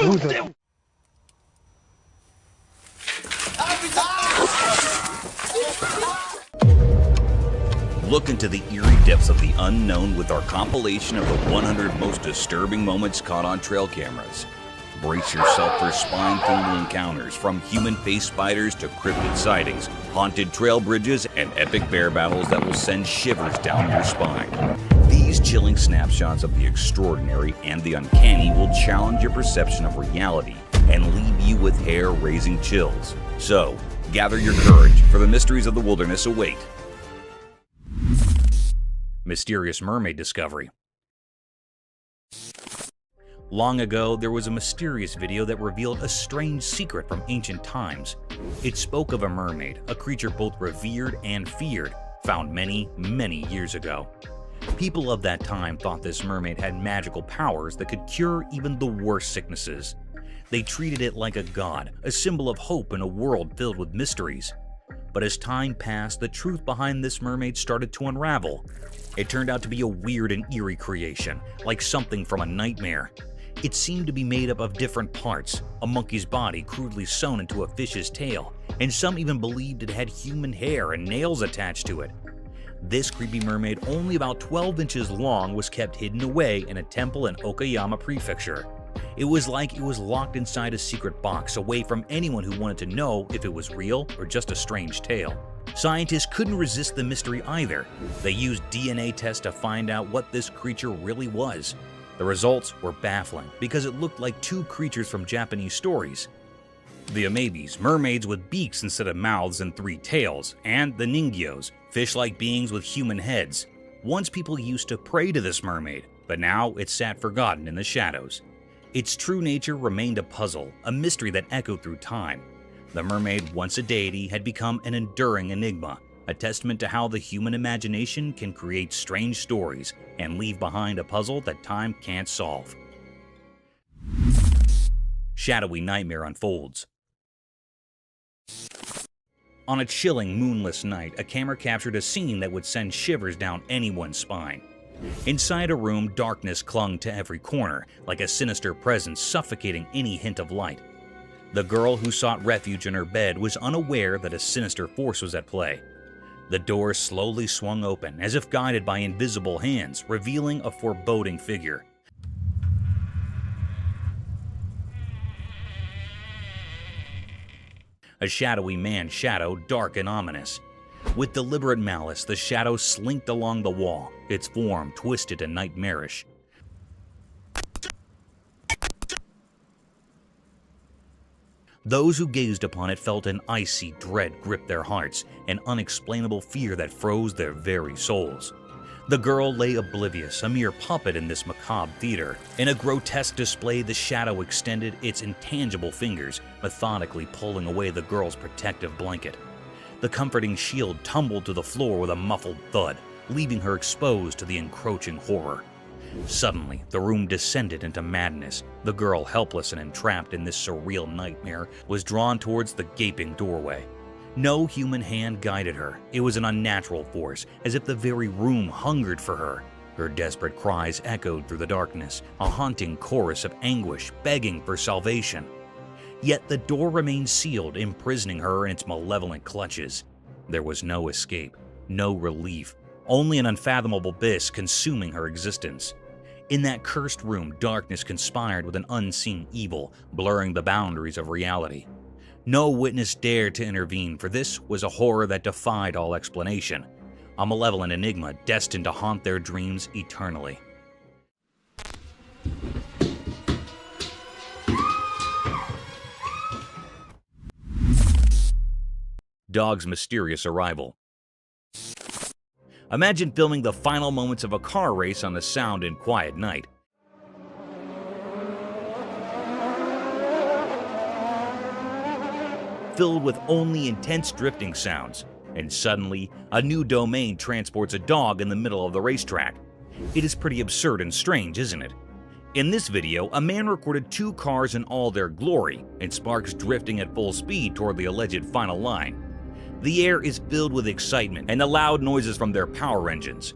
Look into the eerie depths of the unknown with our compilation of the 100 most disturbing moments caught on trail cameras. Brace yourself for spine-tingling encounters, from human-faced spiders to cryptid sightings, haunted trail bridges, and epic bear battles that will send shivers down your spine. These chilling snapshots of the extraordinary and the uncanny will challenge your perception of reality and leave you with hair-raising chills. So, gather your courage, for the mysteries of the wilderness await. Mysterious mermaid discovery. Long ago, there was a mysterious video that revealed a strange secret from ancient times. It spoke of a mermaid, a creature both revered and feared, found many, many years ago. People of that time thought this mermaid had magical powers that could cure even the worst sicknesses. They treated it like a god, a symbol of hope in a world filled with mysteries. But as time passed, the truth behind this mermaid started to unravel. It turned out to be a weird and eerie creation, like something from a nightmare. It seemed to be made up of different parts, a monkey's body crudely sewn into a fish's tail, and some even believed it had human hair and nails attached to it. This creepy mermaid, only about 12 inches long, was kept hidden away in a temple in Okayama Prefecture. It was like it was locked inside a secret box, away from anyone who wanted to know if it was real or just a strange tale. Scientists couldn't resist the mystery either. They used DNA tests to find out what this creature really was. The results were baffling because it looked like two creatures from Japanese stories. The amebis, mermaids with beaks instead of mouths and 3 tails, and the ningyos, fish-like beings with human heads. Once people used to pray to this mermaid, but now it sat forgotten in the shadows. Its true nature remained a puzzle, a mystery that echoed through time. The mermaid, once a deity, had become an enduring enigma, a testament to how the human imagination can create strange stories and leave behind a puzzle that time can't solve. Shadowy nightmare unfolds. On a chilling, moonless night, a camera captured a scene that would send shivers down anyone's spine. Inside a room, darkness clung to every corner, like a sinister presence suffocating any hint of light. The girl who sought refuge in her bed was unaware that a sinister force was at play. The door slowly swung open, as if guided by invisible hands, revealing a foreboding figure. A shadowy man's shadow, dark and ominous. With deliberate malice, the shadow slinked along the wall, its form twisted and nightmarish. Those who gazed upon it felt an icy dread grip their hearts, an unexplainable fear that froze their very souls. The girl lay oblivious, a mere puppet in this macabre theater. In a grotesque display, the shadow extended its intangible fingers, methodically pulling away the girl's protective blanket. The comforting shield tumbled to the floor with a muffled thud, leaving her exposed to the encroaching horror. Suddenly, the room descended into madness. The girl, helpless and entrapped in this surreal nightmare, was drawn towards the gaping doorway. No human hand guided her. It was an unnatural force, as if the very room hungered for her. Her desperate cries echoed through the darkness, a haunting chorus of anguish begging for salvation. Yet the door remained sealed, imprisoning her in its malevolent clutches. There was no escape, no relief, only an unfathomable abyss consuming her existence. In that cursed room, darkness conspired with an unseen evil, blurring the boundaries of reality. No witness dared to intervene, for this was a horror that defied all explanation, a malevolent enigma destined to haunt their dreams eternally. Dog's mysterious arrival. Imagine filming the final moments of a car race on a sound and quiet night. Filled with only intense drifting sounds, and suddenly, a new domain transports a dog in the middle of the racetrack. It is pretty absurd and strange, isn't it? In this video, a man recorded 2 cars in all their glory, and sparks drifting at full speed toward the alleged final line. The air is filled with excitement and the loud noises from their power engines.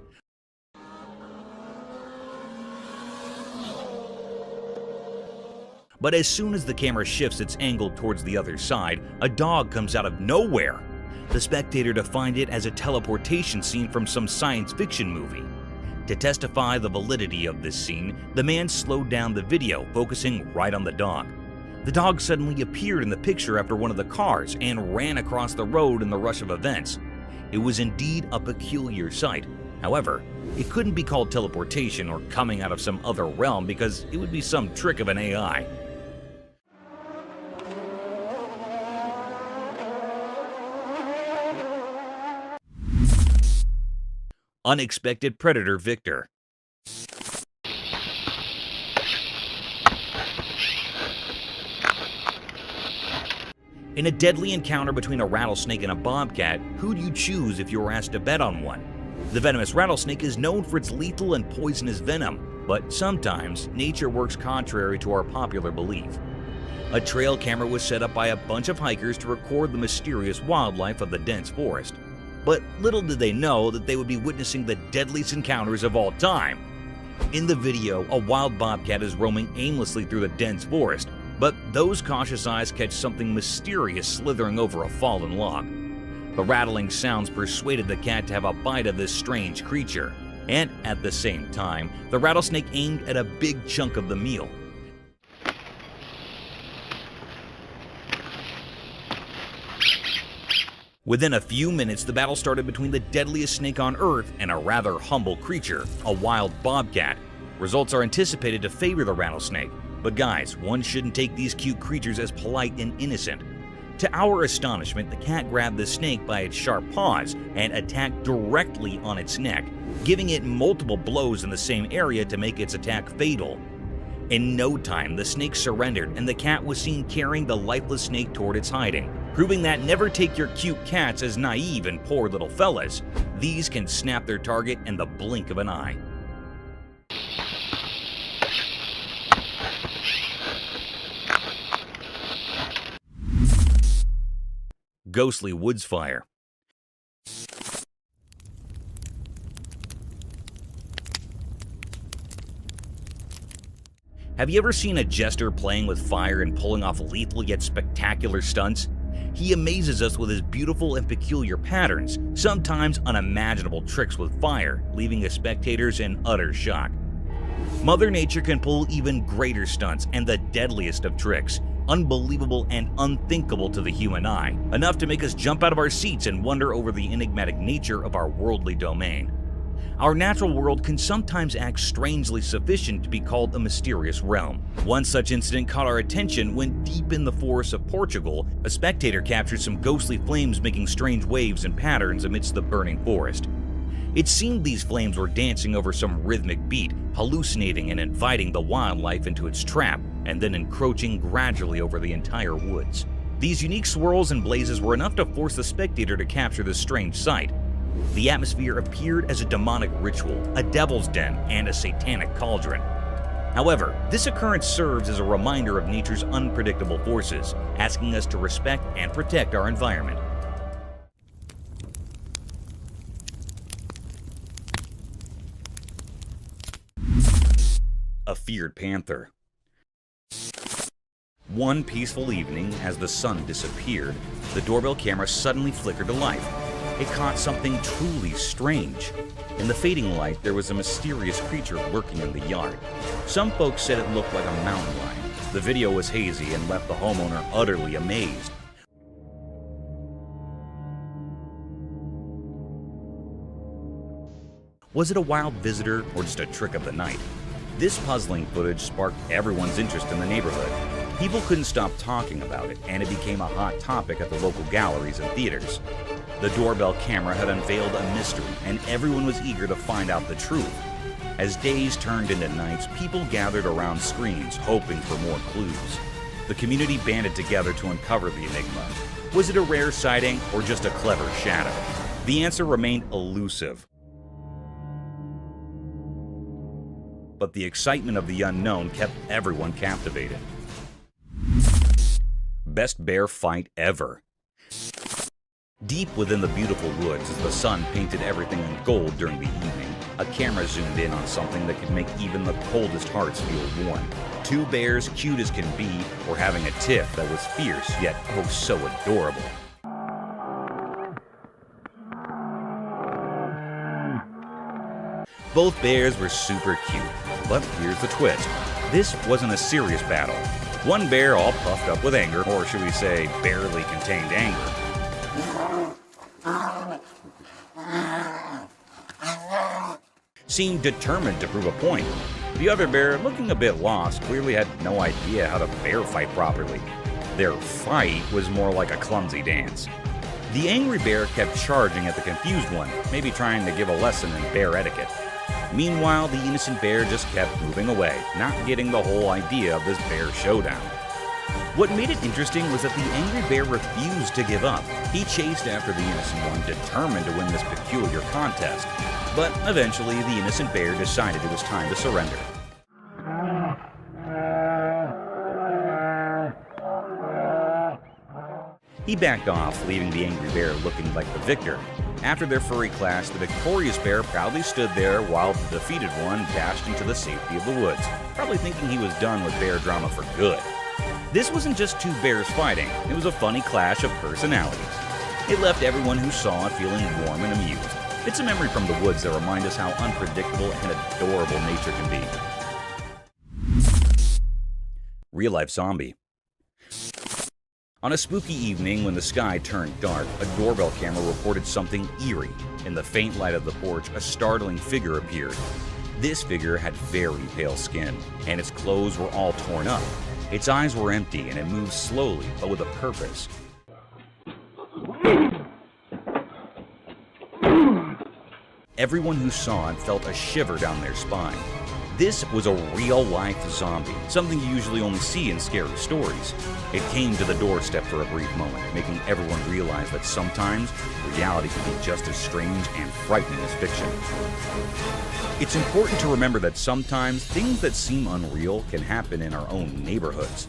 But as soon as the camera shifts its angle towards the other side, a dog comes out of nowhere. The spectator defined it as a teleportation scene from some science fiction movie. To testify the validity of this scene, the man slowed down the video, focusing right on the dog. The dog suddenly appeared in the picture after one of the cars and ran across the road in the rush of events. It was indeed a peculiar sight. However, it couldn't be called teleportation or coming out of some other realm because it would be some trick of an AI. Unexpected predator Victor. In a deadly encounter between a rattlesnake and a bobcat, who'd you choose if you were asked to bet on one? The venomous rattlesnake is known for its lethal and poisonous venom, but sometimes nature works contrary to our popular belief. A trail camera was set up by a bunch of hikers to record the mysterious wildlife of the dense forest. But little did they know that they would be witnessing the deadliest encounters of all time. In the video, a wild bobcat is roaming aimlessly through the dense forest, but those cautious eyes catch something mysterious slithering over a fallen log. The rattling sounds persuaded the cat to have a bite of this strange creature, and at the same time, the rattlesnake aimed at a big chunk of the meal. Within a few minutes, the battle started between the deadliest snake on Earth and a rather humble creature, a wild bobcat. Results are anticipated to favor the rattlesnake, but guys, one shouldn't take these cute creatures as polite and innocent. To our astonishment, the cat grabbed the snake by its sharp paws and attacked directly on its neck, giving it multiple blows in the same area to make its attack fatal. In no time, the snake surrendered and the cat was seen carrying the lifeless snake toward its hiding, proving that never take your cute cats as naive and poor little fellas. These can snap their target in the blink of an eye. Ghostly woods fire. Have you ever seen a jester playing with fire and pulling off lethal yet spectacular stunts? He amazes us with his beautiful and peculiar patterns, sometimes unimaginable tricks with fire, leaving his spectators in utter shock. Mother Nature can pull even greater stunts and the deadliest of tricks, unbelievable and unthinkable to the human eye, enough to make us jump out of our seats and wonder over the enigmatic nature of our worldly domain. Our natural world can sometimes act strangely sufficient to be called a mysterious realm. One such incident caught our attention when deep in the forests of Portugal, a spectator captured some ghostly flames making strange waves and patterns amidst the burning forest. It seemed these flames were dancing over some rhythmic beat, hallucinating and inviting the wildlife into its trap, and then encroaching gradually over the entire woods. These unique swirls and blazes were enough to force the spectator to capture this strange sight. The atmosphere appeared as a demonic ritual, a devil's den, and a satanic cauldron. However, this occurrence serves as a reminder of nature's unpredictable forces, asking us to respect and protect our environment. A feared panther. One peaceful evening, as the sun disappeared, the doorbell camera suddenly flickered to life. It caught something truly strange. In the fading light, there was a mysterious creature lurking in the yard. Some folks said it looked like a mountain lion. The video was hazy and left the homeowner utterly amazed. Was it a wild visitor or just a trick of the night? This puzzling footage sparked everyone's interest in the neighborhood. People couldn't stop talking about it, and it became a hot topic at the local galleries and theaters. The doorbell camera had unveiled a mystery, and everyone was eager to find out the truth. As days turned into nights, people gathered around screens, hoping for more clues. The community banded together to uncover the enigma. Was it a rare sighting or just a clever shadow? The answer remained elusive. But the excitement of the unknown kept everyone captivated. Best bear fight ever. Deep within the beautiful woods, as the sun painted everything in gold during the evening, A camera zoomed in on something that could make even the coldest hearts feel warm. Two bears, cute as can be, were having a tiff that was fierce yet oh so adorable. Both bears were super cute, but here's the twist. This wasn't a serious battle. One bear, all puffed up with anger, or should we say barely contained anger, seemed determined to prove a point. The other bear, looking a bit lost, clearly had no idea how to bear fight properly. Their fight was more like a clumsy dance. The angry bear kept charging at the confused one, maybe trying to give a lesson in bear etiquette. Meanwhile, the innocent bear just kept moving away, not getting the whole idea of this bear showdown. What made it interesting was that the angry bear refused to give up. He chased after the innocent one, determined to win this peculiar contest. But eventually, the innocent bear decided it was time to surrender. He backed off, leaving the angry bear looking like the victor. After their furry clash, the victorious bear proudly stood there while the defeated one dashed into the safety of the woods, probably thinking he was done with bear drama for good. This wasn't just two bears fighting, it was a funny clash of personalities. It left everyone who saw it feeling warm and amused. It's a memory from the woods that reminds us how unpredictable and adorable nature can be. Real-life zombie. On a spooky evening when the sky turned dark, a doorbell camera reported something eerie. In the faint light of the porch, a startling figure appeared. This figure had very pale skin, and its clothes were all torn up. Its eyes were empty, and it moved slowly, but with a purpose. Everyone who saw it felt a shiver down their spine. This was a real-life zombie, something you usually only see in scary stories. It came to the doorstep for a brief moment, making everyone realize that sometimes reality can be just as strange and frightening as fiction. It's important to remember that sometimes things that seem unreal can happen in our own neighborhoods.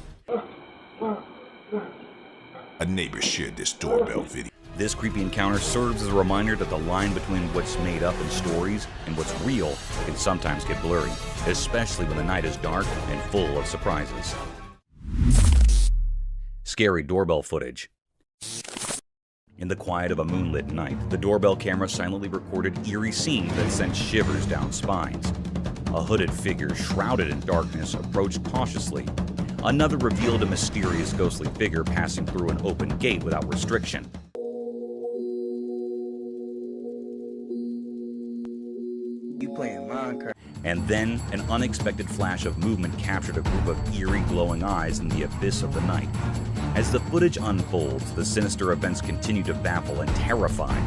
A neighbor shared this doorbell video. This creepy encounter serves as a reminder that the line between what's made up in stories and what's real can sometimes get blurry, especially when the night is dark and full of surprises. Scary doorbell footage. In the quiet of a moonlit night, the doorbell camera silently recorded eerie scenes that sent shivers down spines. A hooded figure, shrouded in darkness, approached cautiously. Another revealed a mysterious ghostly figure passing through an open gate without restriction. And then, an unexpected flash of movement captured a group of eerie glowing eyes in the abyss of the night. As the footage unfolds, the sinister events continue to baffle and terrify.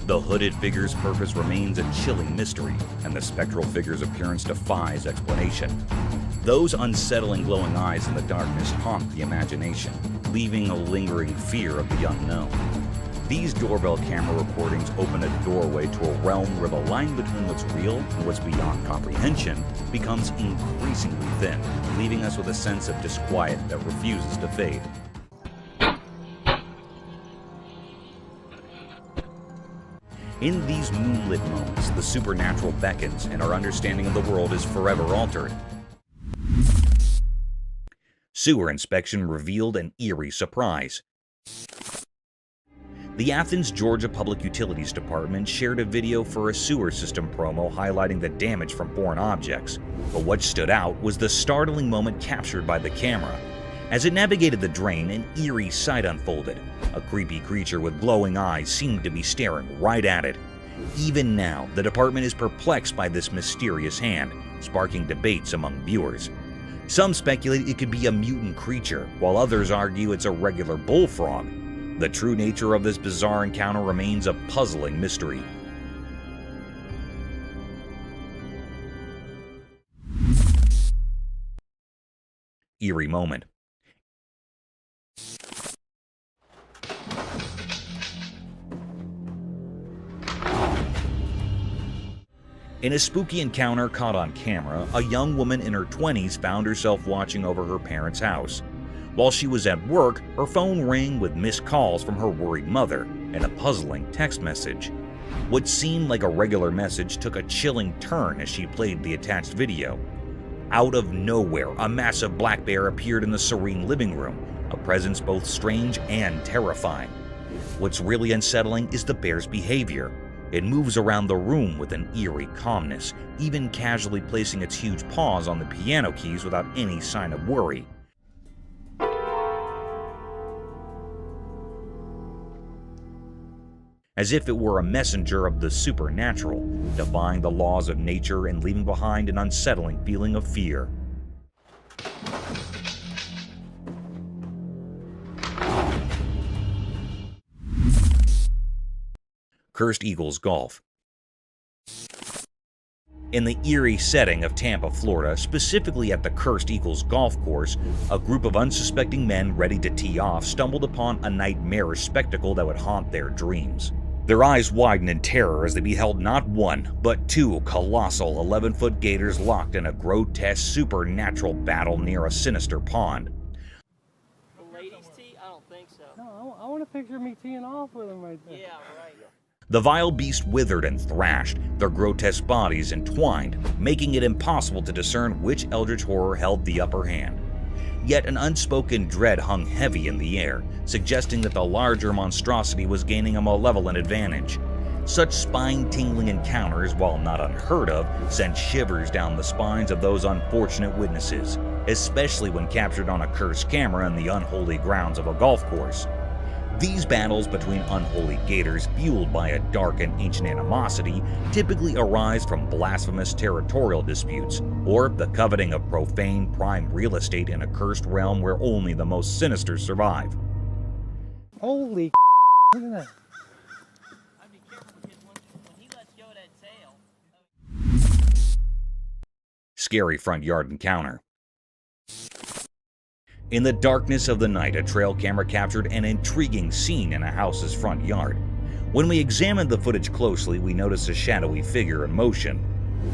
The hooded figure's purpose remains a chilling mystery, and the spectral figure's appearance defies explanation. Those unsettling glowing eyes in the darkness haunt the imagination, leaving a lingering fear of the unknown. These doorbell camera recordings open a doorway to a realm where the line between what's real and what's beyond comprehension becomes increasingly thin, leaving us with a sense of disquiet that refuses to fade. In these moonlit moments, the supernatural beckons and our understanding of the world is forever altered. Sewer inspection revealed an eerie surprise. The Athens, Georgia Public Utilities Department shared a video for a sewer system promo highlighting the damage from foreign objects. But what stood out was the startling moment captured by the camera. As it navigated the drain, an eerie sight unfolded. A creepy creature with glowing eyes seemed to be staring right at it. Even now, the department is perplexed by this mysterious hand, sparking debates among viewers. Some speculate it could be a mutant creature, while others argue it's a regular bullfrog. The true nature of this bizarre encounter remains a puzzling mystery. Eerie moment. In a spooky encounter caught on camera, a young woman in her 20s found herself watching over her parents' house. While she was at work, her phone rang with missed calls from her worried mother and a puzzling text message. What seemed like a regular message took a chilling turn as she played the attached video. Out of nowhere, a massive black bear appeared in the serene living room, a presence both strange and terrifying. What's really unsettling is the bear's behavior. It moves around the room with an eerie calmness, even casually placing its huge paws on the piano keys without any sign of worry. As if it were a messenger of the supernatural, defying the laws of nature and leaving behind an unsettling feeling of fear. Cursed Eagles Golf. In the eerie setting of Tampa, Florida, specifically at the Cursed Eagles golf course, a group of unsuspecting men ready to tee off stumbled upon a nightmarish spectacle that would haunt their dreams. Their eyes widened in terror as they beheld not one, but two colossal 11-foot gators locked in a grotesque supernatural battle near a sinister pond. The ladies tee? I don't think so. No, I want a picture of me teeing off with them right there. Yeah, right. The vile beast withered and thrashed, their grotesque bodies entwined, making it impossible to discern which eldritch horror held the upper hand. Yet an unspoken dread hung heavy in the air, suggesting that the larger monstrosity was gaining a malevolent advantage. Such spine-tingling encounters, while not unheard of, sent shivers down the spines of those unfortunate witnesses, especially when captured on a cursed camera in the unholy grounds of a golf course. These battles between unholy gators, fueled by a dark and ancient animosity, typically arise from blasphemous territorial disputes, or the coveting of profane prime real estate in a cursed realm where only the most sinister survive. Holy look at that. I'd be careful because when he lets go of that tail. Scary front yard encounter. In the darkness of the night, a trail camera captured an intriguing scene in a house's front yard. When we examined the footage closely, we noticed a shadowy figure in motion.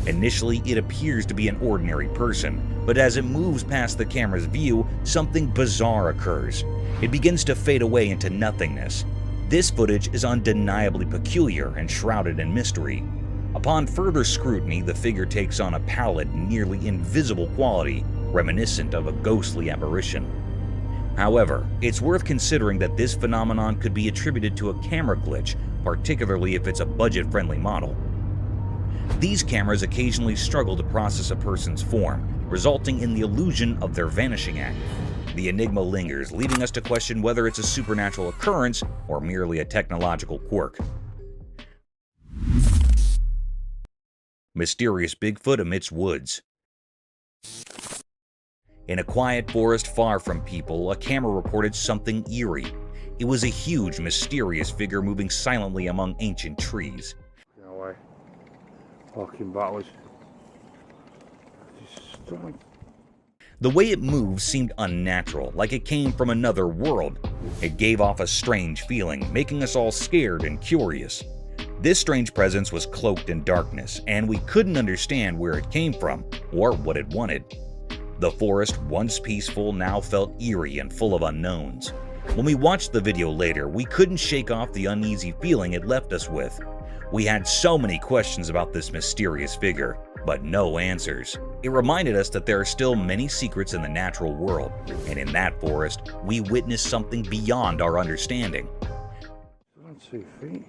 Initially, it appears to be an ordinary person, but as it moves past the camera's view, something bizarre occurs. It begins to fade away into nothingness. This footage is undeniably peculiar and shrouded in mystery. Upon further scrutiny, the figure takes on a pallid, nearly invisible quality, reminiscent of a ghostly apparition. However, it's worth considering that this phenomenon could be attributed to a camera glitch, particularly if it's a budget-friendly model. These cameras occasionally struggle to process a person's form, resulting in the illusion of their vanishing act. The enigma lingers, leading us to question whether it's a supernatural occurrence or merely a technological quirk. Mysterious Bigfoot amidst woods. In a quiet forest far from people, a camera reported something eerie. It was a huge, mysterious figure moving silently among ancient trees. No way. Walking backwards. Stomach. The way it moved seemed unnatural, like it came from another world. It gave off a strange feeling, making us all scared and curious. This strange presence was cloaked in darkness, and we couldn't understand where it came from or what it wanted. The forest, once peaceful, now felt eerie and full of unknowns. When we watched the video later, we couldn't shake off the uneasy feeling it left us with. We had so many questions about this mysterious figure, but no answers. It reminded us that there are still many secrets in the natural world, and in that forest, we witnessed something beyond our understanding. 2 feet.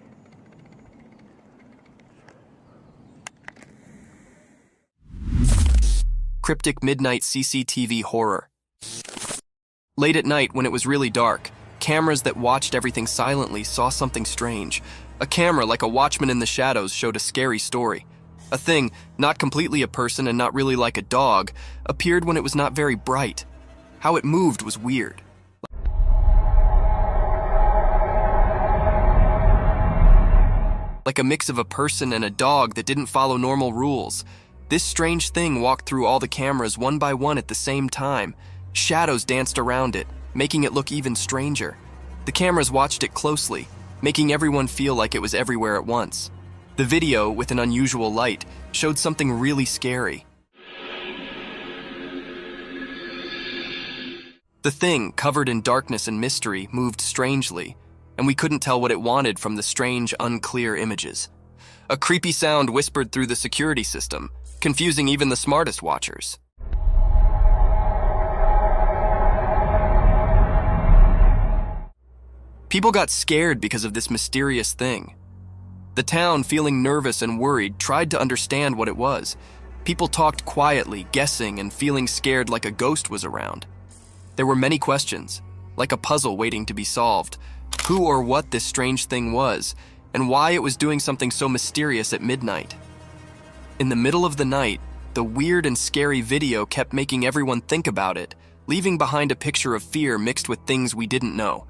Cryptic midnight CCTV horror. Late at night, when it was really dark, cameras that watched everything silently saw something strange. A camera, like a watchman in the shadows, showed a scary story. A thing, not completely a person and not really like a dog, appeared when it was not very bright. How it moved was weird. Like a mix of a person and a dog that didn't follow normal rules. This strange thing walked through all the cameras one by one at the same time. Shadows danced around it, making it look even stranger. The cameras watched it closely, making everyone feel like it was everywhere at once. The video, with an unusual light, showed something really scary. The thing, covered in darkness and mystery, moved strangely, and we couldn't tell what it wanted from the strange, unclear images. A creepy sound whispered through the security system, confusing even the smartest watchers. People got scared because of this mysterious thing. The town, feeling nervous and worried, tried to understand what it was. People talked quietly, guessing and feeling scared like a ghost was around. There were many questions, like a puzzle waiting to be solved. Who or what this strange thing was, and why it was doing something so mysterious at midnight. In the middle of the night, the weird and scary video kept making everyone think about it, leaving behind a picture of fear mixed with things we didn't know.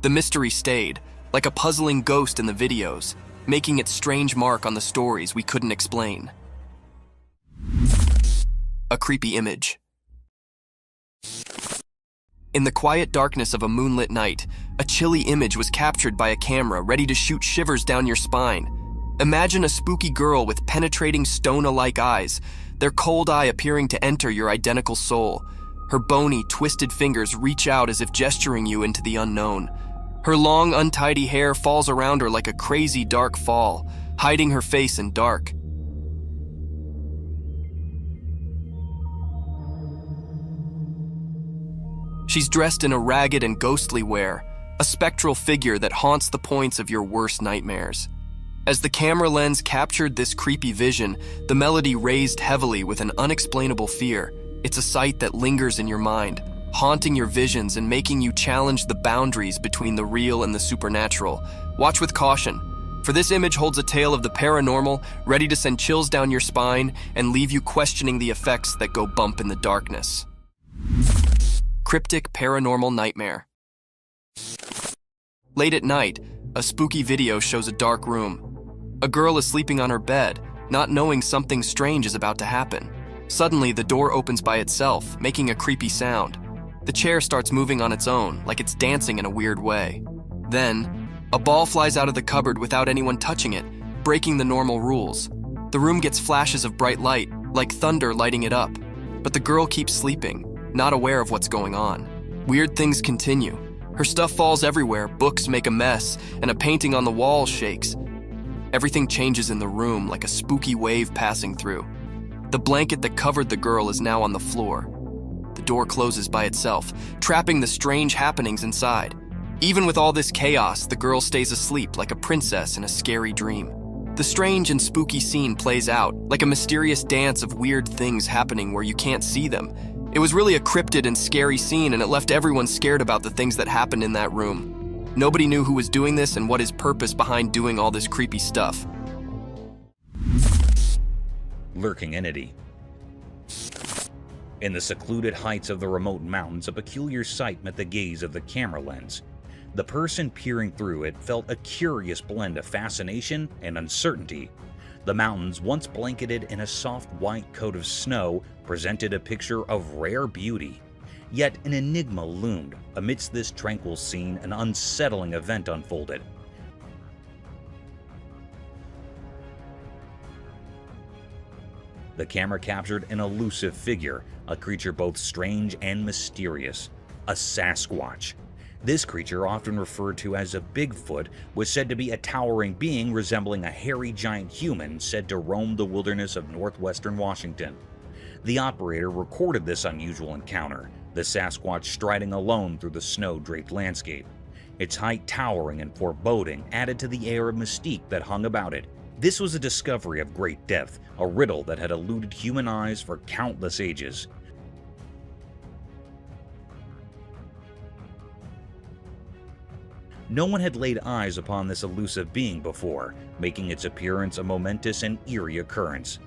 The mystery stayed, like a puzzling ghost in the videos, making its strange mark on the stories we couldn't explain. A creepy image. In the quiet darkness of a moonlit night, a chilly image was captured by a camera ready to shoot shivers down your spine. Imagine a spooky girl with penetrating stone-alike eyes, their cold eye appearing to enter your identical soul. Her bony, twisted fingers reach out as if gesturing you into the unknown. Her long, untidy hair falls around her like a crazy dark fall, hiding her face in dark. She's dressed in a ragged and ghostly wear, a spectral figure that haunts the points of your worst nightmares. As the camera lens captured this creepy vision, the melody raised heavily with an unexplainable fear. It's a sight that lingers in your mind, haunting your visions and making you challenge the boundaries between the real and the supernatural. Watch with caution, for this image holds a tale of the paranormal, ready to send chills down your spine and leave you questioning the effects that go bump in the darkness. Cryptic paranormal nightmare. Late at night, a spooky video shows a dark room. A girl is sleeping on her bed, not knowing something strange is about to happen. Suddenly, the door opens by itself, making a creepy sound. The chair starts moving on its own, like it's dancing in a weird way. Then, a ball flies out of the cupboard without anyone touching it, breaking the normal rules. The room gets flashes of bright light, like thunder lighting it up. But the girl keeps sleeping, not aware of what's going on. Weird things continue. Her stuff falls everywhere, books make a mess, and a painting on the wall shakes. Everything changes in the room like a spooky wave passing through. The blanket that covered the girl is now on the floor. The door closes by itself, trapping the strange happenings inside. Even with all this chaos, the girl stays asleep like a princess in a scary dream. The strange and spooky scene plays out, like a mysterious dance of weird things happening where you can't see them. It was really a cryptid and scary scene, and it left everyone scared about the things that happened in that room. Nobody knew who was doing this and what his purpose behind doing all this creepy stuff. Lurking entity. In the secluded heights of the remote mountains, a peculiar sight met the gaze of the camera lens. The person peering through it felt a curious blend of fascination and uncertainty. The mountains, once blanketed in a soft white coat of snow, presented a picture of rare beauty. Yet an enigma loomed. Amidst this tranquil scene, an unsettling event unfolded. The camera captured an elusive figure, a creature both strange and mysterious, a Sasquatch. This creature, often referred to as a Bigfoot, was said to be a towering being resembling a hairy giant human said to roam the wilderness of northwestern Washington. The operator recorded this unusual encounter, the Sasquatch striding alone through the snow-draped landscape. Its height towering and foreboding added to the air of mystique that hung about it. This was a discovery of great depth, a riddle that had eluded human eyes for countless ages. No one had laid eyes upon this elusive being before, making its appearance a momentous and eerie occurrence.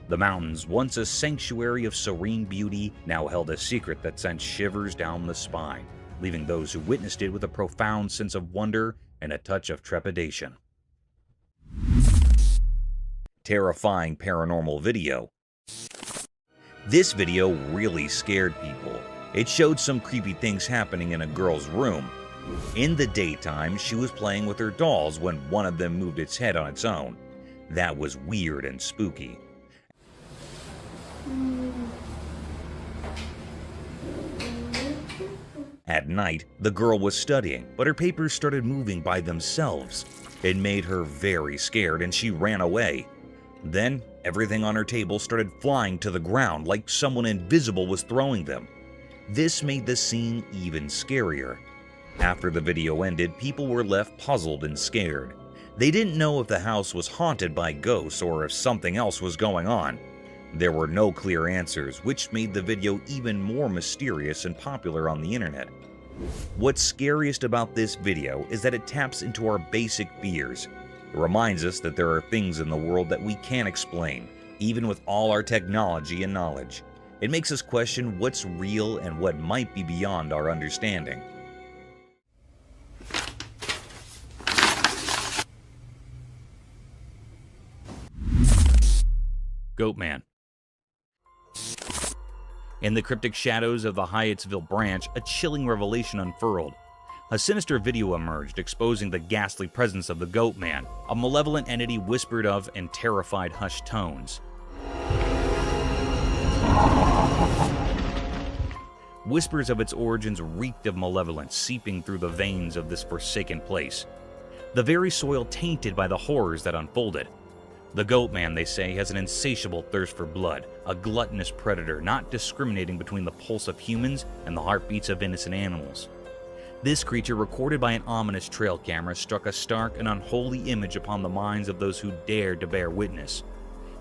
The mountains, once a sanctuary of serene beauty, now held a secret that sent shivers down the spine, leaving those who witnessed it with a profound sense of wonder and a touch of trepidation. Terrifying paranormal video. This video really scared people. It showed some creepy things happening in a girl's room. In the daytime, she was playing with her dolls when one of them moved its head on its own. That was weird and spooky. At night, the girl was studying, but her papers started moving by themselves. It made her very scared and she ran away. Then, everything on her table started flying to the ground like someone invisible was throwing them. This made the scene even scarier. After the video ended, people were left puzzled and scared. They didn't know if the house was haunted by ghosts or if something else was going on. There were no clear answers, which made the video even more mysterious and popular on the internet. What's scariest about this video is that it taps into our basic fears. It reminds us that there are things in the world that we can't explain, even with all our technology and knowledge. It makes us question what's real and what might be beyond our understanding. Goatman. In the cryptic shadows of the Hyattsville branch, a chilling revelation unfurled. A sinister video emerged, exposing the ghastly presence of the Goatman, a malevolent entity whispered of in terrified hushed tones. Whispers of its origins reeked of malevolence seeping through the veins of this forsaken place. The very soil tainted by the horrors that unfolded. The Goatman, they say, has an insatiable thirst for blood, a gluttonous predator not discriminating between the pulse of humans and the heartbeats of innocent animals. This creature, recorded by an ominous trail camera, struck a stark and unholy image upon the minds of those who dared to bear witness.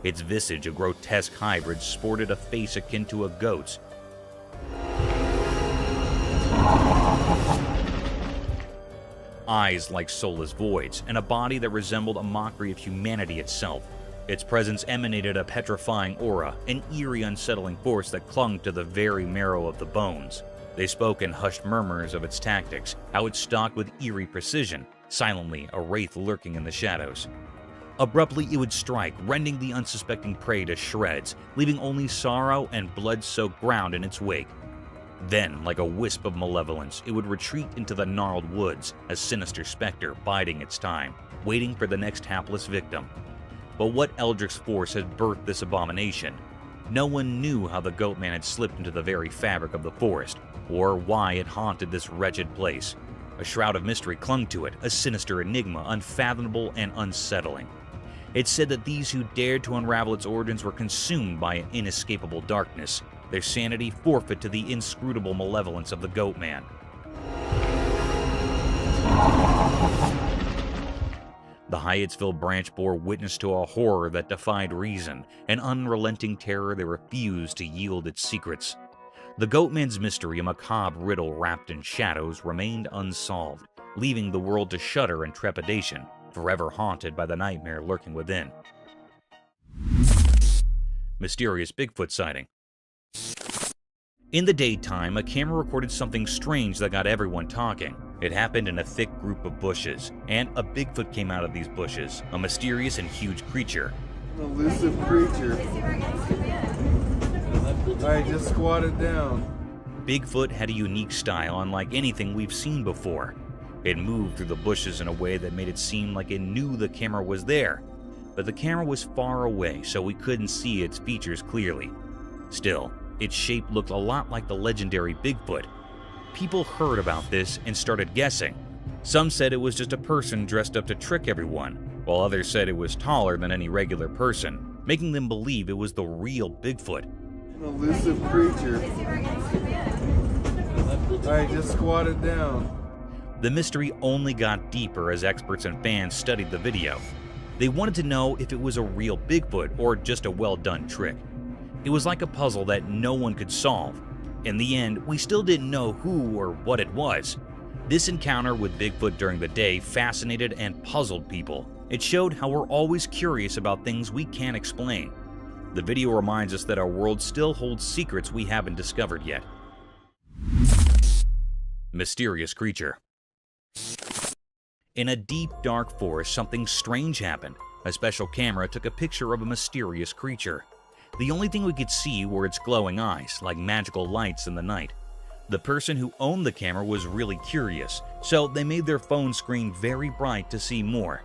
Its visage, a grotesque hybrid, sported a face akin to a goat's. Eyes like soulless voids, and a body that resembled a mockery of humanity itself. Its presence emanated a petrifying aura, an eerie, unsettling force that clung to the very marrow of the bones. They spoke in hushed murmurs of its tactics, how it stalked with eerie precision, silently a wraith lurking in the shadows. Abruptly, it would strike, rending the unsuspecting prey to shreds, leaving only sorrow and blood-soaked ground in its wake. Then, like a wisp of malevolence, it would retreat into the gnarled woods, a sinister specter biding its time, waiting for the next hapless victim. But what eldritch force had birthed this abomination? No one knew how the Goatman had slipped into the very fabric of the forest, or why it haunted this wretched place. A shroud of mystery clung to it, a sinister enigma, unfathomable and unsettling. It said that these who dared to unravel its origins were consumed by an inescapable darkness, their sanity forfeit to the inscrutable malevolence of the Goatman. The Hyattsville branch bore witness to a horror that defied reason, an unrelenting terror that refused to yield its secrets. The Goatman's mystery, a macabre riddle wrapped in shadows, remained unsolved, leaving the world to shudder in trepidation, forever haunted by the nightmare lurking within. Mysterious Bigfoot sighting. In the daytime, a camera recorded something strange that got everyone talking. It happened in a thick group of bushes, and a Bigfoot came out of these bushes, a mysterious and huge creature. An elusive creature. Alright, just squat it down. Bigfoot had a unique style unlike anything we've seen before. It moved through the bushes in a way that made it seem like it knew the camera was there, but the camera was far away, so we couldn't see its features clearly. Still, its shape looked a lot like the legendary Bigfoot. People heard about this and started guessing. Some said it was just a person dressed up to trick everyone, while others said it was taller than any regular person, making them believe it was the real Bigfoot. An elusive creature. Alright, just squat it down. The mystery only got deeper as experts and fans studied the video. They wanted to know if it was a real Bigfoot or just a well-done trick. It was like a puzzle that no one could solve. In the end, we still didn't know who or what it was. This encounter with Bigfoot during the day fascinated and puzzled people. It showed how we're always curious about things we can't explain. The video reminds us that our world still holds secrets we haven't discovered yet. Mysterious creature. In a deep, dark forest, something strange happened. A special camera took a picture of a mysterious creature. The only thing we could see were its glowing eyes, like magical lights in the night. The person who owned the camera was really curious, so they made their phone screen very bright to see more.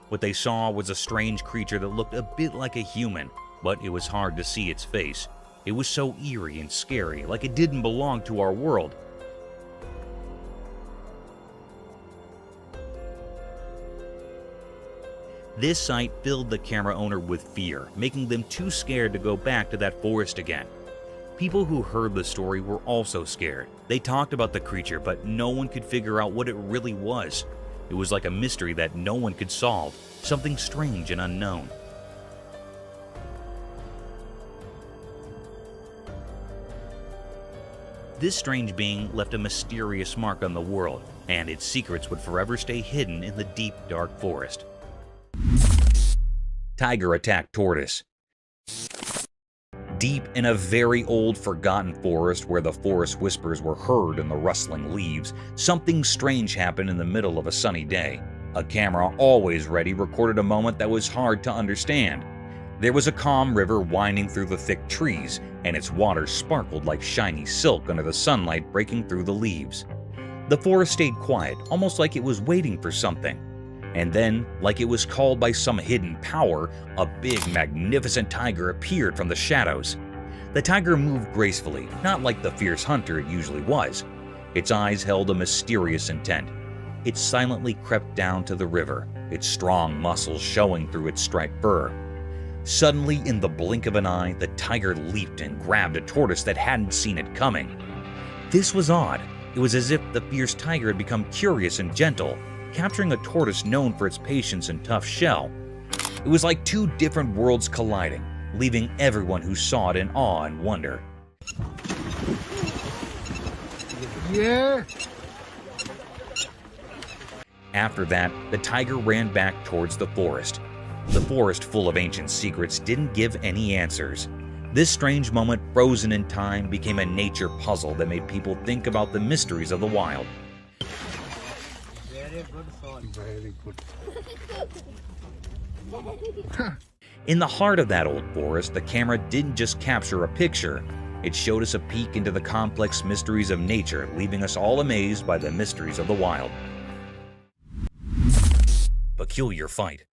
What they saw was a strange creature that looked a bit like a human, but it was hard to see its face. It was so eerie and scary, like it didn't belong to our world. This sight filled the camera owner with fear, making them too scared to go back to that forest again. People who heard the story were also scared. They talked about the creature, but no one could figure out what it really was. It was like a mystery that no one could solve, something strange and unknown. This strange being left a mysterious mark on the world, and its secrets would forever stay hidden in the deep, dark forest. Tiger attacked tortoise. Deep in a very old, forgotten forest where the forest whispers were heard in the rustling leaves, something strange happened in the middle of a sunny day. A camera, always ready, recorded a moment that was hard to understand. There was a calm river winding through the thick trees, and its water sparkled like shiny silk under the sunlight breaking through the leaves. The forest stayed quiet, almost like it was waiting for something. And then, like it was called by some hidden power, a big, magnificent tiger appeared from the shadows. The tiger moved gracefully, not like the fierce hunter it usually was. Its eyes held a mysterious intent. It silently crept down to the river, its strong muscles showing through its striped fur. Suddenly, in the blink of an eye, the tiger leaped and grabbed a tortoise that hadn't seen it coming. This was odd. It was as if the fierce tiger had become curious and gentle, capturing a tortoise known for its patience and tough shell. It was like two different worlds colliding, leaving everyone who saw it in awe and wonder. Yeah. After that, the tiger ran back towards the forest. The forest, full of ancient secrets, didn't give any answers. This strange moment, frozen in time, became a nature puzzle that made people think about the mysteries of the wild. Very good. In the heart of that old forest, the camera didn't just capture a picture. It showed us a peek into the complex mysteries of nature, leaving us all amazed by the mysteries of the wild. Peculiar fight.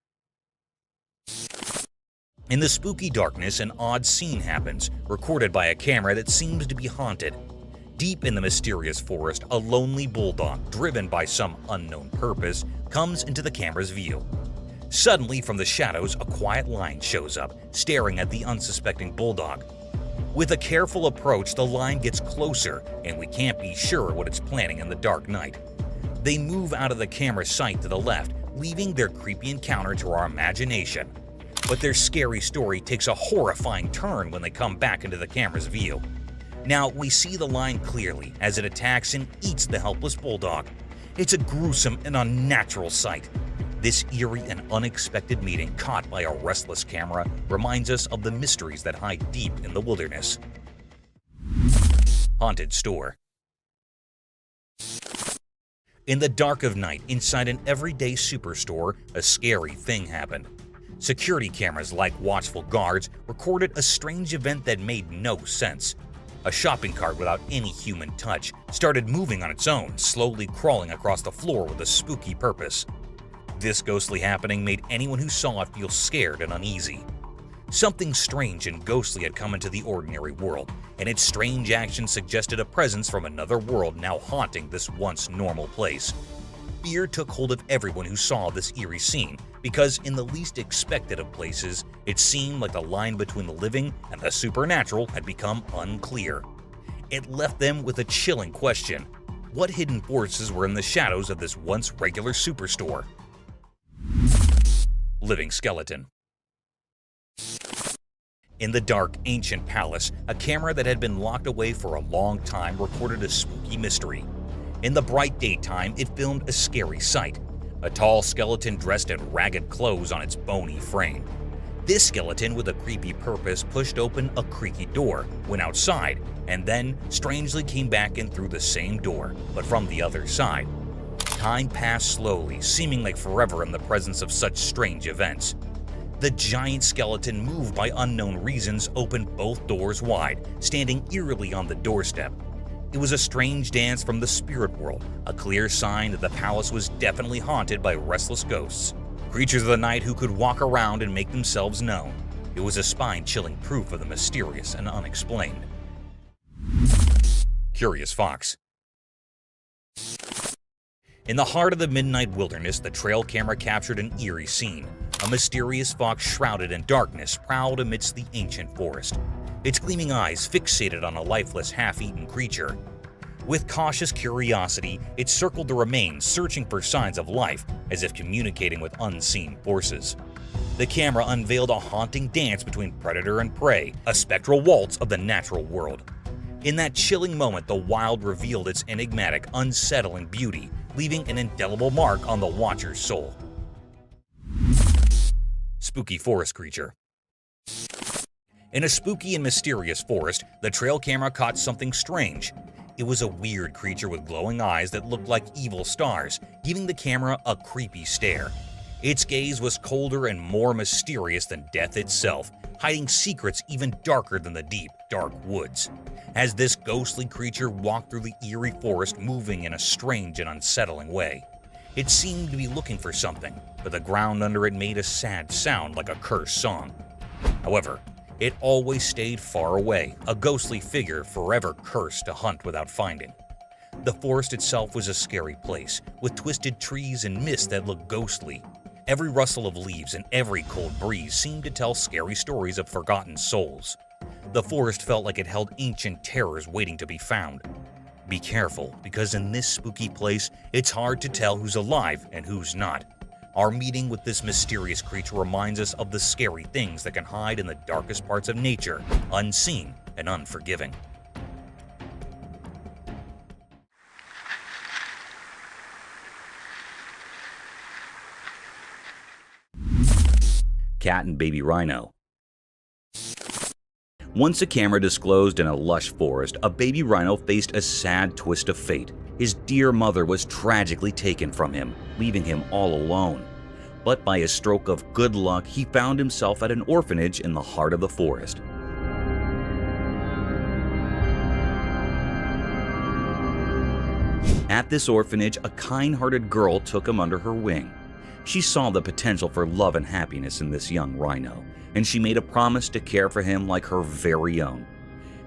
In the spooky darkness, an odd scene happens, recorded by a camera that seems to be haunted. Deep in the mysterious forest, a lonely bulldog, driven by some unknown purpose, comes into the camera's view. Suddenly, from the shadows, a quiet lion shows up, staring at the unsuspecting bulldog. With a careful approach, the lion gets closer, and we can't be sure what it's planning in the dark night. They move out of the camera's sight to the left, leaving their creepy encounter to our imagination. But their scary story takes a horrifying turn when they come back into the camera's view. Now, we see the lion clearly as it attacks and eats the helpless bulldog. It's a gruesome and unnatural sight. This eerie and unexpected meeting, caught by a restless camera, reminds us of the mysteries that hide deep in the wilderness. Haunted store. In the dark of night, inside an everyday superstore, a scary thing happened. Security cameras, like watchful guards, recorded a strange event that made no sense. A shopping cart without any human touch started moving on its own, slowly crawling across the floor with a spooky purpose. This ghostly happening made anyone who saw it feel scared and uneasy. Something strange and ghostly had come into the ordinary world, and its strange actions suggested a presence from another world now haunting this once normal place. Fear took hold of everyone who saw this eerie scene, because in the least expected of places, it seemed like the line between the living and the supernatural had become unclear. It left them with a chilling question: what hidden forces were in the shadows of this once regular superstore? Living skeleton. In the dark, ancient palace, a camera that had been locked away for a long time recorded a spooky mystery. In the bright daytime, it filmed a scary sight: a tall skeleton dressed in ragged clothes on its bony frame. This skeleton, with a creepy purpose, pushed open a creaky door, went outside, and then strangely came back in through the same door, but from the other side. Time passed slowly, seeming like forever in the presence of such strange events. The giant skeleton, moved by unknown reasons, opened both doors wide, standing eerily on the doorstep. It was a strange dance from the spirit world, a clear sign that the palace was definitely haunted by restless ghosts, creatures of the night who could walk around and make themselves known. It was a spine-chilling proof of the mysterious and unexplained. Curious fox. In the heart of the midnight wilderness, the trail camera captured an eerie scene. A mysterious fox shrouded in darkness prowled amidst the ancient forest, its gleaming eyes fixated on a lifeless, half-eaten creature. With cautious curiosity, it circled the remains, searching for signs of life, as if communicating with unseen forces. The camera unveiled a haunting dance between predator and prey, a spectral waltz of the natural world. In that chilling moment, the wild revealed its enigmatic, unsettling beauty, leaving an indelible mark on the watcher's soul. Spooky forest creature. In a spooky and mysterious forest, the trail camera caught something strange. It was a weird creature with glowing eyes that looked like evil stars, giving the camera a creepy stare. Its gaze was colder and more mysterious than death itself, hiding secrets even darker than the deep, dark woods. As this ghostly creature walked through the eerie forest, moving in a strange and unsettling way. It seemed to be looking for something, but the ground under it made a sad sound like a cursed song. However, it always stayed far away, a ghostly figure forever cursed to hunt without finding. The forest itself was a scary place, with twisted trees and mist that looked ghostly. Every rustle of leaves and every cold breeze seemed to tell scary stories of forgotten souls. The forest felt like it held ancient terrors waiting to be found. Be careful, because in this spooky place, it's hard to tell who's alive and who's not. Our meeting with this mysterious creature reminds us of the scary things that can hide in the darkest parts of nature, unseen and unforgiving. Cat and baby rhino. Once a camera disclosed in a lush forest, a baby rhino faced a sad twist of fate. His dear mother was tragically taken from him, leaving him all alone. But by a stroke of good luck, he found himself at an orphanage in the heart of the forest. At this orphanage, a kind-hearted girl took him under her wing. She saw the potential for love and happiness in this young rhino, and she made a promise to care for him like her very own.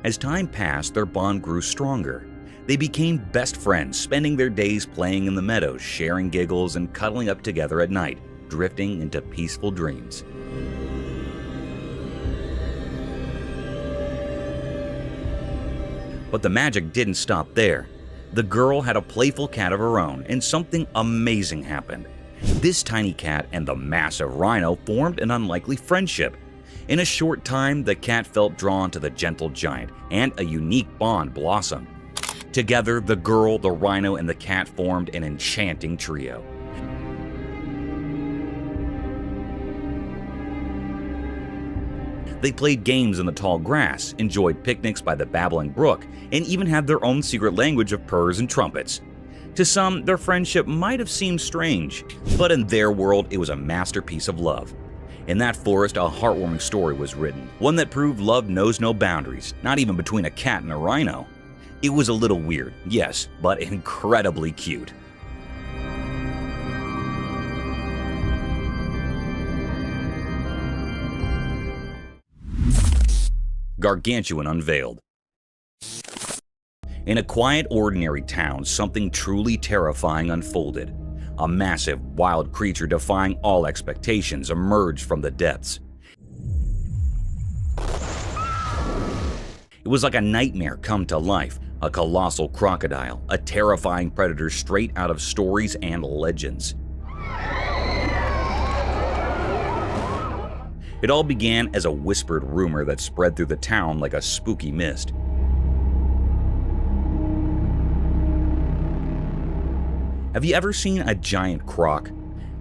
As time passed, their bond grew stronger. They became best friends, spending their days playing in the meadows, sharing giggles, and cuddling up together at night, drifting into peaceful dreams. But the magic didn't stop there. The girl had a playful cat of her own, and something amazing happened. This tiny cat and the massive rhino formed an unlikely friendship. In a short time, the cat felt drawn to the gentle giant, and a unique bond blossomed. Together, the girl, the rhino, and the cat formed an enchanting trio. They played games in the tall grass, enjoyed picnics by the babbling brook, and even had their own secret language of purrs and trumpets. To some, their friendship might have seemed strange, but in their world, it was a masterpiece of love. In that forest, a heartwarming story was written, one that proved love knows no boundaries, not even between a cat and a rhino. It was a little weird, yes, but incredibly cute. Gargantuan unveiled. In a quiet, ordinary town, something truly terrifying unfolded. A massive, wild creature defying all expectations emerged from the depths. It was like a nightmare come to life, a colossal crocodile, a terrifying predator straight out of stories and legends. It all began as a whispered rumor that spread through the town like a spooky mist. Have you ever seen a giant croc?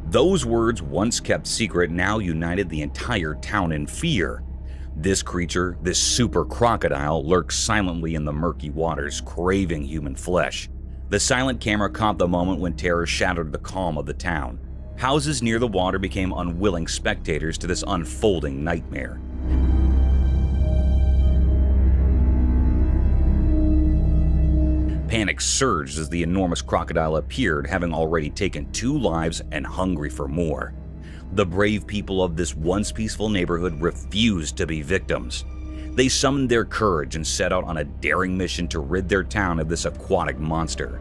Those words, once kept secret, now united the entire town in fear. This creature, this super crocodile, lurks silently in the murky waters, craving human flesh. The silent camera caught the moment when terror shattered the calm of the town. Houses near the water became unwilling spectators to this unfolding nightmare. Panic surged as the enormous crocodile appeared, having already taken 2 lives and hungry for more. The brave people of this once peaceful neighborhood refused to be victims. They summoned their courage and set out on a daring mission to rid their town of this aquatic monster.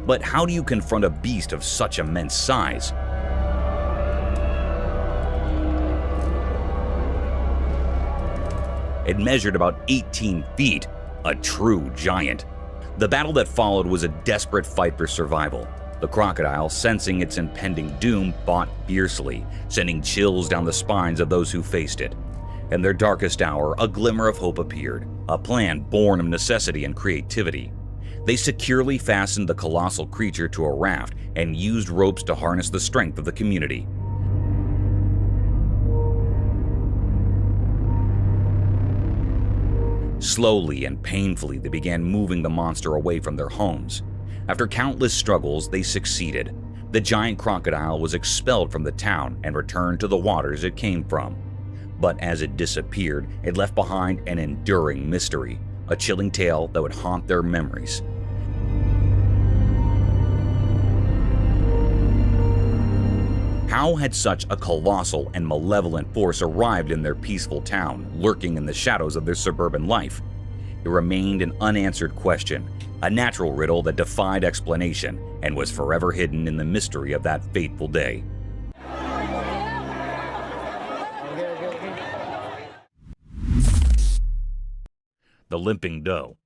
But how do you confront a beast of such immense size? It measured about 18 feet, a true giant. The battle that followed was a desperate fight for survival. The crocodile, sensing its impending doom, fought fiercely, sending chills down the spines of those who faced it. In their darkest hour, a glimmer of hope appeared, a plan born of necessity and creativity. They securely fastened the colossal creature to a raft and used ropes to harness the strength of the community. Slowly and painfully, they began moving the monster away from their homes. After countless struggles, they succeeded. The giant crocodile was expelled from the town and returned to the waters it came from. But as it disappeared, it left behind an enduring mystery, a chilling tale that would haunt their memories. How had such a colossal and malevolent force arrived in their peaceful town, lurking in the shadows of their suburban life? It remained an unanswered question, a natural riddle that defied explanation and was forever hidden in the mystery of that fateful day. The Limping Doe.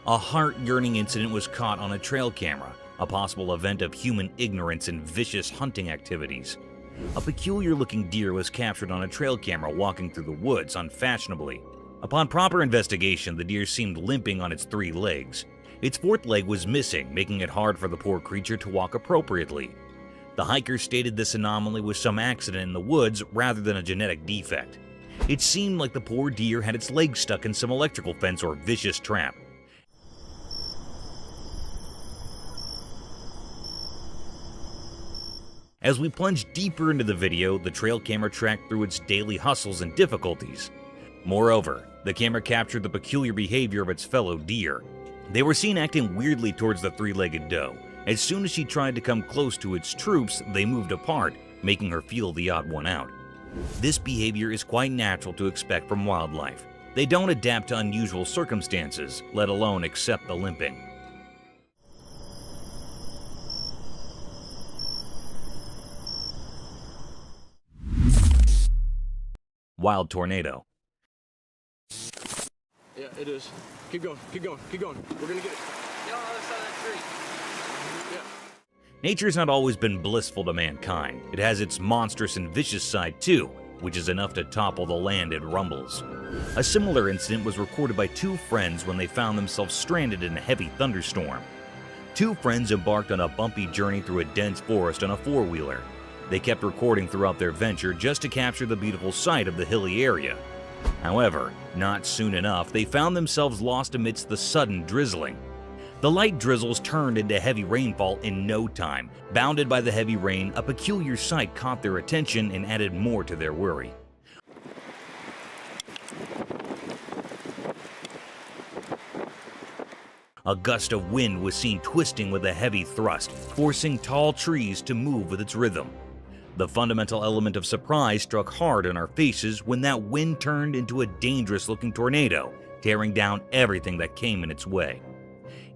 A heart-yearning incident was caught on a trail camera, a possible event of human ignorance and vicious hunting activities. A peculiar-looking deer was captured on a trail camera walking through the woods unfashionably. Upon proper investigation, the deer seemed limping on its 3 legs. Its 4th leg was missing, making it hard for the poor creature to walk appropriately. The hikers stated this anomaly was some accident in the woods rather than a genetic defect. It seemed like the poor deer had its legs stuck in some electrical fence or vicious trap. As we plunge deeper into the video, the trail camera tracked through its daily hustles and difficulties. Moreover, the camera captured the peculiar behavior of its fellow deer. They were seen acting weirdly towards the 3-legged doe. As soon as she tried to come close to its troops, they moved apart, making her feel the odd one out. This behavior is quite natural to expect from wildlife. They don't adapt to unusual circumstances, let alone accept the limping. Wild tornado. Yeah, it is. Keep going, keep going, keep going. We're gonna get it. Get on the other side of that tree. Yeah. Nature's not always been blissful to mankind. It has its monstrous and vicious side too, which is enough to topple the land it rumbles. A similar incident was recorded by 2 friends when they found themselves stranded in a heavy thunderstorm. 2 friends embarked on a bumpy journey through a dense forest on a 4-wheeler. They kept recording throughout their venture just to capture the beautiful sight of the hilly area. However, not soon enough, they found themselves lost amidst the sudden drizzling. The light drizzles turned into heavy rainfall in no time. Bounded by the heavy rain, a peculiar sight caught their attention and added more to their worry. A gust of wind was seen twisting with a heavy thrust, forcing tall trees to move with its rhythm. The fundamental element of surprise struck hard on our faces when that wind turned into a dangerous-looking tornado, tearing down everything that came in its way.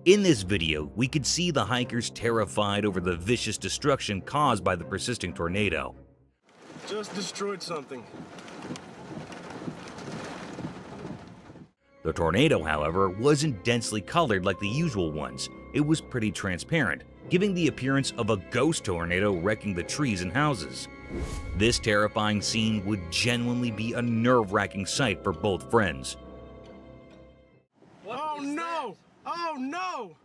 In this video, we could see the hikers terrified over the vicious destruction caused by the persisting tornado. Just destroyed something. The tornado, however, wasn't densely colored like the usual ones. It was pretty transparent, giving the appearance of a ghost tornado wrecking the trees and houses. This terrifying scene would genuinely be a nerve-wracking sight for both friends. Oh no! Oh no!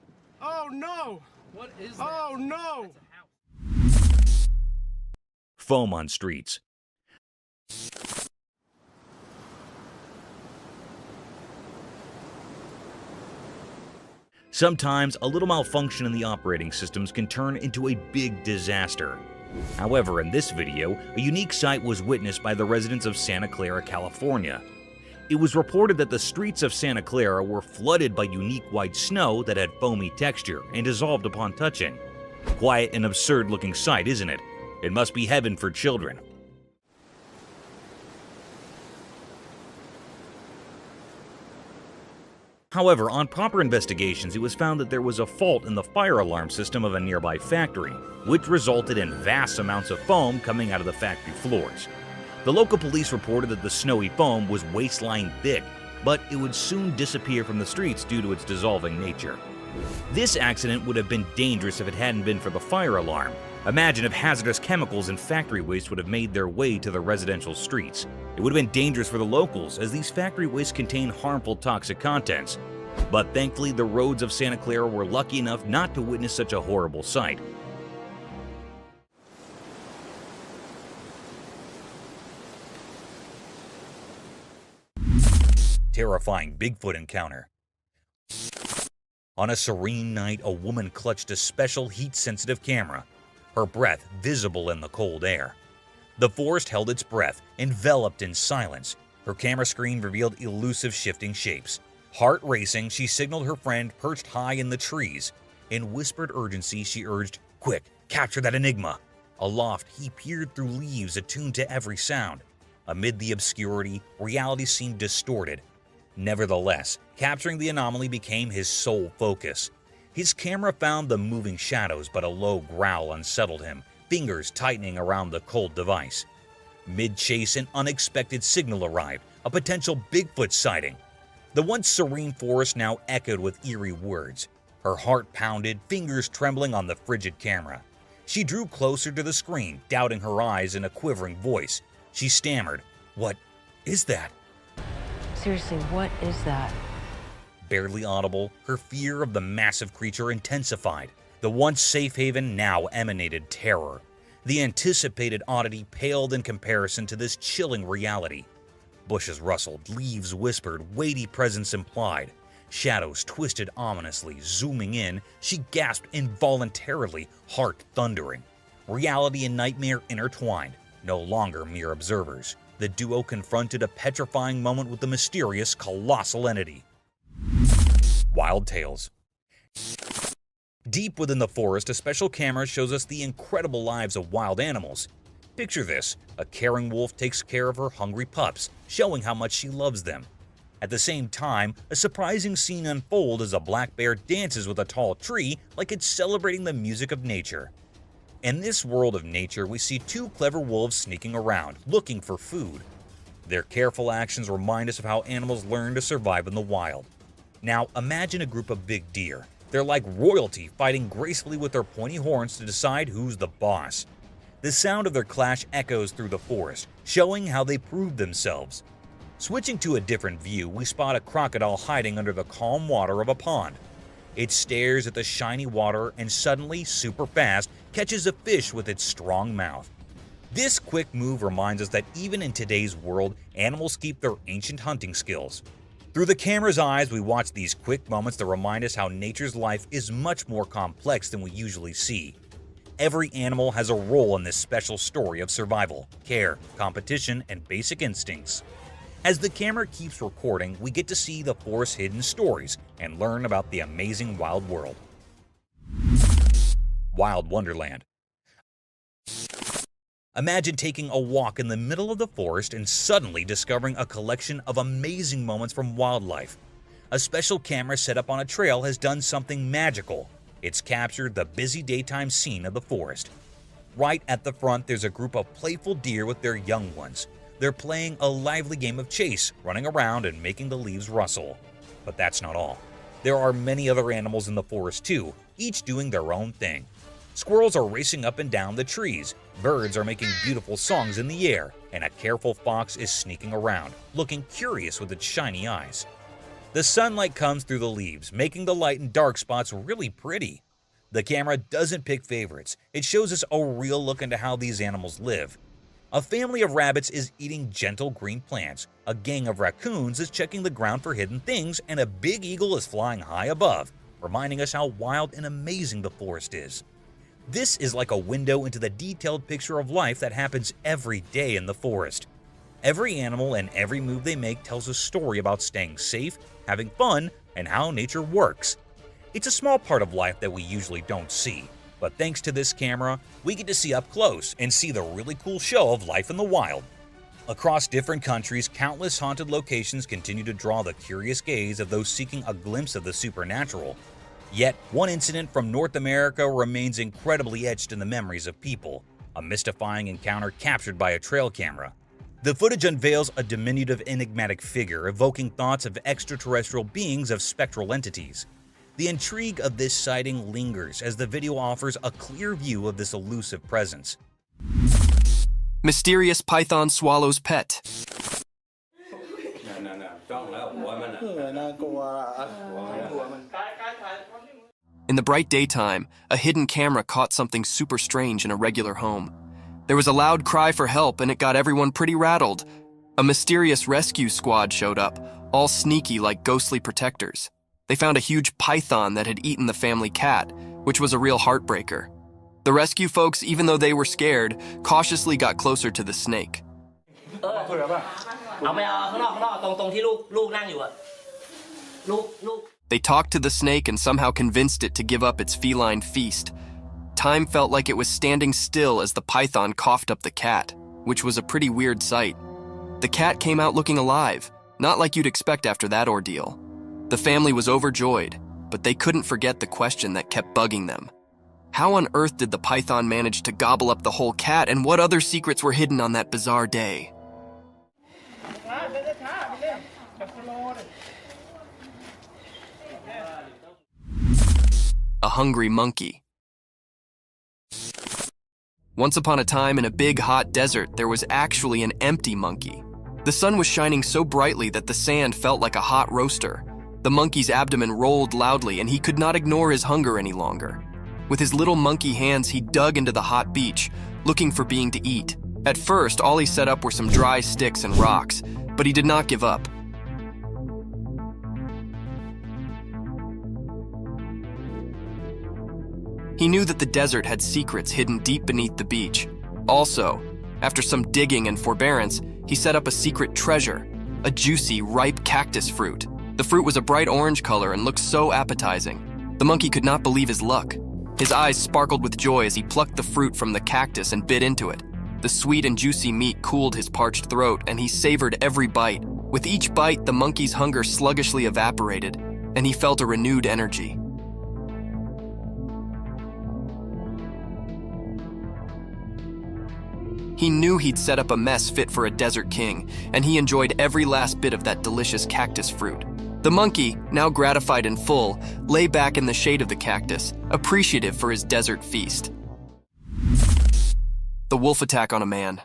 Oh no! What is that? Oh no! That's a house. Foam on streets. Sometimes, a little malfunction in the operating systems can turn into a big disaster. However, in this video, a unique sight was witnessed by the residents of Santa Clara, California. It was reported that the streets of Santa Clara were flooded by unique white snow that had foamy texture and dissolved upon touching. Quite an absurd-looking sight, isn't it? It must be heaven for children. However, on proper investigations, it was found that there was a fault in the fire alarm system of a nearby factory, which resulted in vast amounts of foam coming out of the factory floors. The local police reported that the snowy foam was waist-line thick, but it would soon disappear from the streets due to its dissolving nature. This accident would have been dangerous if it hadn't been for the fire alarm. Imagine if hazardous chemicals and factory waste would have made their way to the residential streets. It would have been dangerous for the locals, as these factory wastes contain harmful toxic contents. But thankfully, the roads of Santa Clara were lucky enough not to witness such a horrible sight. Terrifying Bigfoot encounter. On a serene night, a woman clutched a special heat-sensitive camera, her breath visible in the cold air. The forest held its breath, enveloped in silence. Her camera screen revealed elusive shifting shapes. Heart racing, she signaled her friend perched high in the trees. In whispered urgency, she urged, "Quick, capture that enigma." Aloft, he peered through leaves attuned to every sound. Amid the obscurity, reality seemed distorted. Nevertheless, capturing the anomaly became his sole focus. His camera found the moving shadows, but a low growl unsettled him, fingers tightening around the cold device. Mid-chase, an unexpected signal arrived, a potential Bigfoot sighting. The once serene forest now echoed with eerie words. Her heart pounded, fingers trembling on the frigid camera. She drew closer to the screen, doubting her eyes in a quivering voice. She stammered, "What is that?" Seriously, what is that? Barely audible, her fear of the massive creature intensified. The once safe haven now emanated terror. The anticipated oddity paled in comparison to this chilling reality. Bushes rustled, leaves whispered, weighty presence implied. Shadows twisted ominously, zooming in. She gasped involuntarily, heart thundering. Reality and nightmare intertwined, no longer mere observers. The duo confronted a petrifying moment with the mysterious, colossal entity. Wild Tales. Deep within the forest, a special camera shows us the incredible lives of wild animals. Picture this: a caring wolf takes care of her hungry pups, showing how much she loves them. At the same time, a surprising scene unfolds as a black bear dances with a tall tree like it's celebrating the music of nature. In this world of nature, we see two clever wolves sneaking around, looking for food. Their careful actions remind us of how animals learn to survive in the wild. Now, imagine a group of big deer. They're like royalty, fighting gracefully with their pointy horns to decide who's the boss. The sound of their clash echoes through the forest, showing how they proved themselves. Switching to a different view, we spot a crocodile hiding under the calm water of a pond. It stares at the shiny water and suddenly, super fast, catches a fish with its strong mouth. This quick move reminds us that even in today's world, animals keep their ancient hunting skills. Through the camera's eyes, we watch these quick moments that remind us how nature's life is much more complex than we usually see. Every animal has a role in this special story of survival, care, competition, and basic instincts. As the camera keeps recording, we get to see the forest's hidden stories and learn about the amazing wild world. Wild Wonderland. Imagine taking a walk in the middle of the forest and suddenly discovering a collection of amazing moments from wildlife. A special camera set up on a trail has done something magical. It's captured the busy daytime scene of the forest. Right at the front, there's a group of playful deer with their young ones. They're playing a lively game of chase, running around and making the leaves rustle. But that's not all. There are many other animals in the forest too, each doing their own thing. Squirrels are racing up and down the trees, birds are making beautiful songs in the air, and a careful fox is sneaking around, looking curious with its shiny eyes. The sunlight comes through the leaves, making the light and dark spots really pretty. The camera doesn't pick favorites, it shows us a real look into how these animals live. A family of rabbits is eating gentle green plants, a gang of raccoons is checking the ground for hidden things, and a big eagle is flying high above, reminding us how wild and amazing the forest is. This is like a window into the detailed picture of life that happens every day in the forest. Every animal and every move they make tells a story about staying safe, having fun, and how nature works. It's a small part of life that we usually don't see, but thanks to this camera, we get to see up close and see the really cool show of life in the wild. Across different countries, countless haunted locations continue to draw the curious gaze of those seeking a glimpse of the supernatural. Yet, one incident from North America remains incredibly etched in the memories of people, a mystifying encounter captured by a trail camera. The footage unveils a diminutive, enigmatic figure evoking thoughts of extraterrestrial beings of spectral entities. The intrigue of this sighting lingers as the video offers a clear view of this elusive presence. Mysterious python swallows pet. In the bright daytime, a hidden camera caught something super strange in a regular home. There was a loud cry for help and it got everyone pretty rattled. A mysterious rescue squad showed up, all sneaky like ghostly protectors. They found a huge python that had eaten the family cat, which was a real heartbreaker. The rescue folks, even though they were scared, cautiously got closer to the snake. They talked to the snake and somehow convinced it to give up its feline feast. Time felt like it was standing still as the python coughed up the cat, which was a pretty weird sight. The cat came out looking alive, not like you'd expect after that ordeal. The family was overjoyed, but they couldn't forget the question that kept bugging them. How on earth did the python manage to gobble up the whole cat, and what other secrets were hidden on that bizarre day? A hungry monkey. Once upon a time in a big hot desert, there was actually an empty monkey. The sun was shining so brightly that the sand felt like a hot roaster. The monkey's abdomen rolled loudly and he could not ignore his hunger any longer. With his little monkey hands, he dug into the hot beach, looking for being to eat. At first, all he set up were some dry sticks and rocks, but he did not give up. He knew that the desert had secrets hidden deep beneath the beach. Also, after some digging and forbearance, he set up a secret treasure, a juicy, ripe cactus fruit. The fruit was a bright orange color and looked so appetizing. The monkey could not believe his luck. His eyes sparkled with joy as he plucked the fruit from the cactus and bit into it. The sweet and juicy meat cooled his parched throat, and he savored every bite. With each bite, the monkey's hunger sluggishly evaporated, and he felt a renewed energy. He knew he'd set up a mess fit for a desert king, and he enjoyed every last bit of that delicious cactus fruit. The monkey, now gratified and full, lay back in the shade of the cactus, appreciative for his desert feast. The wolf attack on a man.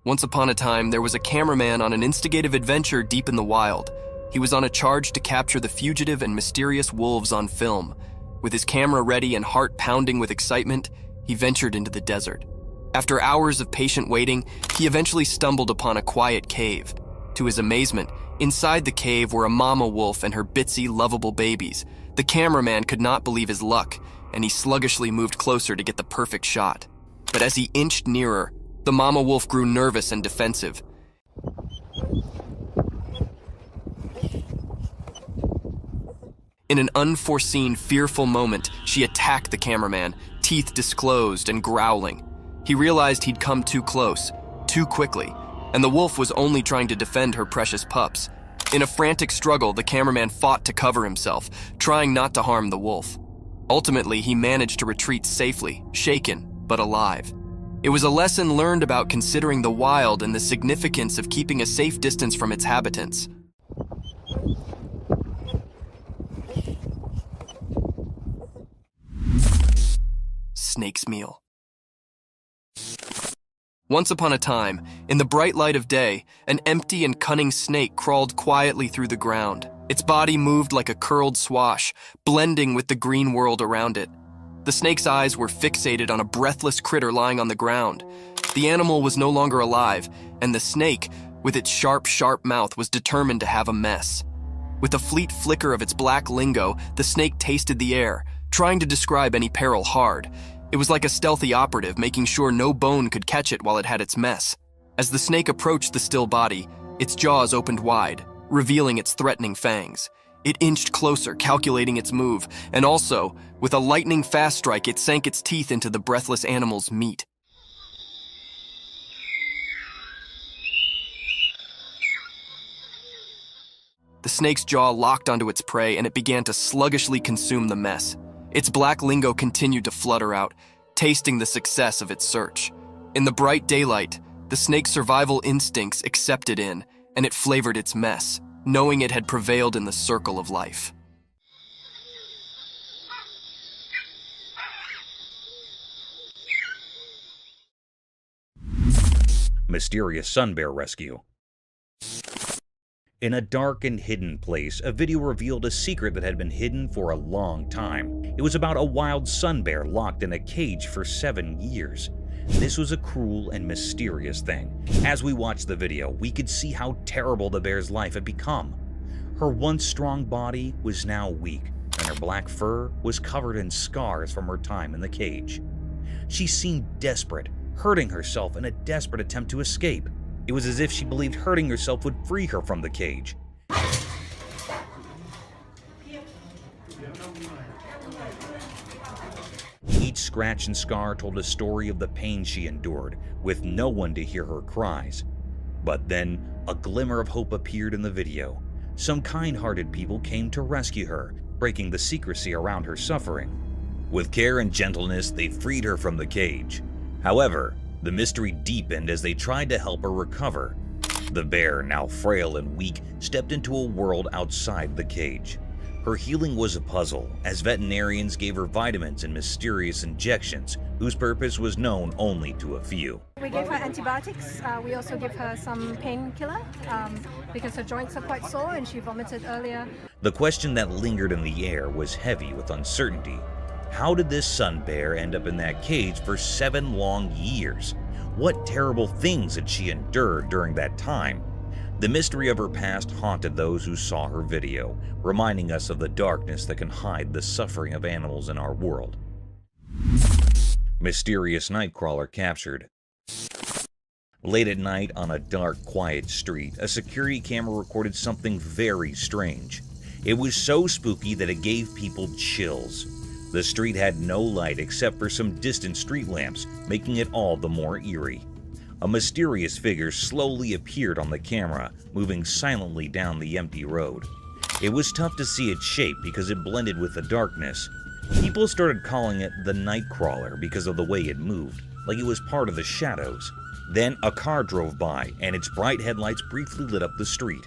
Once upon a time, there was a cameraman on an instigative adventure deep in the wild. He was on a charge to capture the fugitive and mysterious wolves on film. With his camera ready and heart pounding with excitement, he ventured into the desert. After hours of patient waiting, he eventually stumbled upon a quiet cave. To his amazement, inside the cave were a mama wolf and her bitsy, lovable babies. The cameraman could not believe his luck, and he sluggishly moved closer to get the perfect shot. But as he inched nearer, the mama wolf grew nervous and defensive. In an unforeseen, fearful moment, she attacked the cameraman, teeth disclosed and growling. He realized he'd come too close, too quickly, and the wolf was only trying to defend her precious pups. In a frantic struggle, the cameraman fought to cover himself, trying not to harm the wolf. Ultimately, he managed to retreat safely, shaken, but alive. It was a lesson learned about considering the wild and the significance of keeping a safe distance from its habitants. Snake's meal. Once upon a time, in the bright light of day, an empty and cunning snake crawled quietly through the ground. Its body moved like a curled swash, blending with the green world around it. The snake's eyes were fixated on a breathless critter lying on the ground. The animal was no longer alive, and the snake, with its sharp, sharp mouth, was determined to have a mess. With a fleet flicker of its black lingo, the snake tasted the air, trying to describe any peril hard. It was like a stealthy operative, making sure no bone could catch it while it had its mess. As the snake approached the still body, its jaws opened wide, revealing its threatening fangs. It inched closer, calculating its move, and also, with a lightning-fast strike, it sank its teeth into the breathless animal's meat. The snake's jaw locked onto its prey and it began to sluggishly consume the mess. Its black lingo continued to flutter out, tasting the success of its search. In the bright daylight, the snake's survival instincts accepted in, and it flavored its mess, knowing it had prevailed in the circle of life. Mysterious sun bear rescue. In a dark and hidden place, a video revealed a secret that had been hidden for a long time. It was about a wild sun bear locked in a cage for 7 years. This was a cruel and mysterious thing. As we watched the video, we could see how terrible the bear's life had become. Her once strong body was now weak, and her black fur was covered in scars from her time in the cage. She seemed desperate, hurting herself in a desperate attempt to escape. It was as if she believed hurting herself would free her from the cage. Each scratch and scar told a story of the pain she endured, with no one to hear her cries. But then, a glimmer of hope appeared in the video. Some kind-hearted people came to rescue her, breaking the secrecy around her suffering. With care and gentleness, they freed her from the cage. However, the mystery deepened as they tried to help her recover. The bear, now frail and weak, stepped into a world outside the cage. Her healing was a puzzle, as veterinarians gave her vitamins and mysterious injections, whose purpose was known only to a few. We gave her antibiotics. We also give her some painkiller because her joints are quite sore and she vomited earlier. The question that lingered in the air was heavy with uncertainty. How did this sun bear end up in that cage for 7 long years? What terrible things had she endured during that time? The mystery of her past haunted those who saw her video, reminding us of the darkness that can hide the suffering of animals in our world. Mysterious nightcrawler captured. Late at night on a dark, quiet street, a security camera recorded something very strange. It was so spooky that it gave people chills. The street had no light except for some distant street lamps, making it all the more eerie. A mysterious figure slowly appeared on the camera, moving silently down the empty road. It was tough to see its shape because it blended with the darkness. People started calling it the Nightcrawler because of the way it moved, like it was part of the shadows. Then a car drove by, and its bright headlights briefly lit up the street.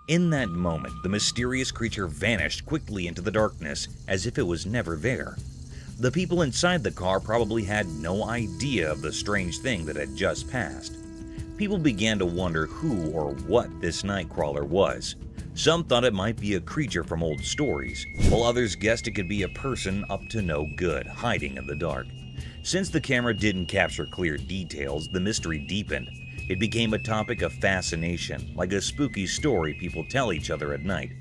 In that moment, the mysterious creature vanished quickly into the darkness, as if it was never there. The people inside the car probably had no idea of the strange thing that had just passed. People began to wonder who or what this Nightcrawler was. Some thought it might be a creature from old stories, while others guessed it could be a person up to no good, hiding in the dark. Since the camera didn't capture clear details, the mystery deepened. It became a topic of fascination, like a spooky story people tell each other at night.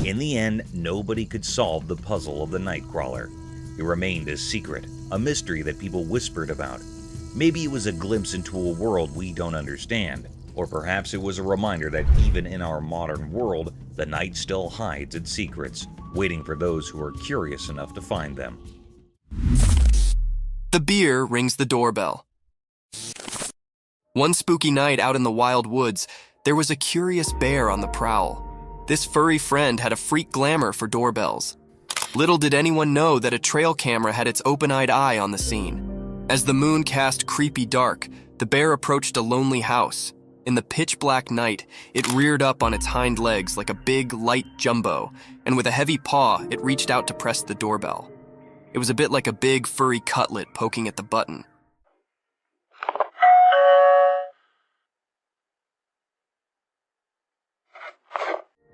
In the end, nobody could solve the puzzle of the Nightcrawler. It remained a secret, a mystery that people whispered about. Maybe it was a glimpse into a world we don't understand, or perhaps it was a reminder that even in our modern world, the night still hides its secrets, waiting for those who are curious enough to find them. The beer rings the doorbell. One spooky night out in the wild woods, there was a curious bear on the prowl. This furry friend had a freak glamour for doorbells. Little did anyone know that a trail camera had its open-eyed eye on the scene. As the moon cast creepy dark, the bear approached a lonely house. In the pitch-black night, it reared up on its hind legs like a big, light jumbo, and with a heavy paw, it reached out to press the doorbell. It was a bit like a big, furry cutlet poking at the button.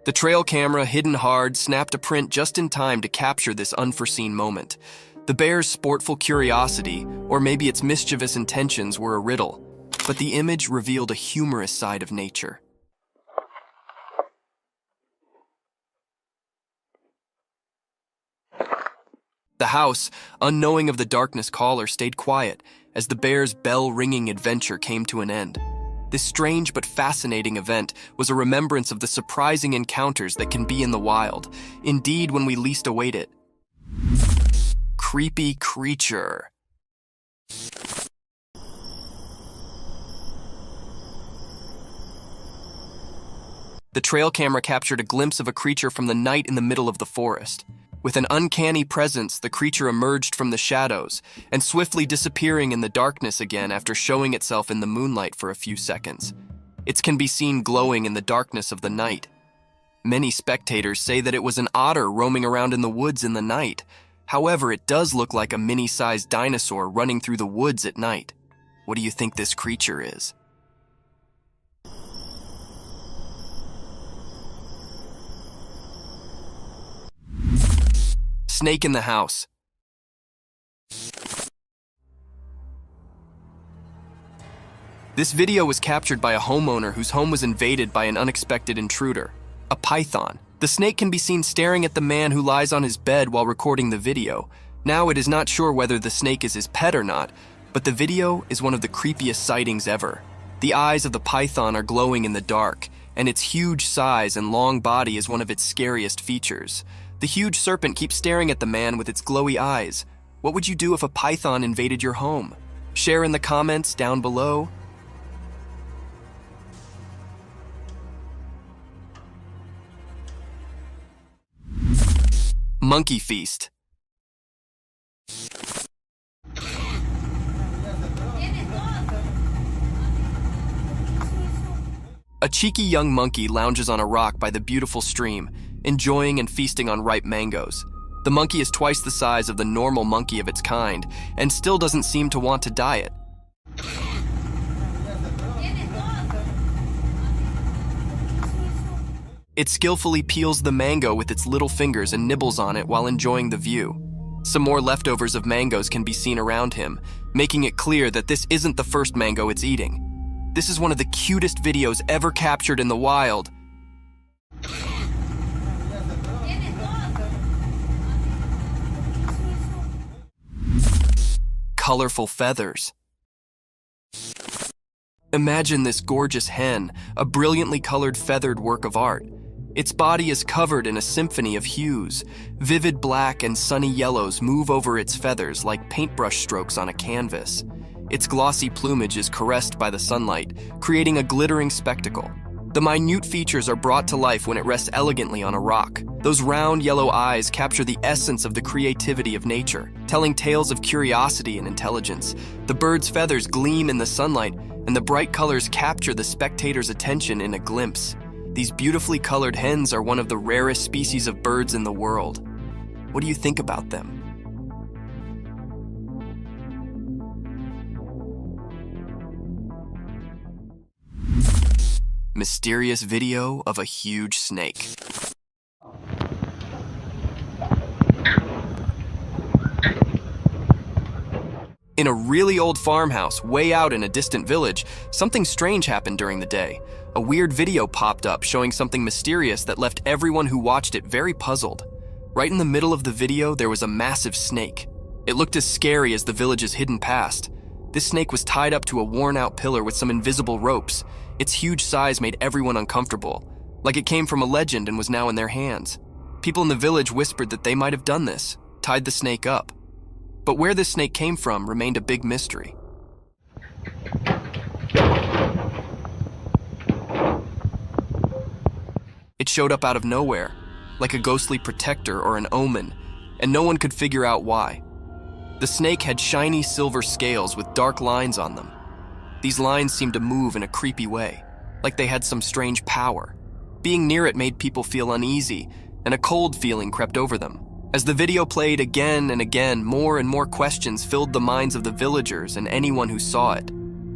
The trail camera, hidden hard, snapped a print just in time to capture this unforeseen moment. The bear's sportful curiosity, or maybe its mischievous intentions, were a riddle, but the image revealed a humorous side of nature. The house, unknowing of the darkness caller, stayed quiet as the bear's bell-ringing adventure came to an end. This strange but fascinating event was a remembrance of the surprising encounters that can be in the wild, indeed when we least await it. creepy creature. The trail camera captured a glimpse of a creature from the night in the middle of the forest. With an uncanny presence, the creature emerged from the shadows and swiftly disappearing in the darkness again after showing itself in the moonlight for a few seconds. It can be seen glowing in the darkness of the night. Many spectators say that it was an otter roaming around in the woods in the night. However, it does look like a mini-sized dinosaur running through the woods at night. What do you think this creature is? Snake in the house. This video was captured by a homeowner whose home was invaded by an unexpected intruder, a python. The snake can be seen staring at the man who lies on his bed while recording the video. Now it is not sure whether the snake is his pet or not, but the video is one of the creepiest sightings ever. The eyes of the python are glowing in the dark, and its huge size and long body is one of its scariest features. The huge serpent keeps staring at the man with its glowy eyes. What would you do if a python invaded your home? Share in the comments down below. Monkey feast. A cheeky young monkey lounges on a rock by the beautiful stream, enjoying and feasting on ripe mangoes. The monkey is twice the size of the normal monkey of its kind, and still doesn't seem to want to diet. It skillfully peels the mango with its little fingers and nibbles on it while enjoying the view. Some more leftovers of mangoes can be seen around him, making it clear that this isn't the first mango it's eating. This is one of the cutest videos ever captured in the wild. Colorful feathers. Imagine this gorgeous hen, a brilliantly colored feathered work of art. Its body is covered in a symphony of hues. Vivid black and sunny yellows move over its feathers like paintbrush strokes on a canvas. Its glossy plumage is caressed by the sunlight, creating a glittering spectacle. The minute features are brought to life when it rests elegantly on a rock. Those round yellow eyes capture the essence of the creativity of nature, telling tales of curiosity and intelligence. The bird's feathers gleam in the sunlight, and the bright colors capture the spectator's attention in a glimpse. These beautifully colored hens are one of the rarest species of birds in the world. What do you think about them? Mysterious video of a huge snake. In a really old farmhouse, way out in a distant village, something strange happened during the day. A weird video popped up showing something mysterious that left everyone who watched it very puzzled. Right in the middle of the video, there was a massive snake. It looked as scary as the village's hidden past. This snake was tied up to a worn-out pillar with some invisible ropes. Its huge size made everyone uncomfortable, like it came from a legend and was now in their hands. People in the village whispered that they might have done this, tied the snake up. But where this snake came from remained a big mystery. It showed up out of nowhere, like a ghostly protector or an omen, and no one could figure out why. The snake had shiny silver scales with dark lines on them. These lines seemed to move in a creepy way, like they had some strange power. Being near it made people feel uneasy, and a cold feeling crept over them. As the video played again and again, more and more questions filled the minds of the villagers and anyone who saw it.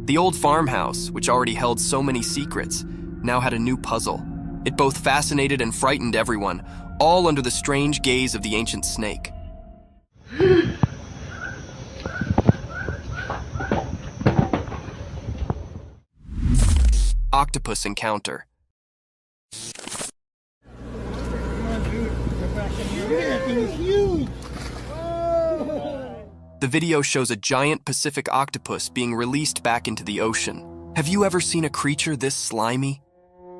The old farmhouse, which already held so many secrets, now had a new puzzle. It both fascinated and frightened everyone, all under the strange gaze of the ancient snake. Octopus encounter. The video shows a giant Pacific octopus being released back into the ocean. Have you ever seen a creature this slimy?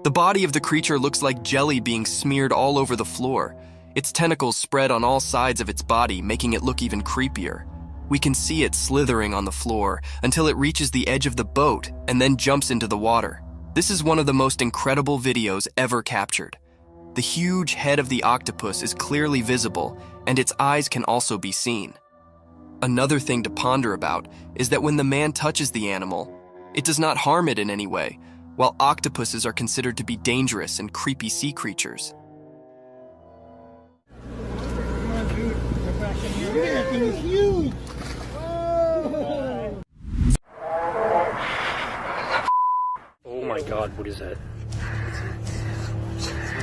The body of the creature looks like jelly being smeared all over the floor. Its tentacles spread on all sides of its body, making it look even creepier. We can see it slithering on the floor until it reaches the edge of the boat and then jumps into the water. This is one of the most incredible videos ever captured. The huge head of the octopus is clearly visible, and its eyes can also be seen. Another thing to ponder about is that when the man touches the animal, it does not harm it in any way, while octopuses are considered to be dangerous and creepy sea creatures. Oh my god, what is that?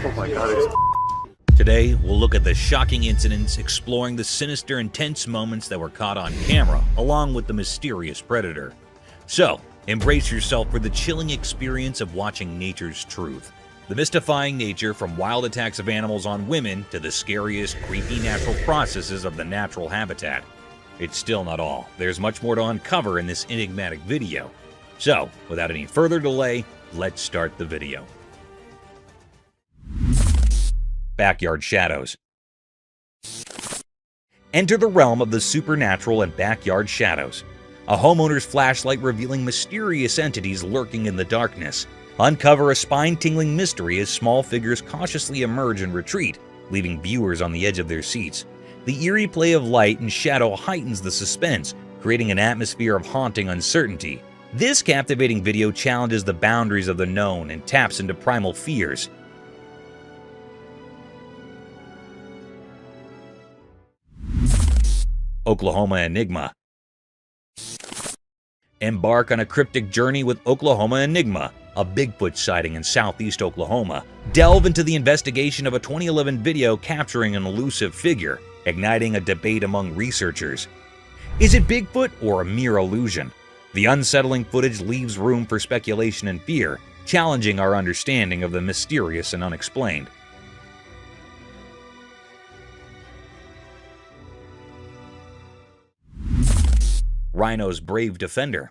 Oh my god, Today, we'll look at the shocking incidents, exploring the sinister and tense moments that were caught on camera, along with the mysterious predator. So, embrace yourself for the chilling experience of watching nature's truth. The mystifying nature from wild attacks of animals on women to the scariest, creepy natural processes of the natural habitat. It's still not all. There's much more to uncover in this enigmatic video. So, without any further delay, let's start the video. Backyard shadows. Enter the realm of the supernatural and backyard shadows. A homeowner's flashlight revealing mysterious entities lurking in the darkness. Uncover a spine-tingling mystery as small figures cautiously emerge and retreat, leaving viewers on the edge of their seats. The eerie play of light and shadow heightens the suspense, creating an atmosphere of haunting uncertainty. This captivating video challenges the boundaries of the known and taps into primal fears. Oklahoma Enigma. Embark on a cryptic journey with Oklahoma Enigma, a Bigfoot sighting in southeast Oklahoma. Delve into the investigation of a 2011 video capturing an elusive figure, igniting a debate among researchers. Is it Bigfoot or a mere illusion? The unsettling footage leaves room for speculation and fear, challenging our understanding of the mysterious and unexplained. Rhino's brave defender.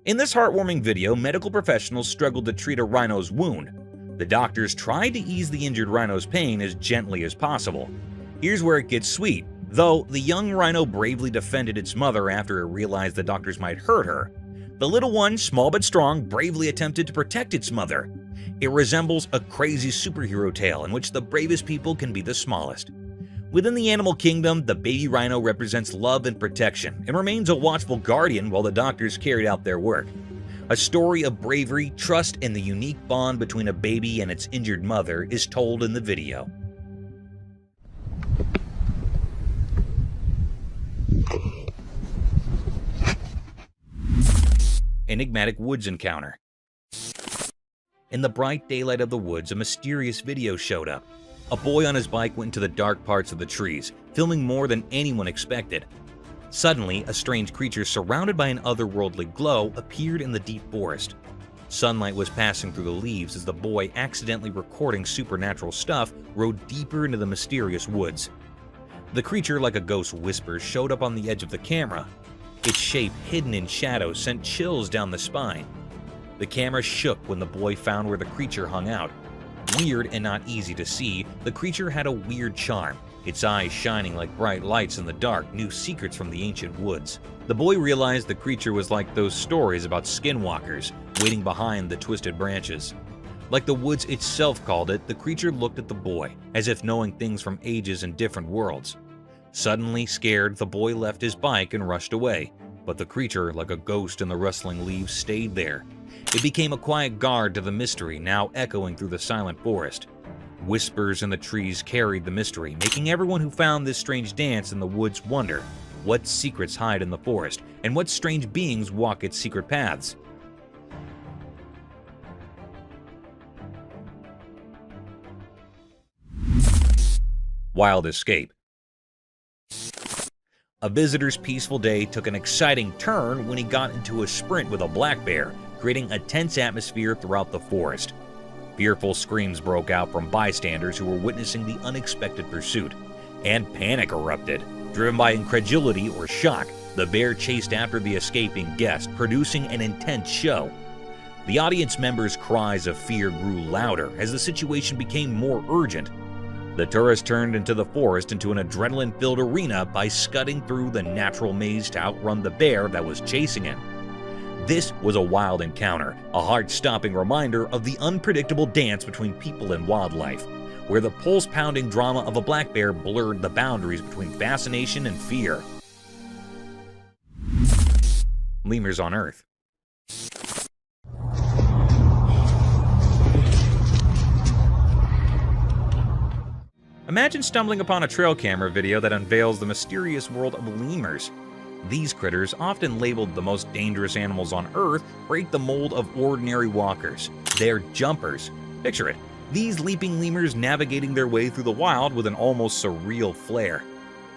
In this heartwarming video, medical professionals struggled to treat a rhino's wound. The doctors tried to ease the injured rhino's pain as gently as possible. Here's where it gets sweet. Though the young rhino bravely defended its mother after it realized the doctors might hurt her, the little one, small but strong, bravely attempted to protect its mother. It resembles a crazy superhero tale in which the bravest people can be the smallest. Within the animal kingdom, the baby rhino represents love and protection and remains a watchful guardian while the doctors carried out their work. A story of bravery, trust, and the unique bond between a baby and its injured mother is told in the video. Enigmatic woods encounter. In the bright daylight of the woods, a mysterious video showed up. A boy on his bike went into the dark parts of the trees, filming more than anyone expected. Suddenly, a strange creature surrounded by an otherworldly glow appeared in the deep forest. Sunlight was passing through the leaves as the boy, accidentally recording supernatural stuff, rode deeper into the mysterious woods. The creature, like a ghost whisper, showed up on the edge of the camera. Its shape, hidden in shadows, sent chills down the spine. The camera shook when the boy found where the creature hung out. Weird and not easy to see, the creature had a weird charm. Its eyes shining like bright lights in the dark knew secrets from the ancient woods. The boy realized the creature was like those stories about skinwalkers, waiting behind the twisted branches. Like the woods itself called it, the creature looked at the boy, as if knowing things from ages and different worlds. Suddenly scared, the boy left his bike and rushed away, but the creature, like a ghost in the rustling leaves, stayed there. It became a quiet guard to the mystery, now echoing through the silent forest. Whispers in the trees carried the mystery, making everyone who found this strange dance in the woods wonder what secrets hide in the forest and what strange beings walk its secret paths. Wild escape. A visitor's peaceful day took an exciting turn when he got into a sprint with a black bear, creating a tense atmosphere throughout the forest. Fearful screams broke out from bystanders who were witnessing the unexpected pursuit, and panic erupted. Driven by incredulity or shock, The bear chased after the escaping guest, producing an intense show. The audience members' cries of fear grew louder as the situation became more urgent. The tourist turned into the forest into an adrenaline-filled arena by scudding through the natural maze to outrun the bear that was chasing him. This was a wild encounter, a heart-stopping reminder of the unpredictable dance between people and wildlife, where the pulse-pounding drama of a black bear blurred the boundaries between fascination and fear. Lemurs on Earth. Imagine stumbling upon a trail camera video that unveils the mysterious world of lemurs. These critters, often labeled the most dangerous animals on Earth, break the mold of ordinary walkers. They're jumpers. Picture it. These leaping lemurs navigating their way through the wild with an almost surreal flair.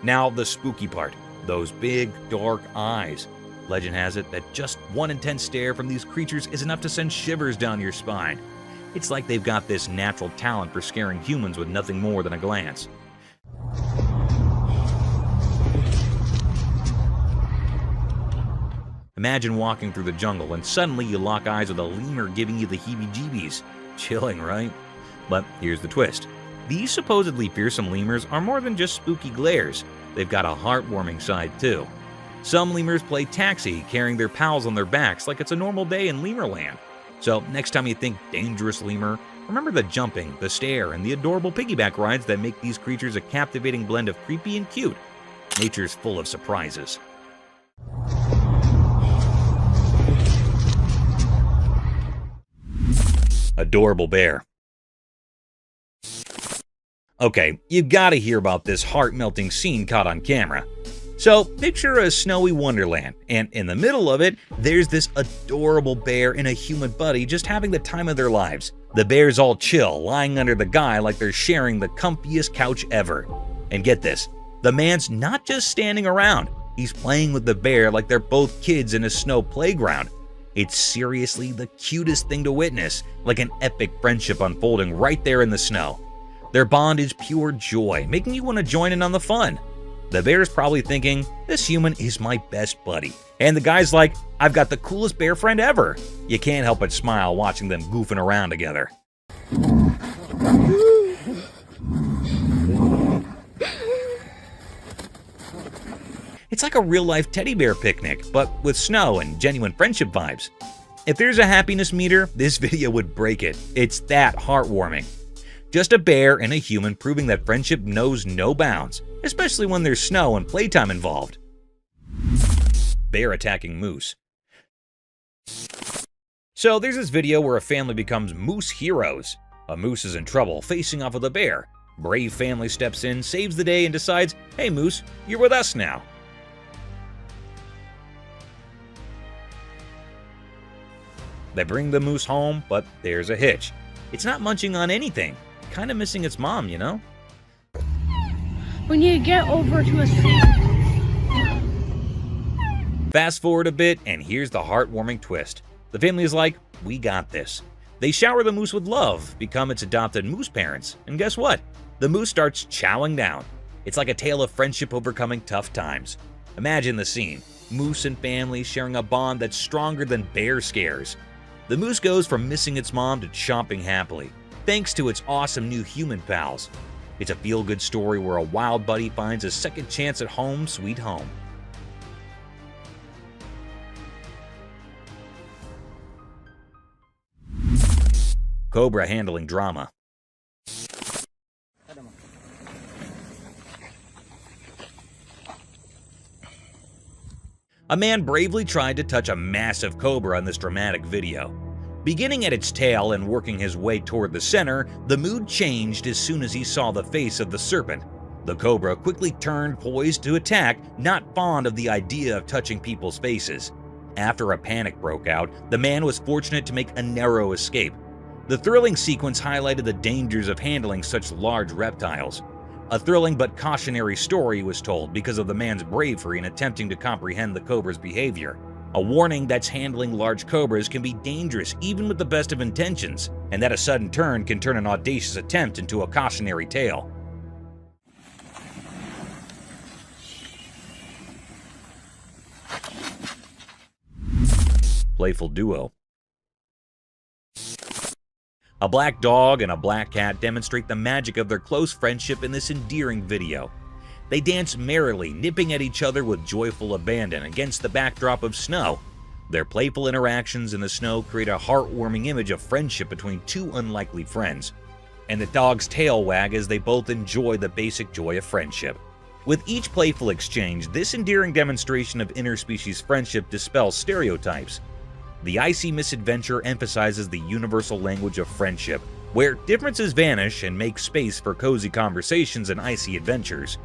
Now the spooky part, those big, dark eyes. Legend has it that just one intense stare from these creatures is enough to send shivers down your spine. It's like they've got this natural talent for scaring humans with nothing more than a glance. Imagine walking through the jungle and suddenly you lock eyes with a lemur giving you the heebie-jeebies. Chilling, right? But here's the twist. These supposedly fearsome lemurs are more than just spooky glares. They've got a heartwarming side too. Some lemurs play taxi, carrying their pals on their backs like it's a normal day in Lemurland. So next time you think dangerous lemur, remember the jumping, the stare, and the adorable piggyback rides that make these creatures a captivating blend of creepy and cute. Nature's full of surprises. Adorable bear. Okay, you gotta hear about this heart-melting scene caught on camera. So, picture a snowy wonderland, and in the middle of it, there's this adorable bear and a human buddy just having the time of their lives. The bear's all chill, lying under the guy like they're sharing the comfiest couch ever. And get this, the man's not just standing around, he's playing with the bear like they're both kids in a snow playground. It's seriously the cutest thing to witness, like an epic friendship unfolding right there in the snow. Their bond is pure joy, making you want to join in on the fun. The bear's probably thinking, this human is my best buddy. And the guy's like, I've got the coolest bear friend ever. You can't help but smile watching them goofing around together. It's like a real-life teddy bear picnic, but with snow and genuine friendship vibes. If there's a happiness meter, this video would break it. It's that heartwarming. Just a bear and a human proving that friendship knows no bounds, especially when there's snow and playtime involved. Bear attacking moose. So there's this video where a family becomes moose heroes. A moose is in trouble, facing off with a bear. Brave family steps in, saves the day, and decides, hey moose, you're with us now. They bring the moose home, but there's a hitch. It's not munching on anything. Kind of missing its mom, you know? We need to get over to a seat. Fast forward a bit, and here's the heartwarming twist. The family is like, we got this. They shower the moose with love, become its adopted moose parents, and guess what? The moose starts chowing down. It's like a tale of friendship overcoming tough times. Imagine the scene. Moose and family sharing a bond that's stronger than bear scares. The moose goes from missing its mom to chomping happily, thanks to its awesome new human pals. It's a feel-good story where a wild buddy finds a second chance at home sweet home. Cobra handling drama. A man bravely tried to touch a massive cobra in this dramatic video. Beginning at its tail and working his way toward the center, the mood changed as soon as he saw the face of the serpent. The cobra quickly turned, poised to attack, not fond of the idea of touching people's faces. After a panic broke out, the man was fortunate to make a narrow escape. The thrilling sequence highlighted the dangers of handling such large reptiles. A thrilling but cautionary story was told because of the man's bravery in attempting to comprehend the cobra's behavior. A warning that handling large cobras can be dangerous even with the best of intentions, and that a sudden turn can turn an audacious attempt into a cautionary tale. Playful duo. A black dog and a black cat demonstrate the magic of their close friendship in this endearing video. They dance merrily, nipping at each other with joyful abandon against the backdrop of snow. Their playful interactions in the snow create a heartwarming image of friendship between two unlikely friends. And the dog's tail wag as they both enjoy the basic joy of friendship. With each playful exchange, this endearing demonstration of interspecies friendship dispels stereotypes. The Icy Misadventure emphasizes the universal language of friendship, where differences vanish and make space for cozy conversations and icy adventures.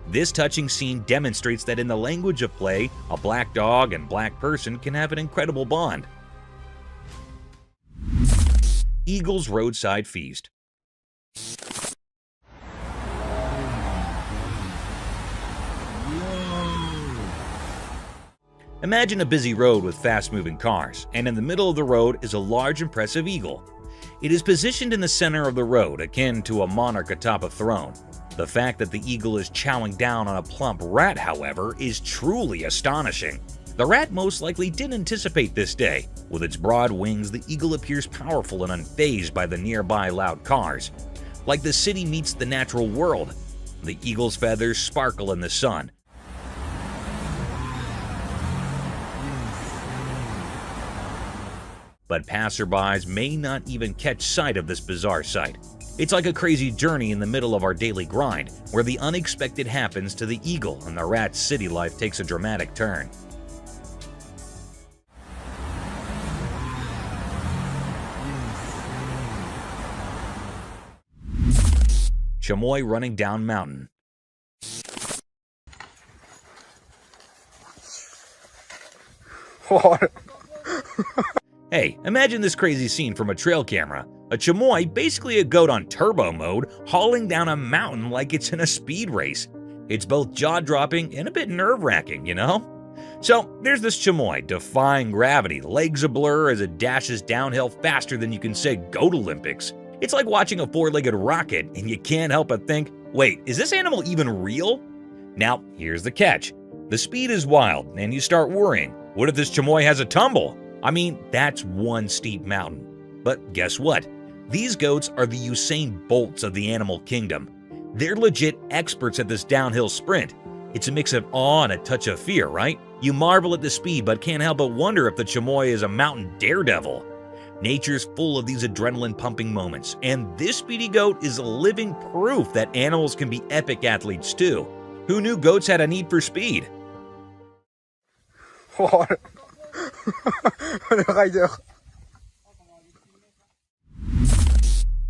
This touching scene demonstrates that in the language of play, a black dog and black person can have an incredible bond. Eagle's Roadside Feast. Imagine a busy road with fast-moving cars, and in the middle of the road is a large, impressive eagle. It is positioned in the center of the road, akin to a monarch atop a throne. The fact that the eagle is chowing down on a plump rat, however, is truly astonishing. The rat most likely didn't anticipate this day. With its broad wings, the eagle appears powerful and unfazed by the nearby loud cars. Like the city meets the natural world, the eagle's feathers sparkle in the sun. But passerbys may not even catch sight of this bizarre sight. It's like a crazy journey in the middle of our daily grind, where the unexpected happens to the eagle and the rat's city life takes a dramatic turn. Chamois running down mountain. Hey, imagine this crazy scene from a trail camera. A chamois, basically a goat on turbo mode, hauling down a mountain like it's in a speed race. It's both jaw-dropping and a bit nerve-wracking, you know? So, there's this chamois, defying gravity, legs a blur as it dashes downhill faster than you can say Goat Olympics. It's like watching a four-legged rocket, and you can't help but think, wait, is this animal even real? Now, here's the catch. The speed is wild, and you start worrying. What if this chamois has a tumble? I mean, that's one steep mountain. But guess what? These goats are the Usain Bolts of the animal kingdom. They're legit experts at this downhill sprint. It's a mix of awe and a touch of fear, right? You marvel at the speed, but can't help but wonder if the chamois is a mountain daredevil. Nature's full of these adrenaline-pumping moments, and this speedy goat is living proof that animals can be epic athletes too. Who knew goats had a need for speed?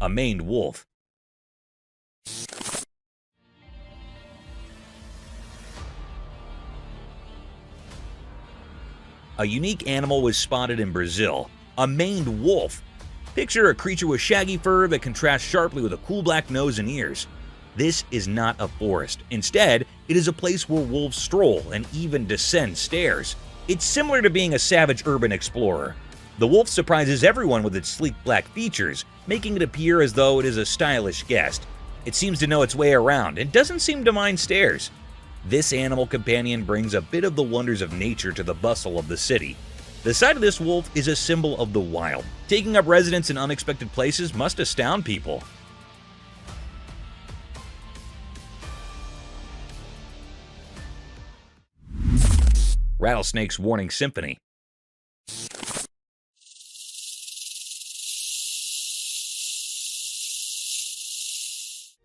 A maned wolf. A unique animal was spotted in Brazil, a maned wolf. Picture a creature with shaggy fur that contrasts sharply with a cool black nose and ears. This is not a forest. Instead, it is a place where wolves stroll and even descend stairs. It's similar to being a savage urban explorer. The wolf surprises everyone with its sleek black features, making it appear as though it is a stylish guest. It seems to know its way around and doesn't seem to mind stairs. This animal companion brings a bit of the wonders of nature to the bustle of the city. The sight of this wolf is a symbol of the wild. Taking up residence in unexpected places must astound people. Rattlesnake's Warning Symphony.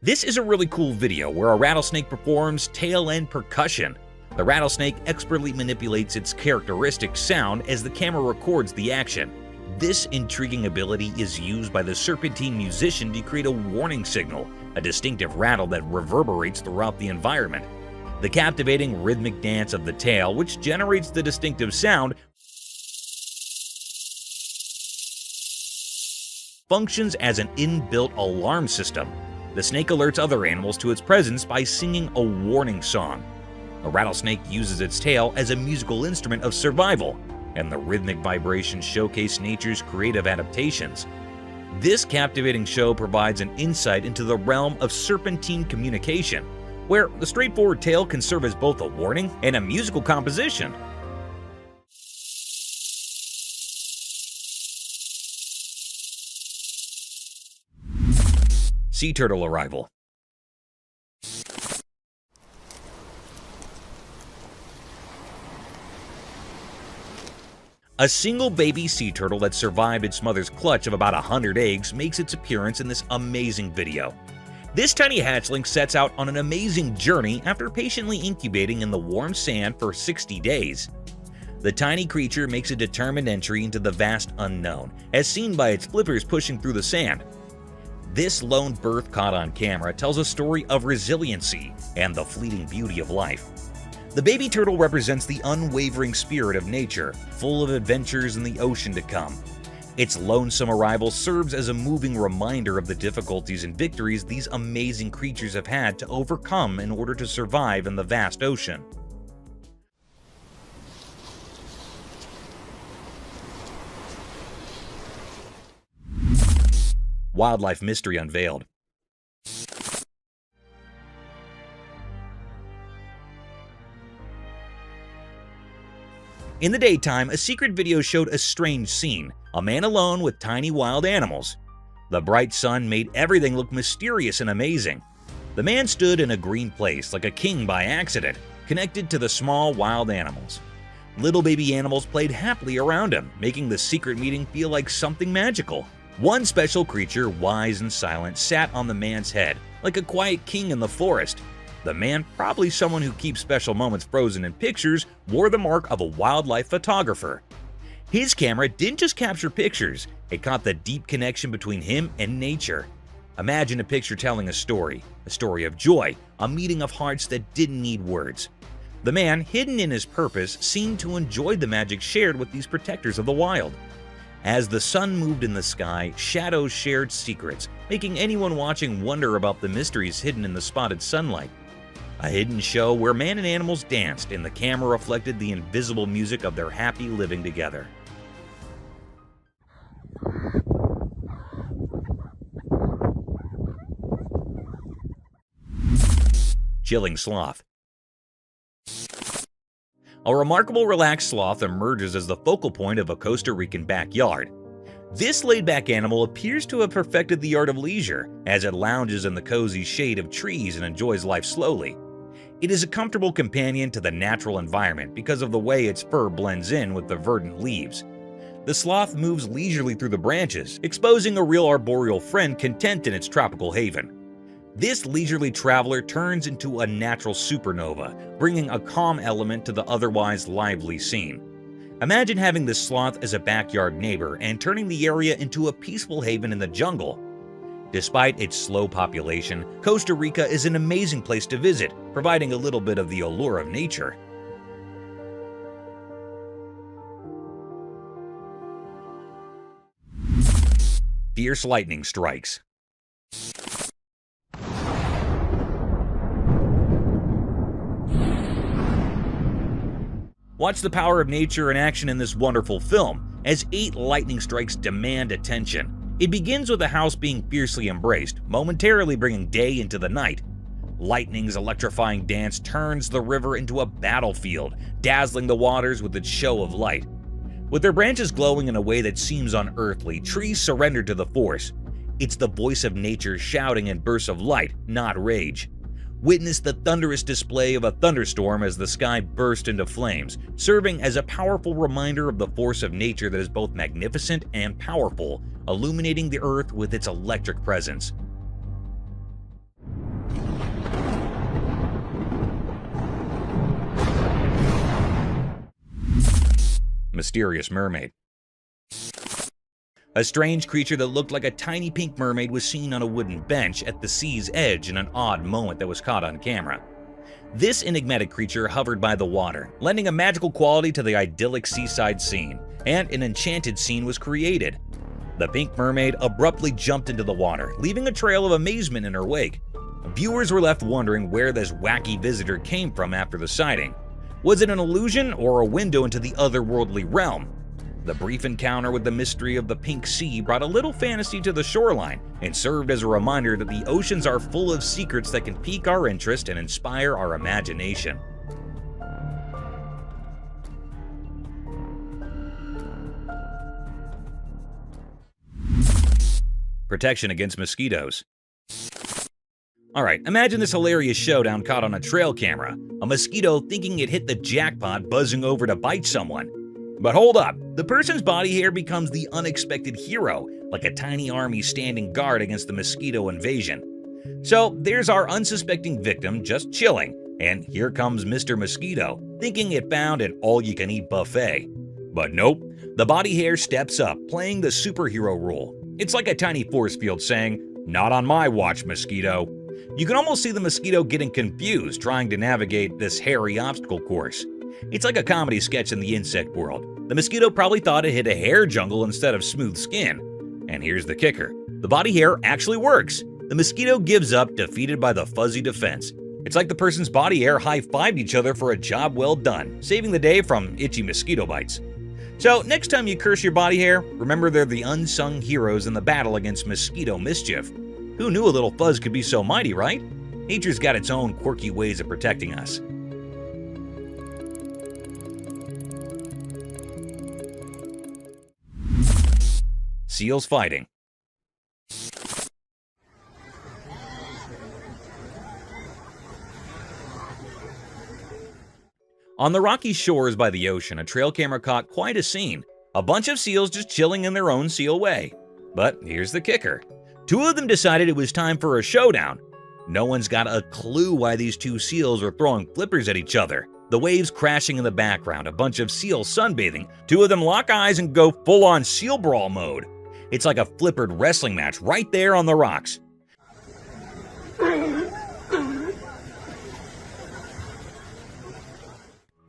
This is a really cool video where a rattlesnake performs tail-end percussion. The rattlesnake expertly manipulates its characteristic sound as the camera records the action. This intriguing ability is used by the serpentine musician to create a warning signal, a distinctive rattle that reverberates throughout the environment. The captivating rhythmic dance of the tail, which generates the distinctive sound, functions as an inbuilt alarm system. The snake alerts other animals to its presence by singing a warning song. A rattlesnake uses its tail as a musical instrument of survival, and the rhythmic vibrations showcase nature's creative adaptations. This captivating show provides an insight into the realm of serpentine communication, where the straightforward tail can serve as both a warning and a musical composition. Sea turtle arrival. A single baby sea turtle that survived its mother's clutch of about 100 eggs makes its appearance in this amazing video. This tiny hatchling sets out on an amazing journey after patiently incubating in the warm sand for 60 days. The tiny creature makes a determined entry into the vast unknown, as seen by its flippers pushing through the sand. This lone birth caught on camera tells a story of resiliency and the fleeting beauty of life. The baby turtle represents the unwavering spirit of nature, full of adventures in the ocean to come. Its lonesome arrival serves as a moving reminder of the difficulties and victories these amazing creatures have had to overcome in order to survive in the vast ocean. Wildlife mystery unveiled. In the daytime, a secret video showed a strange scene, a man alone with tiny wild animals. The bright sun made everything look mysterious and amazing. The man stood in a green place like a king by accident, connected to the small wild animals. Little baby animals played happily around him, making the secret meeting feel like something magical. One special creature, wise and silent, sat on the man's head, like a quiet king in the forest. The man, probably someone who keeps special moments frozen in pictures, wore the mark of a wildlife photographer. His camera didn't just capture pictures, it caught the deep connection between him and nature. Imagine a picture telling a story of joy, a meeting of hearts that didn't need words. The man, hidden in his purpose, seemed to enjoy the magic shared with these protectors of the wild. As the sun moved in the sky, shadows shared secrets, making anyone watching wonder about the mysteries hidden in the spotted sunlight. A hidden show where man and animals danced and the camera reflected the invisible music of their happy living together. Chilling sloth. A remarkable relaxed sloth emerges as the focal point of a Costa Rican backyard. This laid-back animal appears to have perfected the art of leisure as it lounges in the cozy shade of trees and enjoys life slowly. It is a comfortable companion to the natural environment because of the way its fur blends in with the verdant leaves. The sloth moves leisurely through the branches, exposing a real arboreal friend content in its tropical haven. This leisurely traveler turns into a natural supernova, bringing a calm element to the otherwise lively scene. Imagine having this sloth as a backyard neighbor and turning the area into a peaceful haven in the jungle. Despite its slow population, Costa Rica is an amazing place to visit, providing a little bit of the allure of nature. Fierce lightning strikes. Watch the power of nature in action in this wonderful film, as 8 lightning strikes demand attention. It begins with a house being fiercely embraced, momentarily bringing day into the night. Lightning's electrifying dance turns the river into a battlefield, dazzling the waters with its show of light. With their branches glowing in a way that seems unearthly, trees surrender to the force. It's the voice of nature shouting in bursts of light, not rage. Witness the thunderous display of a thunderstorm as the sky burst into flames, serving as a powerful reminder of the force of nature that is both magnificent and powerful, illuminating the earth with its electric presence. Mysterious mermaid. A strange creature that looked like a tiny pink mermaid was seen on a wooden bench at the sea's edge in an odd moment that was caught on camera. This enigmatic creature hovered by the water, lending a magical quality to the idyllic seaside scene, and an enchanted scene was created. The pink mermaid abruptly jumped into the water, leaving a trail of amazement in her wake. Viewers were left wondering where this wacky visitor came from after the sighting. Was it an illusion or a window into the otherworldly realm? The brief encounter with the mystery of the pink sea brought a little fantasy to the shoreline and served as a reminder that the oceans are full of secrets that can pique our interest and inspire our imagination. Protection against mosquitoes. Alright, imagine this hilarious showdown caught on a trail camera. A mosquito thinking it hit the jackpot buzzing over to bite someone. But hold up, the person's body hair becomes the unexpected hero, like a tiny army standing guard against the mosquito invasion. So there's our unsuspecting victim just chilling, and here comes Mr. Mosquito, thinking it found an all-you-can-eat buffet. But nope, the body hair steps up, playing the superhero role. It's like a tiny force field saying, "Not on my watch, mosquito." You can almost see the mosquito getting confused trying to navigate this hairy obstacle course. It's like a comedy sketch in the insect world. The mosquito probably thought it hit a hair jungle instead of smooth skin. And here's the kicker. The body hair actually works. The mosquito gives up, defeated by the fuzzy defense. It's like the person's body hair high-fived each other for a job well done, saving the day from itchy mosquito bites. So next time you curse your body hair, remember they're the unsung heroes in the battle against mosquito mischief. Who knew a little fuzz could be so mighty, right? Nature's got its own quirky ways of protecting us. Seals fighting. On the rocky shores by the ocean, a trail camera caught quite a scene. A bunch of seals just chilling in their own seal way. But here's the kicker. Two of them decided it was time for a showdown. No one's got a clue why these two seals are throwing flippers at each other. The waves crashing in the background, a bunch of seals sunbathing. Two of them lock eyes and go full-on seal brawl mode. It's like a flippered wrestling match right there on the rocks.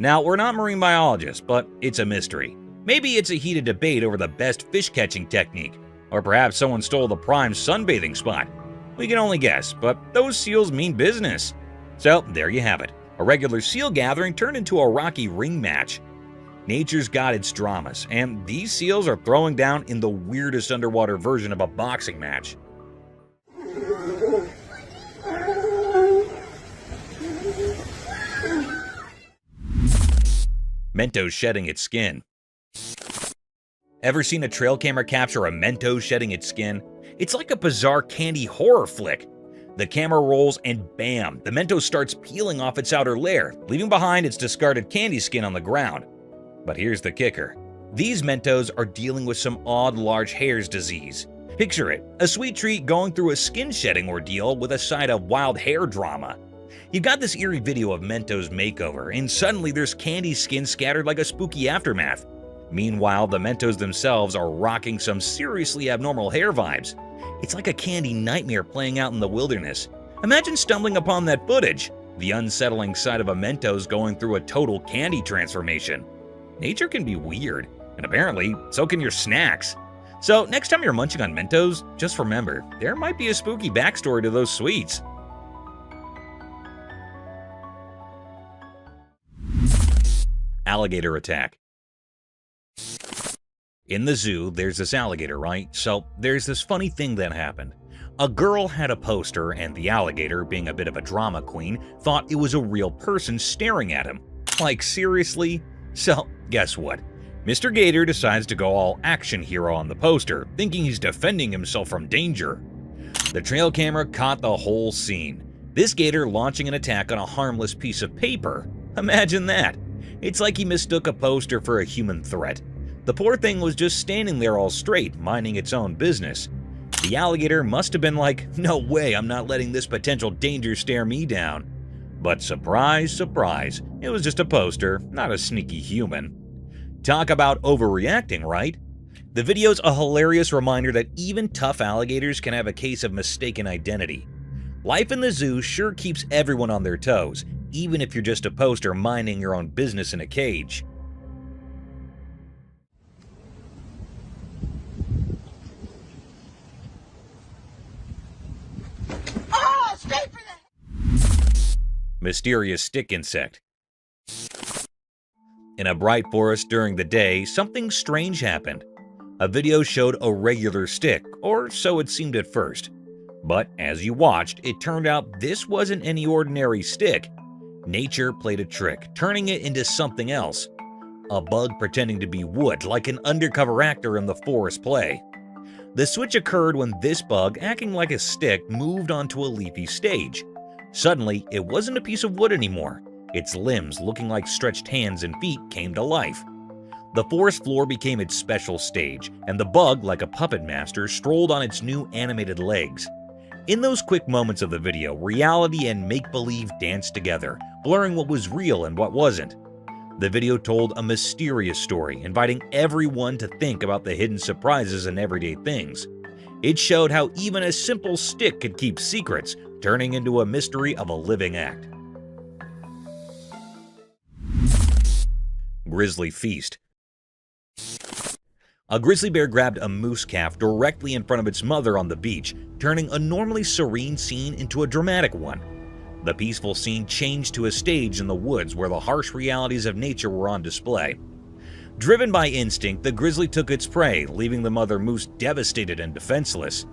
Now, we're not marine biologists, but it's a mystery. Maybe it's a heated debate over the best fish-catching technique. Or perhaps someone stole the prime sunbathing spot. We can only guess, but those seals mean business. So there you have it. A regular seal gathering turned into a rocky ring match. Nature's got its dramas, and these seals are throwing down in the weirdest underwater version of a boxing match. Mentos shedding its skin. Ever seen a trail camera capture a Mentos shedding its skin? It's like a bizarre candy horror flick. The camera rolls and bam, the Mentos starts peeling off its outer layer, leaving behind its discarded candy skin on the ground. But here's the kicker. These Mentos are dealing with some odd large hairs disease. Picture it, a sweet treat going through a skin shedding ordeal with a side of wild hair drama. You've got this eerie video of Mentos makeover, and suddenly there's candy skin scattered like a spooky aftermath. Meanwhile, the Mentos themselves are rocking some seriously abnormal hair vibes. It's like a candy nightmare playing out in the wilderness. Imagine stumbling upon that footage, the unsettling sight of a Mentos going through a total candy transformation. Nature can be weird, and apparently, so can your snacks. So next time you're munching on Mentos, just remember, there might be a spooky backstory to those sweets. Alligator attack. In the zoo, there's this alligator, right? So there's this funny thing that happened. A girl had a poster, and the alligator, being a bit of a drama queen, thought it was a real person staring at him. Like, seriously? So, guess what? Mr. Gator decides to go all action hero on the poster, thinking he's defending himself from danger. The trail camera caught the whole scene. This gator launching an attack on a harmless piece of paper. Imagine that. It's like he mistook a poster for a human threat. The poor thing was just standing there all straight, minding its own business. The alligator must have been like, no way, I'm not letting this potential danger stare me down. But surprise, surprise, it was just a poster, not a sneaky human. Talk about overreacting, right? The video's a hilarious reminder that even tough alligators can have a case of mistaken identity. Life in the zoo sure keeps everyone on their toes, even if you're just a poster minding your own business in a cage. Oh, straight for the... Mysterious stick insect. In a bright forest during the day, something strange happened. A video showed a regular stick, or so it seemed at first. But as you watched, it turned out this wasn't any ordinary stick. Nature played a trick, turning it into something else. A bug pretending to be wood, like an undercover actor in the forest play. The switch occurred when this bug, acting like a stick, moved onto a leafy stage. Suddenly, it wasn't a piece of wood anymore. Its limbs, looking like stretched hands and feet, came to life. The forest floor became its special stage, and the bug, like a puppet master, strolled on its new animated legs. In those quick moments of the video, reality and make-believe danced together, blurring what was real and what wasn't. The video told a mysterious story, inviting everyone to think about the hidden surprises in everyday things. It showed how even a simple stick could keep secrets, turning into a mystery of a living act. Grizzly Feast. A grizzly bear grabbed a moose calf directly in front of its mother on the beach, turning a normally serene scene into a dramatic one. The peaceful scene changed to a stage in the woods where the harsh realities of nature were on display. Driven by instinct, the grizzly took its prey, leaving the mother moose devastated and defenseless.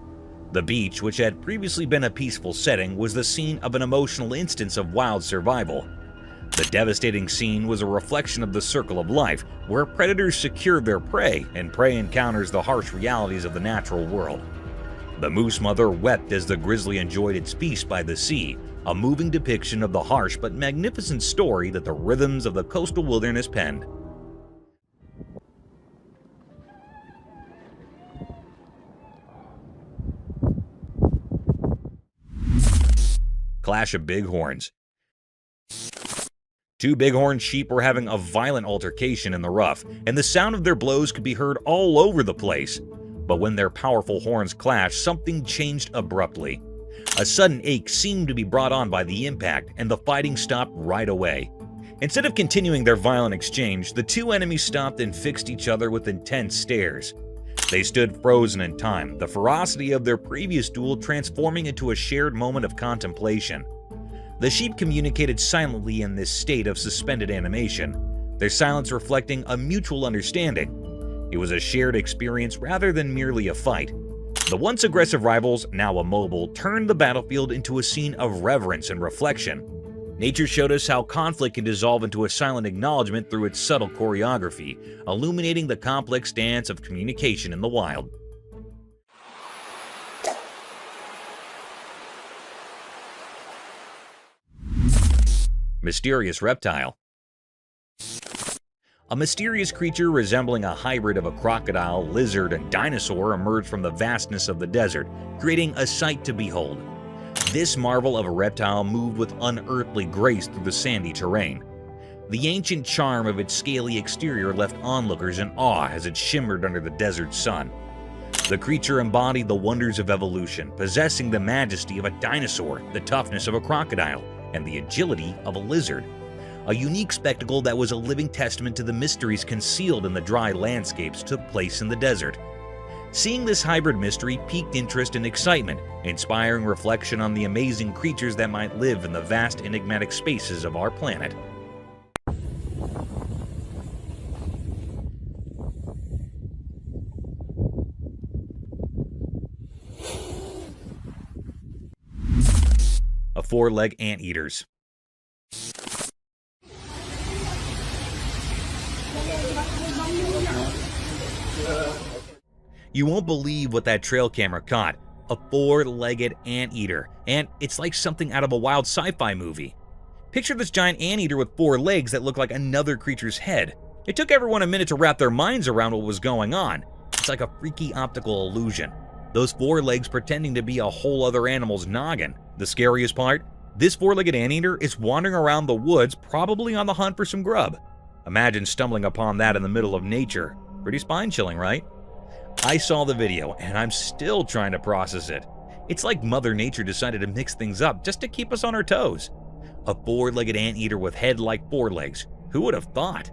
The beach, which had previously been a peaceful setting, was the scene of an emotional instance of wild survival. The devastating scene was a reflection of the circle of life, where predators secure their prey and prey encounters the harsh realities of the natural world. The moose mother wept as the grizzly enjoyed its feast by the sea, a moving depiction of the harsh but magnificent story that the rhythms of the coastal wilderness penned. Clash of Bighorns. Two bighorn sheep were having a violent altercation in the rough, and the sound of their blows could be heard all over the place. But when their powerful horns clashed, something changed abruptly. A sudden ache seemed to be brought on by the impact, and the fighting stopped right away. Instead of continuing their violent exchange, the two enemies stopped and fixed each other with intense stares. They stood frozen in time, the ferocity of their previous duel transforming into a shared moment of contemplation. The sheep communicated silently in this state of suspended animation, their silence reflecting a mutual understanding. It was a shared experience rather than merely a fight. The once aggressive rivals, now immobile, turned the battlefield into a scene of reverence and reflection. Nature showed us how conflict can dissolve into a silent acknowledgement through its subtle choreography, illuminating the complex dance of communication in the wild. Mysterious reptile. A mysterious creature resembling a hybrid of a crocodile, lizard, and dinosaur emerged from the vastness of the desert, creating a sight to behold. This marvel of a reptile moved with unearthly grace through the sandy terrain. The ancient charm of its scaly exterior left onlookers in awe as it shimmered under the desert sun. The creature embodied the wonders of evolution, possessing the majesty of a dinosaur, the toughness of a crocodile, and the agility of a lizard. A unique spectacle that was a living testament to the mysteries concealed in the dry landscapes took place in the desert. Seeing this hybrid mystery piqued interest and excitement, inspiring reflection on the amazing creatures that might live in the vast enigmatic spaces of our planet. Four-leg anteaters. You won't believe what that trail camera caught. A four-legged anteater, and it's like something out of a wild sci-fi movie. Picture this giant anteater with four legs that look like another creature's head. It took everyone a minute to wrap their minds around what was going on. It's like a freaky optical illusion. Those four legs pretending to be a whole other animal's noggin. The scariest part? This four-legged anteater is wandering around the woods, probably on the hunt for some grub. Imagine stumbling upon that in the middle of nature. Pretty spine-chilling, right? I saw the video, and I'm still trying to process it. It's like Mother Nature decided to mix things up just to keep us on our toes. A four-legged anteater with head like four legs. Who would have thought?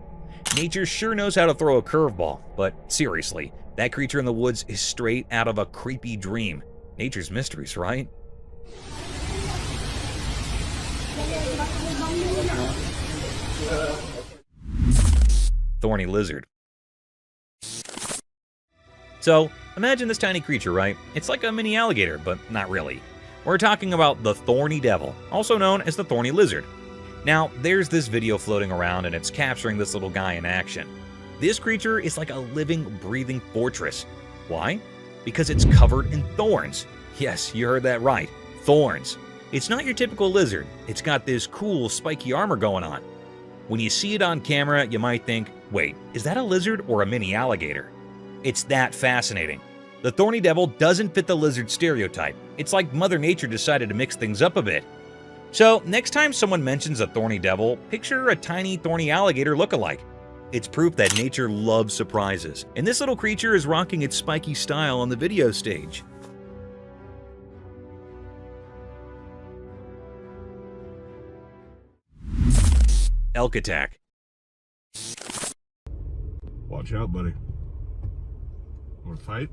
Nature sure knows how to throw a curveball, but seriously, that creature in the woods is straight out of a creepy dream. Nature's mysteries, right? Thorny lizard. So, imagine this tiny creature, right? It's like a mini alligator, but not really. We're talking about the thorny devil, also known as the thorny lizard. Now, there's this video floating around and it's capturing this little guy in action. This creature is like a living, breathing fortress. Why? because it's covered in thorns. Yes, you heard that right. Thorns. It's not your typical lizard. It's got this cool spiky armor going on. When you see it on camera, you might think, wait, is that a lizard or a mini alligator? It's that fascinating. The thorny devil doesn't fit the lizard stereotype. It's like Mother Nature decided to mix things up a bit. So, next time someone mentions a thorny devil, picture a tiny thorny alligator look-alike. It's proof that nature loves surprises, and this little creature is rocking its spiky style on the video stage. Elk attack. Watch out, buddy. Want to fight?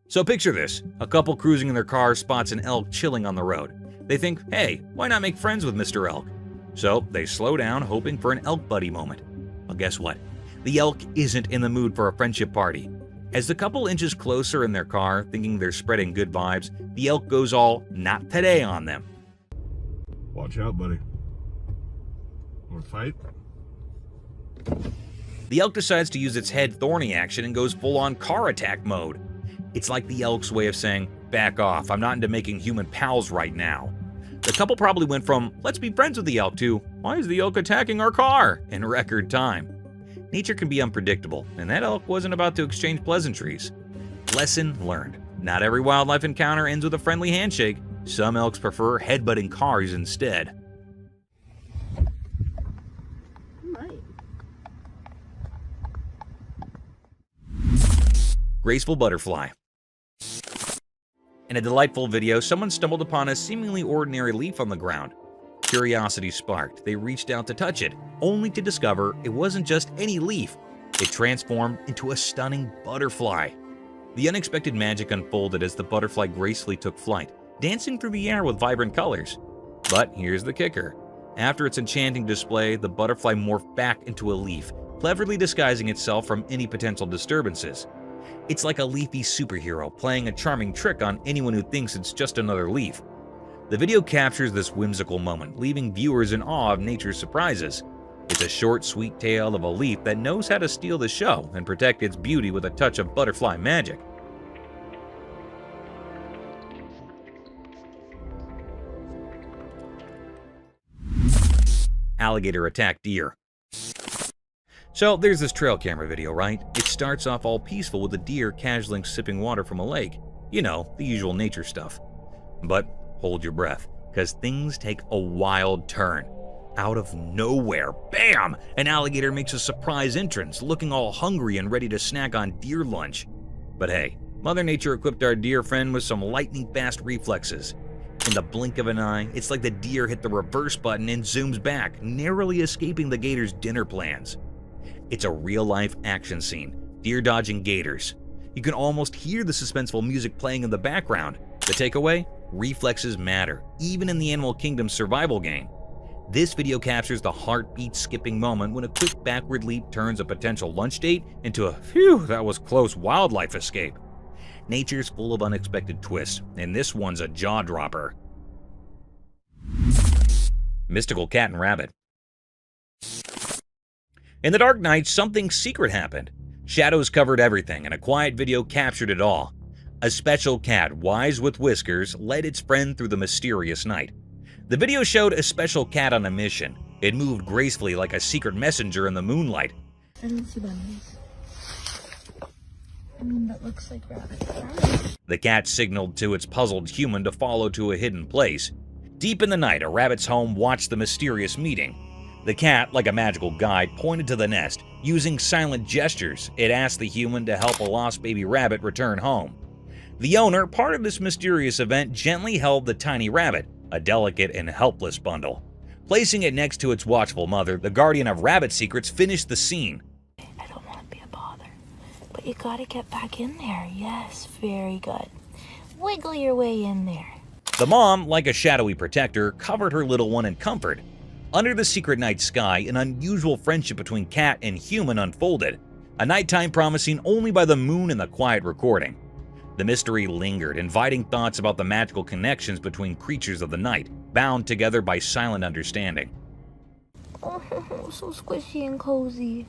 So picture this. A couple cruising in their car spots an elk chilling on the road. They think, hey, why not make friends with Mr. Elk? So they slow down, hoping for an elk buddy moment. Well, guess what? The elk isn't in the mood for a friendship party. As the couple inches closer in their car, thinking they're spreading good vibes, the elk goes all not today on them. Watch out, buddy. Want to fight? The elk decides to use its head thorny action and goes full-on car attack mode. It's like the elk's way of saying, back off, I'm not into making human pals right now. The couple probably went from, let's be friends with the elk to, why is the elk attacking our car? In record time. Nature can be unpredictable, and that elk wasn't about to exchange pleasantries. Lesson learned. Not every wildlife encounter ends with a friendly handshake. Some elks prefer headbutting cars instead. Graceful butterfly. In a delightful video, someone stumbled upon a seemingly ordinary leaf on the ground. Curiosity sparked. They reached out to touch it, only to discover it wasn't just any leaf. It transformed into a stunning butterfly. The unexpected magic unfolded as the butterfly gracefully took flight, dancing through the air with vibrant colors. But here's the kicker. After its enchanting display, the butterfly morphed back into a leaf, cleverly disguising itself from any potential disturbances. It's like a leafy superhero playing a charming trick on anyone who thinks it's just another leaf. The video captures this whimsical moment, leaving viewers in awe of nature's surprises. It's a short, sweet tale of a leaf that knows how to steal the show and protect its beauty with a touch of butterfly magic. Alligator attack deer. So there's this trail camera video, right? It starts off all peaceful with a deer casually sipping water from a lake. You know, the usual nature stuff. But hold your breath, because things take a wild turn. Out of nowhere, bam! An alligator makes a surprise entrance, looking all hungry and ready to snack on deer lunch. But hey, Mother Nature equipped our deer friend with some lightning-fast reflexes. In the blink of an eye, it's like the deer hit the reverse button and zooms back, narrowly escaping the gator's dinner plans. It's a real-life action scene, deer dodging gators. You can almost hear the suspenseful music playing in the background. The takeaway? Reflexes matter, even in the animal kingdom's survival game. This video captures the heartbeat-skipping moment when a quick backward leap turns a potential lunch date into a phew, that was close wildlife escape. Nature's full of unexpected twists, and this one's a jaw-dropper. Mystical cat and rabbit. In the dark night, something secret happened. Shadows covered everything, and a quiet video captured it all. A special cat, wise with whiskers, led its friend through the mysterious night. The video showed a special cat on a mission. It moved gracefully like a secret messenger in the moonlight. I don't see bunnies. That looks like rabbit. The cat signaled to its puzzled human to follow to a hidden place. Deep in the night, a rabbit's home watched the mysterious meeting. The cat, like a magical guide, pointed to the nest. Using silent gestures, it asked the human to help a lost baby rabbit return home. The owner, part of this mysterious event, gently held the tiny rabbit, a delicate and helpless bundle. Placing it next to its watchful mother, the guardian of rabbit secrets finished the scene. I don't want to be a bother, but you gotta get back in there. Yes, very good. Wiggle your way in there. The mom, like a shadowy protector, covered her little one in comfort. Under the secret night sky, an unusual friendship between cat and human unfolded, a nighttime promising only by the moon and the quiet recording. The mystery lingered, inviting thoughts about the magical connections between creatures of the night, bound together by silent understanding. Oh, so squishy and cozy.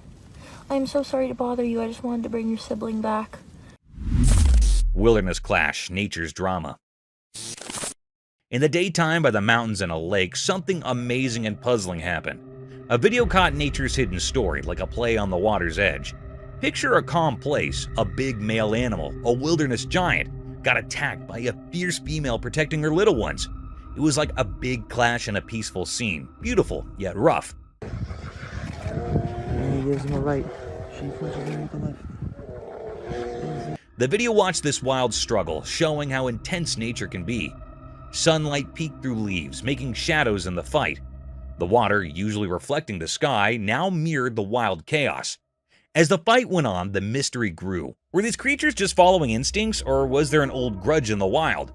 I'm so sorry to bother you. I just wanted to bring your sibling back. Wilderness clash, nature's drama. In the daytime by the mountains and a lake, something amazing and puzzling happened. A video caught nature's hidden story, like a play on the water's edge. Picture a calm place, a big male animal, a wilderness giant, got attacked by a fierce female protecting her little ones. It was like a big clash in a peaceful scene, beautiful yet rough. And he gives him a right. She punches him with the left. The video watched this wild struggle, showing how intense nature can be. Sunlight peeked through leaves, making shadows in the fight. The water, usually reflecting the sky, now mirrored the wild chaos. As the fight went on, the mystery grew. Were these creatures just following instincts, or was there an old grudge in the wild?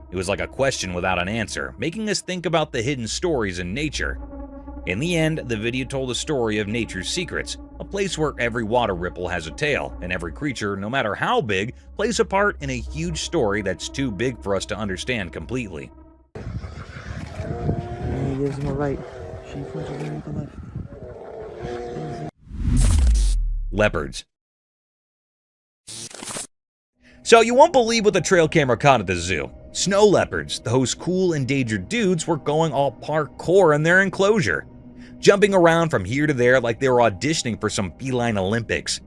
It was like a question without an answer, making us think about the hidden stories in nature. In the end, the video told a story of nature's secrets, a place where every water ripple has a tale, and every creature, no matter how big, plays a part in a huge story that's too big for us to understand completely. And he gives him a right. She punches him with the left. Leopards. So you won't believe what the trail camera caught at the zoo. Snow leopards, those cool endangered dudes, were going all parkour in their enclosure, jumping around from here to there like they were auditioning for some feline Olympics.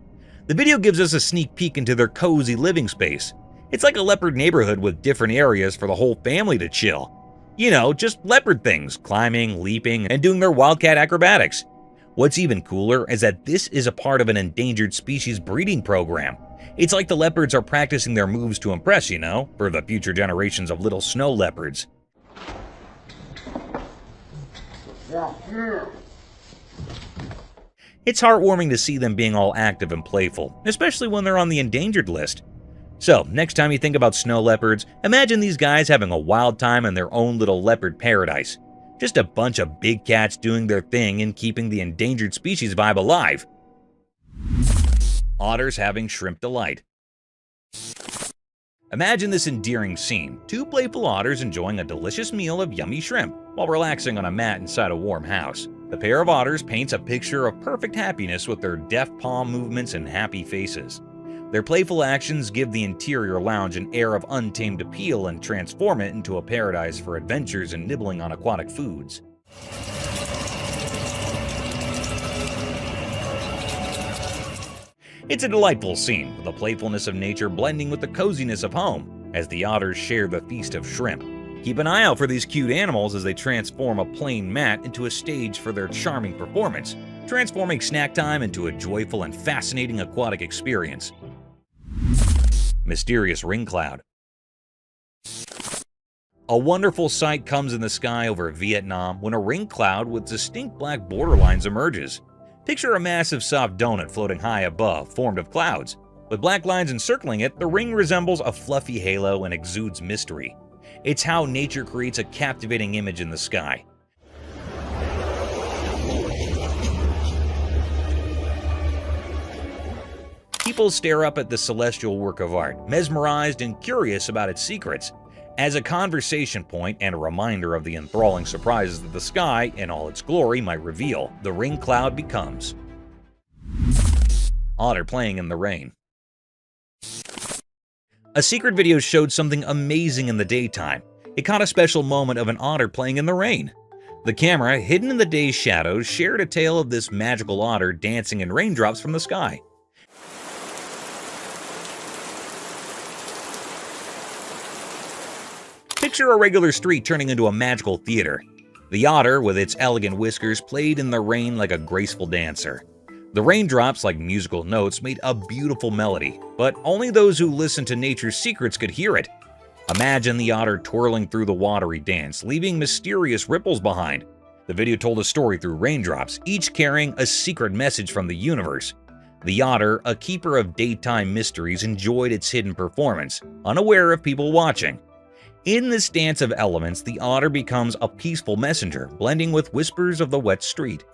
The video gives us a sneak peek into their cozy living space. It's like a leopard neighborhood with different areas for the whole family to chill. You know, just leopard things, climbing, leaping, and doing their wildcat acrobatics. What's even cooler is that this is a part of an endangered species breeding program. It's like the leopards are practicing their moves to impress, you know, for the future generations of little snow leopards. It's heartwarming to see them being all active and playful, especially when they're on the endangered list. So, next time you think about snow leopards, imagine these guys having a wild time in their own little leopard paradise. Just a bunch of big cats doing their thing and keeping the endangered species vibe alive. Otters having shrimp delight. Imagine this endearing scene. Two playful otters enjoying a delicious meal of yummy shrimp while relaxing on a mat inside a warm house. The pair of otters paints a picture of perfect happiness with their deft palm movements and happy faces. Their playful actions give the interior lounge an air of untamed appeal and transform it into a paradise for adventures and nibbling on aquatic foods. It's a delightful scene, with the playfulness of nature blending with the coziness of home, as the otters share the feast of shrimp. Keep an eye out for these cute animals as they transform a plain mat into a stage for their charming performance, transforming snack time into a joyful and fascinating aquatic experience. Mysterious ring cloud. A wonderful sight comes in the sky over Vietnam when a ring cloud with distinct black borderlines emerges. Picture a massive soft donut floating high above, formed of clouds. With black lines encircling it, the ring resembles a fluffy halo and exudes mystery. It's how nature creates a captivating image in the sky. People stare up at the celestial work of art, mesmerized and curious about its secrets. As a conversation point and a reminder of the enthralling surprises that the sky, in all its glory, might reveal, the ring cloud becomes. Otter playing in the rain. A secret video showed something amazing in the daytime. It caught a special moment of an otter playing in the rain. The camera, hidden in the day's shadows, shared a tale of this magical otter dancing in raindrops from the sky. Picture a regular street turning into a magical theater. The otter, with its elegant whiskers, played in the rain like a graceful dancer. The raindrops, like musical notes, made a beautiful melody, but only those who listened to nature's secrets could hear it. Imagine the otter twirling through the watery dance, leaving mysterious ripples behind. The video told a story through raindrops, each carrying a secret message from the universe. The otter, a keeper of daytime mysteries, enjoyed its hidden performance, unaware of people watching. In this dance of elements, the otter becomes a peaceful messenger, blending with whispers of the wet street.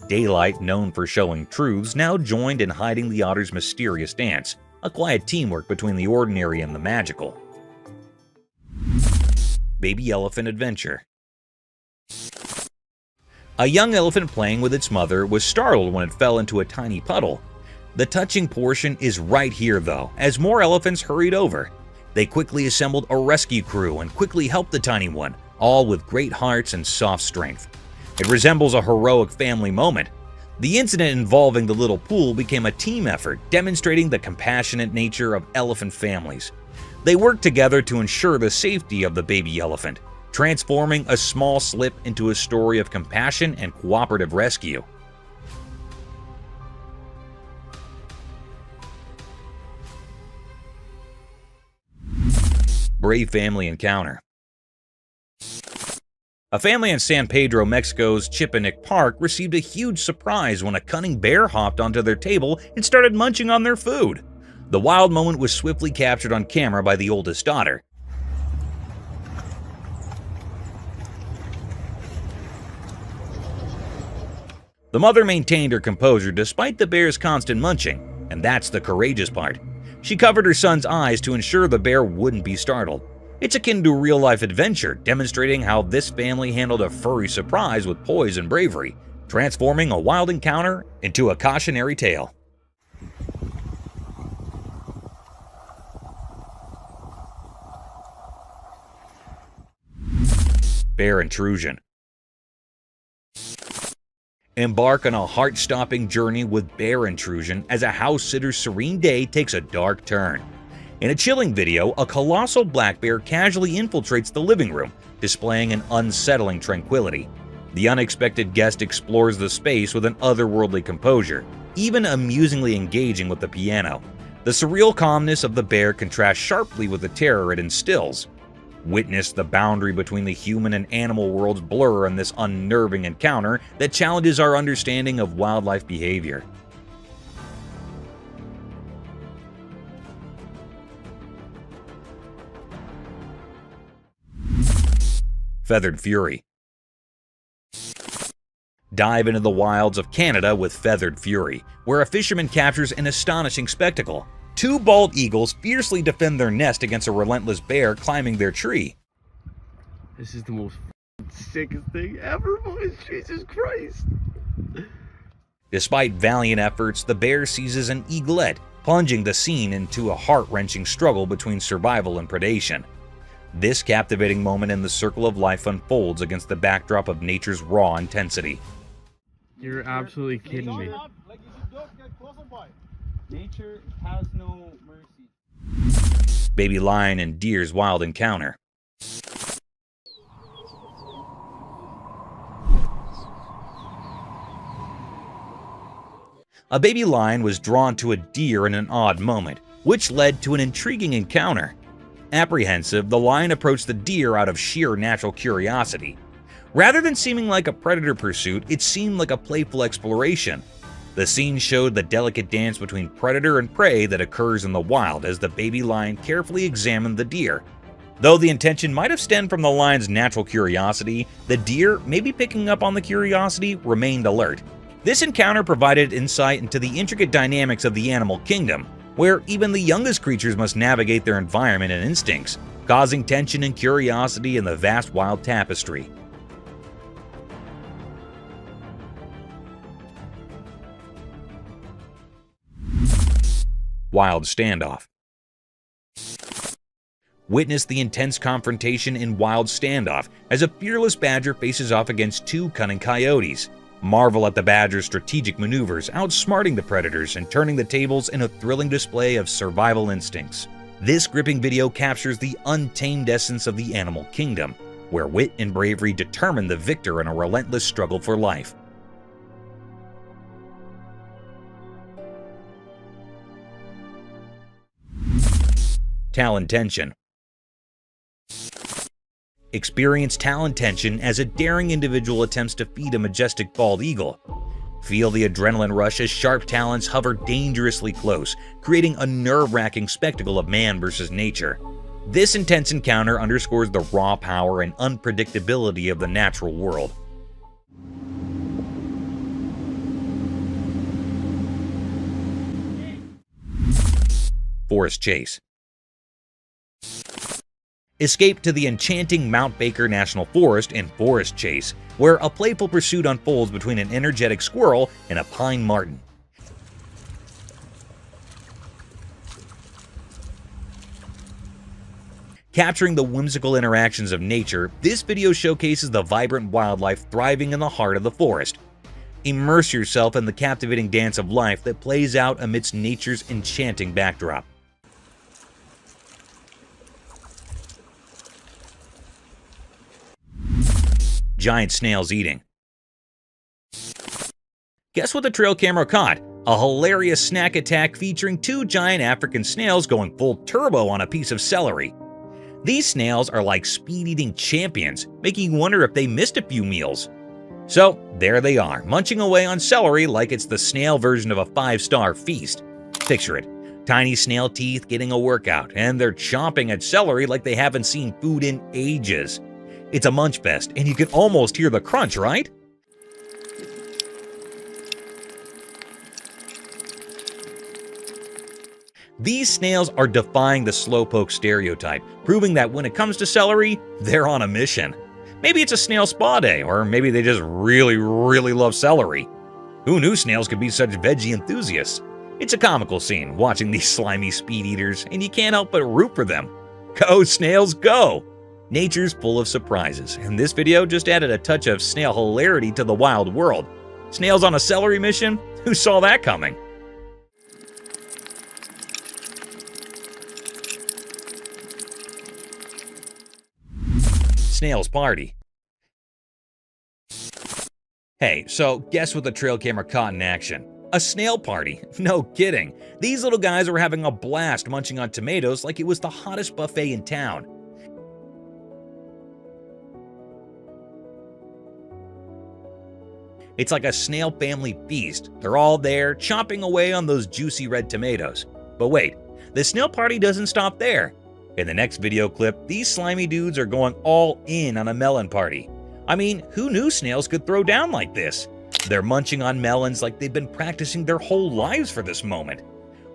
Daylight, known for showing truths, now joined in hiding the otter's mysterious dance, a quiet teamwork between the ordinary and the magical. Baby elephant adventure. A young elephant playing with its mother was startled when it fell into a tiny puddle. The touching portion is right here though, as more elephants hurried over. They quickly assembled a rescue crew and quickly helped the tiny one, all with great hearts and soft strength. It resembles a heroic family moment. The incident involving the little pool became a team effort, demonstrating the compassionate nature of elephant families. They worked together to ensure the safety of the baby elephant, transforming a small slip into a story of compassion and cooperative rescue. Brave family encounter. A family in San Pedro, Mexico's Chipinic Park received a huge surprise when a cunning bear hopped onto their table and started munching on their food. The wild moment was swiftly captured on camera by the oldest daughter. The mother maintained her composure despite the bear's constant munching, and that's the courageous part. She covered her son's eyes to ensure the bear wouldn't be startled. It's akin to a real-life adventure, demonstrating how this family handled a furry surprise with poise and bravery, transforming a wild encounter into a cautionary tale. Bear intrusion. Embark on a heart-stopping journey with bear intrusion as a house sitter's serene day takes a dark turn. In a chilling video, a colossal black bear casually infiltrates the living room, displaying an unsettling tranquility. The unexpected guest explores the space with an otherworldly composure, even amusingly engaging with the piano. The surreal calmness of the bear contrasts sharply with the terror it instills. Witness the boundary between the human and animal worlds blur in this unnerving encounter that challenges our understanding of wildlife behavior. Feathered Fury. Dive into the wilds of Canada with Feathered Fury, where a fisherman captures an astonishing spectacle. Two bald eagles fiercely defend their nest against a relentless bear climbing their tree. This is the most sickest thing ever, boys. Jesus Christ. Despite valiant efforts, the bear seizes an eaglet, plunging the scene into a heart-wrenching struggle between survival and predation. This captivating moment in the circle of life unfolds against the backdrop of nature's raw intensity. You're absolutely kidding me. Nature has no mercy. Baby lion and deer's wild encounter. A baby lion was drawn to a deer in an odd moment, which led to an intriguing encounter. Apprehensive, the lion approached the deer out of sheer natural curiosity. Rather than seeming like a predator pursuit, it seemed like a playful exploration. The scene showed the delicate dance between predator and prey that occurs in the wild as the baby lion carefully examined the deer. Though the intention might have stemmed from the lion's natural curiosity, the deer, maybe picking up on the curiosity, remained alert. This encounter provided insight into the intricate dynamics of the animal kingdom, where even the youngest creatures must navigate their environment and instincts, causing tension and curiosity in the vast wild tapestry. Wild Standoff. Witness the intense confrontation in Wild Standoff as a fearless badger faces off against two cunning coyotes. Marvel at the badger's strategic maneuvers, outsmarting the predators and turning the tables in a thrilling display of survival instincts. This gripping video captures the untamed essence of the animal kingdom, where wit and bravery determine the victor in a relentless struggle for life. Talon Tension. Experience talon tension as a daring individual attempts to feed a majestic bald eagle. Feel the adrenaline rush as sharp talons hover dangerously close, creating a nerve-wracking spectacle of man versus nature. This intense encounter underscores the raw power and unpredictability of the natural world. Forest Chase. Escape to the enchanting Mount Baker National Forest in Forest Chase, where a playful pursuit unfolds between an energetic squirrel and a pine marten. Capturing the whimsical interactions of nature, this video showcases the vibrant wildlife thriving in the heart of the forest. Immerse yourself in the captivating dance of life that plays out amidst nature's enchanting backdrop. Giant snails eating. Guess what the trail camera caught? A hilarious snack attack featuring two giant African snails going full turbo on a piece of celery. These snails are like speed-eating champions, making you wonder if they missed a few meals. So there they are, munching away on celery like it's the snail version of a 5-star feast. Picture it, tiny snail teeth getting a workout, and they're chomping at celery like they haven't seen food in ages. It's a munch fest, and you can almost hear the crunch, right? These snails are defying the slowpoke stereotype, proving that when it comes to celery, they're on a mission. Maybe it's a snail spa day, or maybe they just really love celery. Who knew snails could be such veggie enthusiasts? It's a comical scene watching these slimy speed eaters, and you can't help but root for them. Go snails, go! Nature's full of surprises, and this video just added a touch of snail hilarity to the wild world. Snails on a celery mission? Who saw that coming? Snails party. Hey, so guess what the trail camera caught in action? A snail party. No kidding. These little guys were having a blast munching on tomatoes like it was the hottest buffet in town. It's like a snail family feast. They're all there, chomping away on those juicy red tomatoes. But wait, the snail party doesn't stop there. In the next video clip, these slimy dudes are going all in on a melon party. I mean, who knew snails could throw down like this? They're munching on melons like they've been practicing their whole lives for this moment.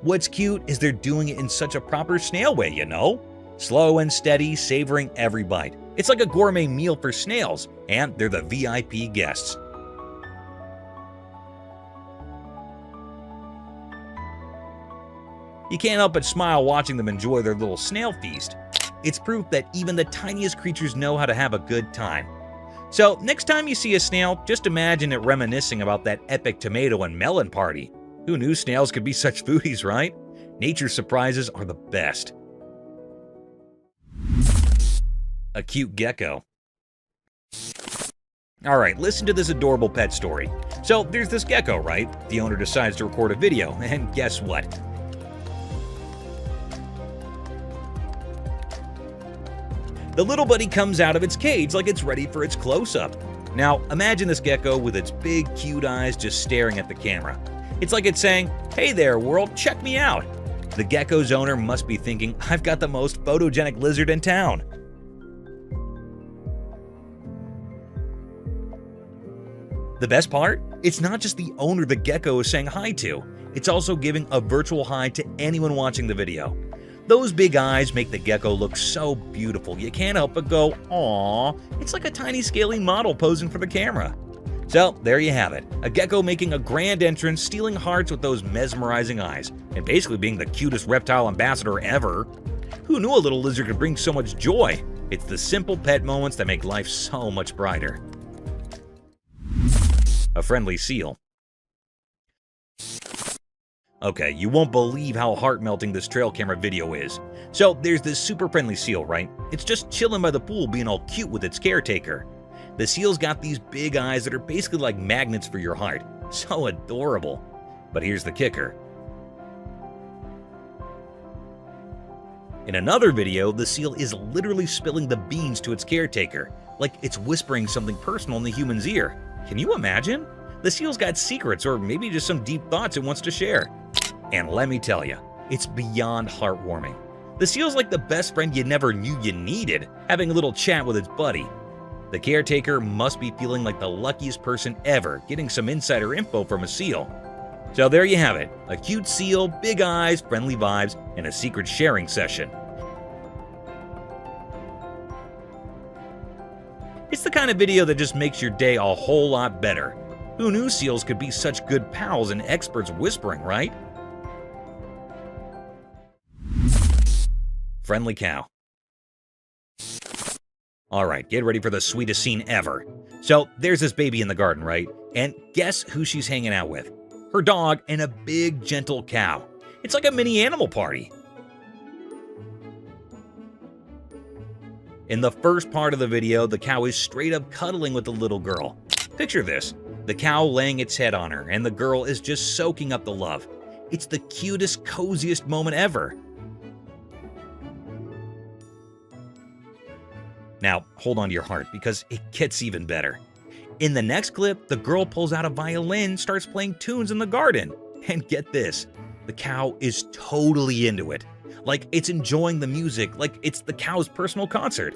What's cute is they're doing it in such a proper snail way, you know? Slow and steady, savoring every bite. It's like a gourmet meal for snails, and they're the VIP guests. You can't help but smile watching them enjoy their little snail feast. It's proof that even the tiniest creatures know how to have a good time. So next time you see a snail, just imagine it reminiscing about that epic tomato and melon party. Who knew snails could be such foodies, right? Nature's surprises are the best. A cute gecko. Alright, listen to this adorable pet story. So there's this gecko, right? The owner decides to record a video, and guess what? The little buddy comes out of its cage like it's ready for its close-up. Now, imagine this gecko with its big, cute eyes just staring at the camera. It's like it's saying, "Hey there, world, check me out." The gecko's owner must be thinking, "I've got the most photogenic lizard in town." The best part? It's not just the owner the gecko is saying hi to. It's also giving a virtual hi to anyone watching the video. Those big eyes make the gecko look so beautiful, you can't help but go, "Aww." It's like a tiny scaly model posing for the camera. So there you have it, a gecko making a grand entrance, stealing hearts with those mesmerizing eyes, and basically being the cutest reptile ambassador ever. Who knew a little lizard could bring so much joy? It's the simple pet moments that make life so much brighter. A friendly seal. Okay, you won't believe how heart-melting this trail camera video is. So there's this super friendly seal, right? It's just chilling by the pool being all cute with its caretaker. The seal's got these big eyes that are basically like magnets for your heart. So adorable. But here's the kicker. In another video, the seal is literally spilling the beans to its caretaker, like it's whispering something personal in the human's ear. Can you imagine? The seal's got secrets, or maybe just some deep thoughts it wants to share. And let me tell you, it's beyond heartwarming. The seal's like the best friend you never knew you needed, having a little chat with its buddy. The caretaker must be feeling like the luckiest person ever, getting some insider info from a seal. So there you have it, a cute seal, big eyes, friendly vibes, and a secret sharing session. It's the kind of video that just makes your day a whole lot better. Who knew seals could be such good pals and experts whispering, right? Friendly cow. Alright, get ready for the sweetest scene ever. So, there's this baby in the garden, right? And guess who she's hanging out with? Her dog and a big, gentle cow. It's like a mini animal party. In the first part of the video, the cow is straight up cuddling with the little girl. Picture this, the cow laying its head on her, and the girl is just soaking up the love. It's the cutest, coziest moment ever. Now, hold on to your heart, because it gets even better. In the next clip, the girl pulls out a violin, starts playing tunes in the garden. And get this, the cow is totally into it. Like it's enjoying the music, like it's the cow's personal concert.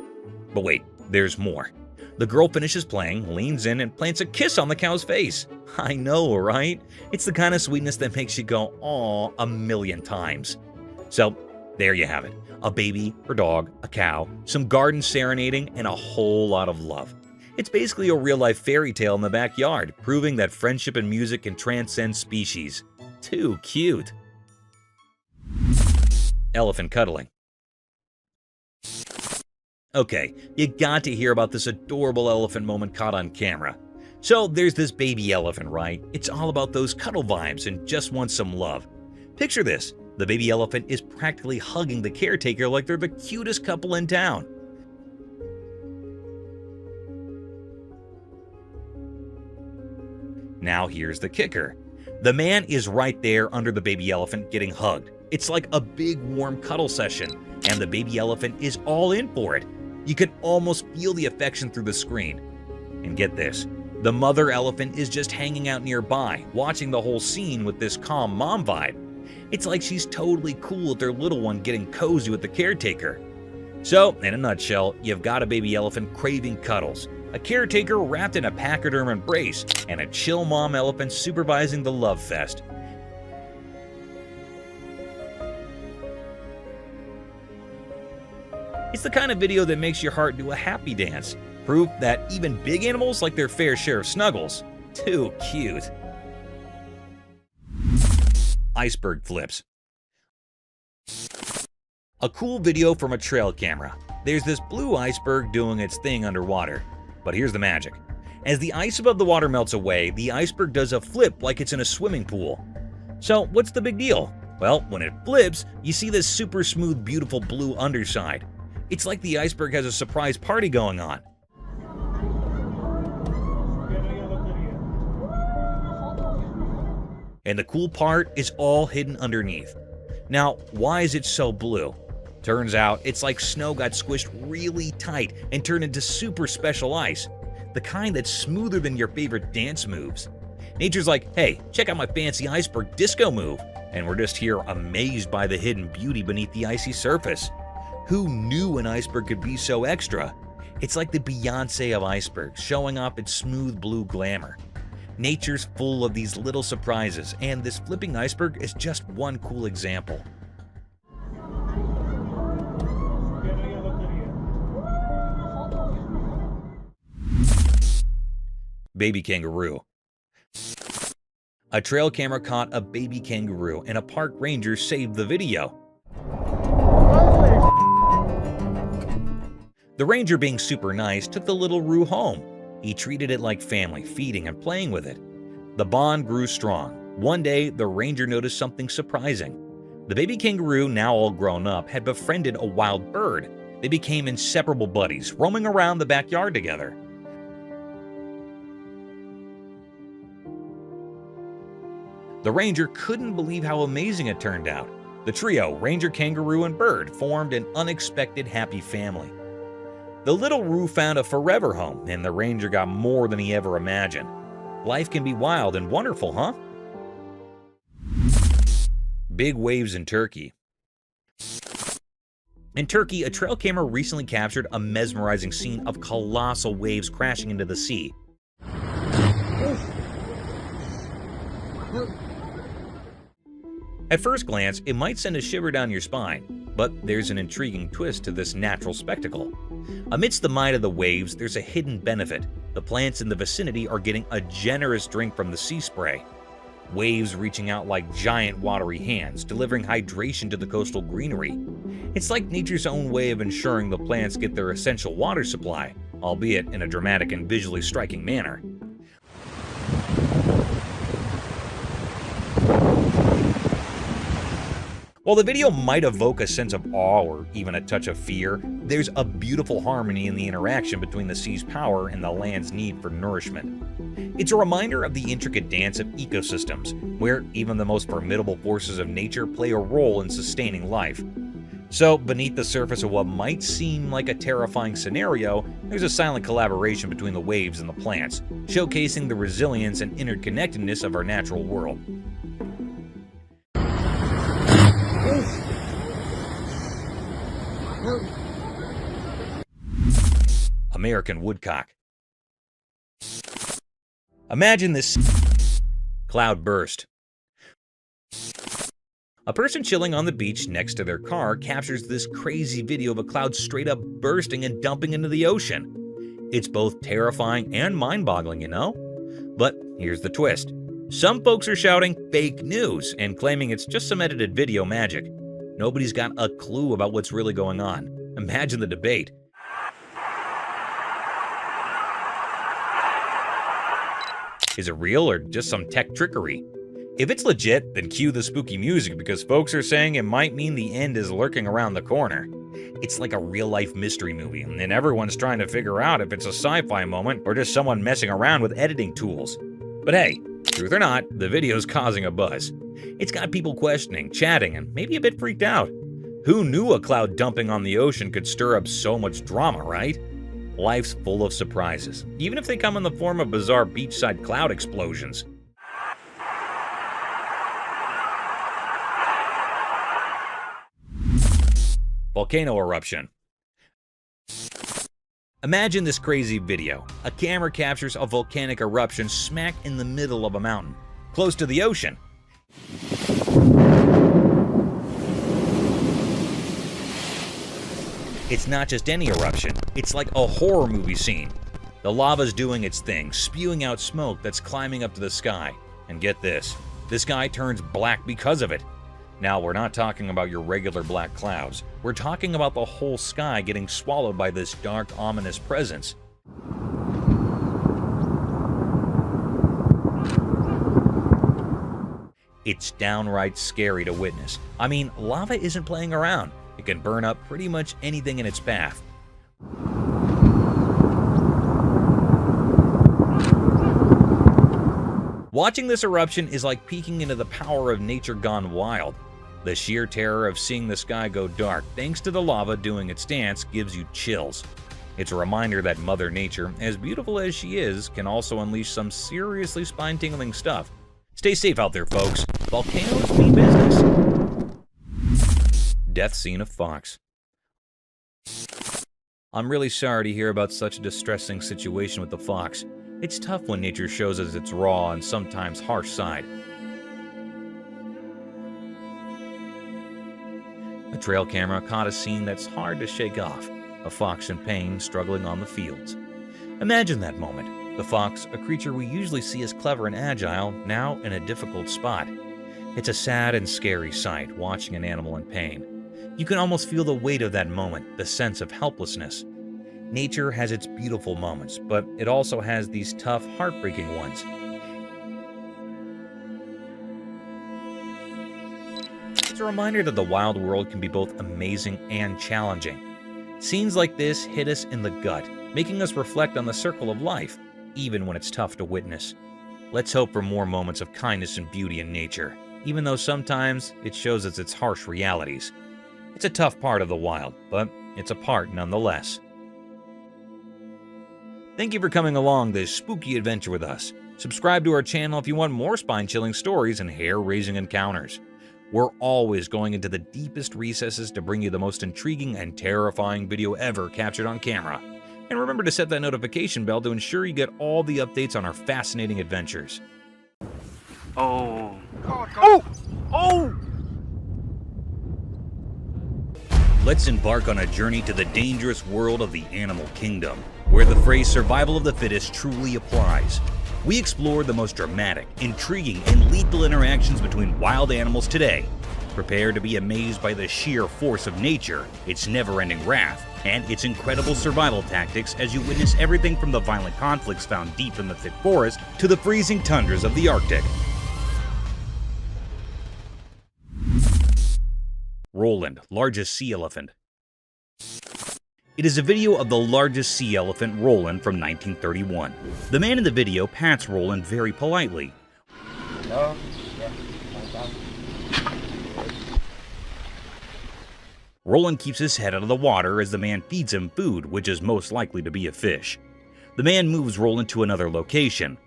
But wait, there's more. The girl finishes playing, leans in, and plants a kiss on the cow's face. I know, right? It's the kind of sweetness that makes you go, "Aw," a million times. So, there you have it. A baby, her dog, a cow, some garden serenading, and a whole lot of love. It's basically a real-life fairy tale in the backyard, proving that friendship and music can transcend species. Too cute. Elephant cuddling. Okay, you got to hear about this adorable elephant moment caught on camera. So there's this baby elephant, right? It's all about those cuddle vibes and just wants some love. Picture this, the baby elephant is practically hugging the caretaker like they're the cutest couple in town. Now here's the kicker. The man is right there under the baby elephant getting hugged. It's like a big warm cuddle session, and the baby elephant is all in for it. You can almost feel the affection through the screen. And get this, the mother elephant is just hanging out nearby, watching the whole scene with this calm mom vibe. It's like she's totally cool with their little one getting cozy with the caretaker. So, in a nutshell, you've got a baby elephant craving cuddles, a caretaker wrapped in a pachyderm embrace, and a chill mom elephant supervising the love fest. It's the kind of video that makes your heart do a happy dance. Proof that even big animals like their fair share of snuggles. Too cute. Iceberg flips. A cool video from a trail camera. There's this blue iceberg doing its thing underwater. But here's the magic. As the ice above the water melts away, the iceberg does a flip like it's in a swimming pool. So what's the big deal? Well, when it flips, you see this super smooth, beautiful blue underside. It's like the iceberg has a surprise party going on. And the cool part is all hidden underneath. Now, why is it so blue? Turns out it's like snow got squished really tight and turned into super special ice. The kind that's smoother than your favorite dance moves. Nature's like, hey, check out my fancy iceberg disco move. And we're just here amazed by the hidden beauty beneath the icy surface. Who knew an iceberg could be so extra? It's like the Beyoncé of icebergs, showing off its smooth blue glamour. Nature's full of these little surprises, and this flipping iceberg is just one cool example. Baby kangaroo. A trail camera caught a baby kangaroo, and a park ranger saved the video. The ranger, being super nice, took the little roo home. He treated it like family, feeding and playing with it. The bond grew strong. One day, the ranger noticed something surprising. The baby kangaroo, now all grown up, had befriended a wild bird. They became inseparable buddies, roaming around the backyard together. The ranger couldn't believe how amazing it turned out. The trio, ranger, kangaroo, and bird, formed an unexpected happy family. The little roo found a forever home, and the ranger got more than he ever imagined. Life can be wild and wonderful, huh? Big waves in Turkey. In Turkey, a trail camera recently captured a mesmerizing scene of colossal waves crashing into the sea. At first glance, it might send a shiver down your spine, but there's an intriguing twist to this natural spectacle. Amidst the might of the waves, there's a hidden benefit. The plants in the vicinity are getting a generous drink from the sea spray. waves reaching out like giant watery hands, delivering hydration to the coastal greenery. It's like nature's own way of ensuring the plants get their essential water supply, albeit in a dramatic and visually striking manner. While the video might evoke a sense of awe or even a touch of fear, there's a beautiful harmony in the interaction between the sea's power and the land's need for nourishment. It's a reminder of the intricate dance of ecosystems, where even the most formidable forces of nature play a role in sustaining life. So, beneath the surface of what might seem like a terrifying scenario, there's a silent collaboration between the waves and the plants, showcasing the resilience and interconnectedness of our natural world. American woodcock. Imagine this cloud burst. A person chilling on the beach next to their car captures this crazy video of a cloud straight up bursting and dumping into the ocean. It's both terrifying and mind-boggling, you know? But here's the twist. Some folks are shouting fake news and claiming it's just some edited video magic. Nobody's got a clue about what's really going on. Imagine the debate. Is it real or just some tech trickery? If it's legit, then cue the spooky music because folks are saying it might mean the end is lurking around the corner. It's like a real-life mystery movie, and everyone's trying to figure out if it's a sci-fi moment or just someone messing around with editing tools. But hey, truth or not, the video's causing a buzz. It's got people questioning, chatting, and maybe a bit freaked out. Who knew a cloud dumping on the ocean could stir up so much drama, right? Life's full of surprises, even if they come in the form of bizarre beachside cloud explosions. Volcano eruption. Imagine this crazy video. A camera captures a volcanic eruption smack in the middle of a mountain, close to the ocean. It's not just any eruption, it's like a horror movie scene. The lava's doing its thing, spewing out smoke that's climbing up to the sky. And get this, the sky turns black because of it. Now, we're not talking about your regular black clouds. We're talking about the whole sky getting swallowed by this dark, ominous presence. It's downright scary to witness. I mean, lava isn't playing around. It can burn up pretty much anything in its path. Watching this eruption is like peeking into the power of nature gone wild. The sheer terror of seeing the sky go dark thanks to the lava doing its dance gives you chills. It's a reminder that Mother Nature, as beautiful as she is, can also unleash some seriously spine-tingling stuff. Stay safe out there, folks. Volcanoes mean business. Death scene of fox. I'm really sorry to hear about such a distressing situation with the fox. It's tough when nature shows us its raw and sometimes harsh side. A trail camera caught a scene that's hard to shake off. A fox in pain struggling on the fields. Imagine that moment. The fox, a creature we usually see as clever and agile, now in a difficult spot. It's a sad and scary sight, watching an animal in pain. You can almost feel the weight of that moment, the sense of helplessness. Nature has its beautiful moments, but it also has these tough, heartbreaking ones. It's a reminder that the wild world can be both amazing and challenging. Scenes like this hit us in the gut, making us reflect on the circle of life, even when it's tough to witness. Let's hope for more moments of kindness and beauty in nature, even though sometimes it shows us its harsh realities. It's a tough part of the wild, but it's a part nonetheless. Thank you for coming along this spooky adventure with us. Subscribe to our channel if you want more spine-chilling stories and hair-raising encounters. We're always going into the deepest recesses to bring you the most intriguing and terrifying video ever captured on camera. And remember to set that notification bell to ensure you get all the updates on our fascinating adventures. Oh. Let's embark on a journey to the dangerous world of the animal kingdom, where the phrase survival of the fittest truly applies. We explore the most dramatic, intriguing, and lethal interactions between wild animals today. Prepare to be amazed by the sheer force of nature, its never-ending wrath, and its incredible survival tactics as you witness everything from the violent conflicts found deep in the thick forest to the freezing tundras of the Arctic. Roland, largest sea elephant. It is a video of the largest sea elephant, Roland, from 1931. The man in the video pats Roland very politely. Roland keeps his head out of the water as the man feeds him food, which is most likely to be a fish. The man moves Roland to another location.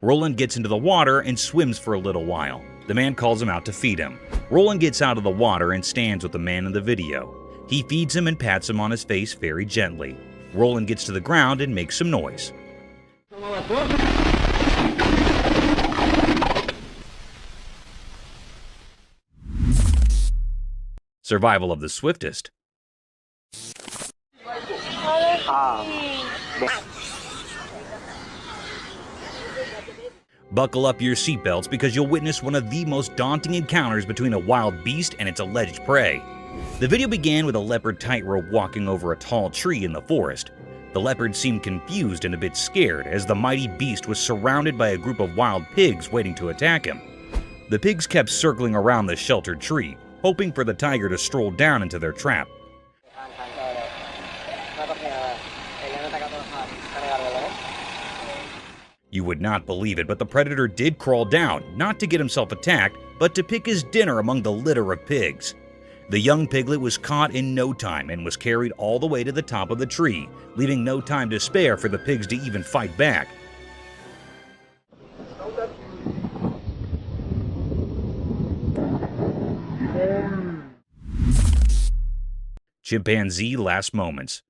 Roland gets into the water and swims for a little while. The man calls him out to feed him. Roland gets out of the water and stands with the man in the video. He feeds him and pats him on his face very gently. Roland gets to the ground and makes some noise. Survival of the swiftest. Buckle up your seatbelts because you'll witness one of the most daunting encounters between a wild beast and its alleged prey. The video began with a leopard tightrope walking over a tall tree in the forest. The leopard seemed confused and a bit scared as the mighty beast was surrounded by a group of wild pigs waiting to attack him. The pigs kept circling around the sheltered tree, hoping for the tiger to stroll down into their trap. You would not believe it, but the predator did crawl down, not to get himself attacked, but to pick his dinner among the litter of pigs. The young piglet was caught in no time and was carried all the way to the top of the tree, leaving no time to spare for the pigs to even fight back. Chimpanzee last moments.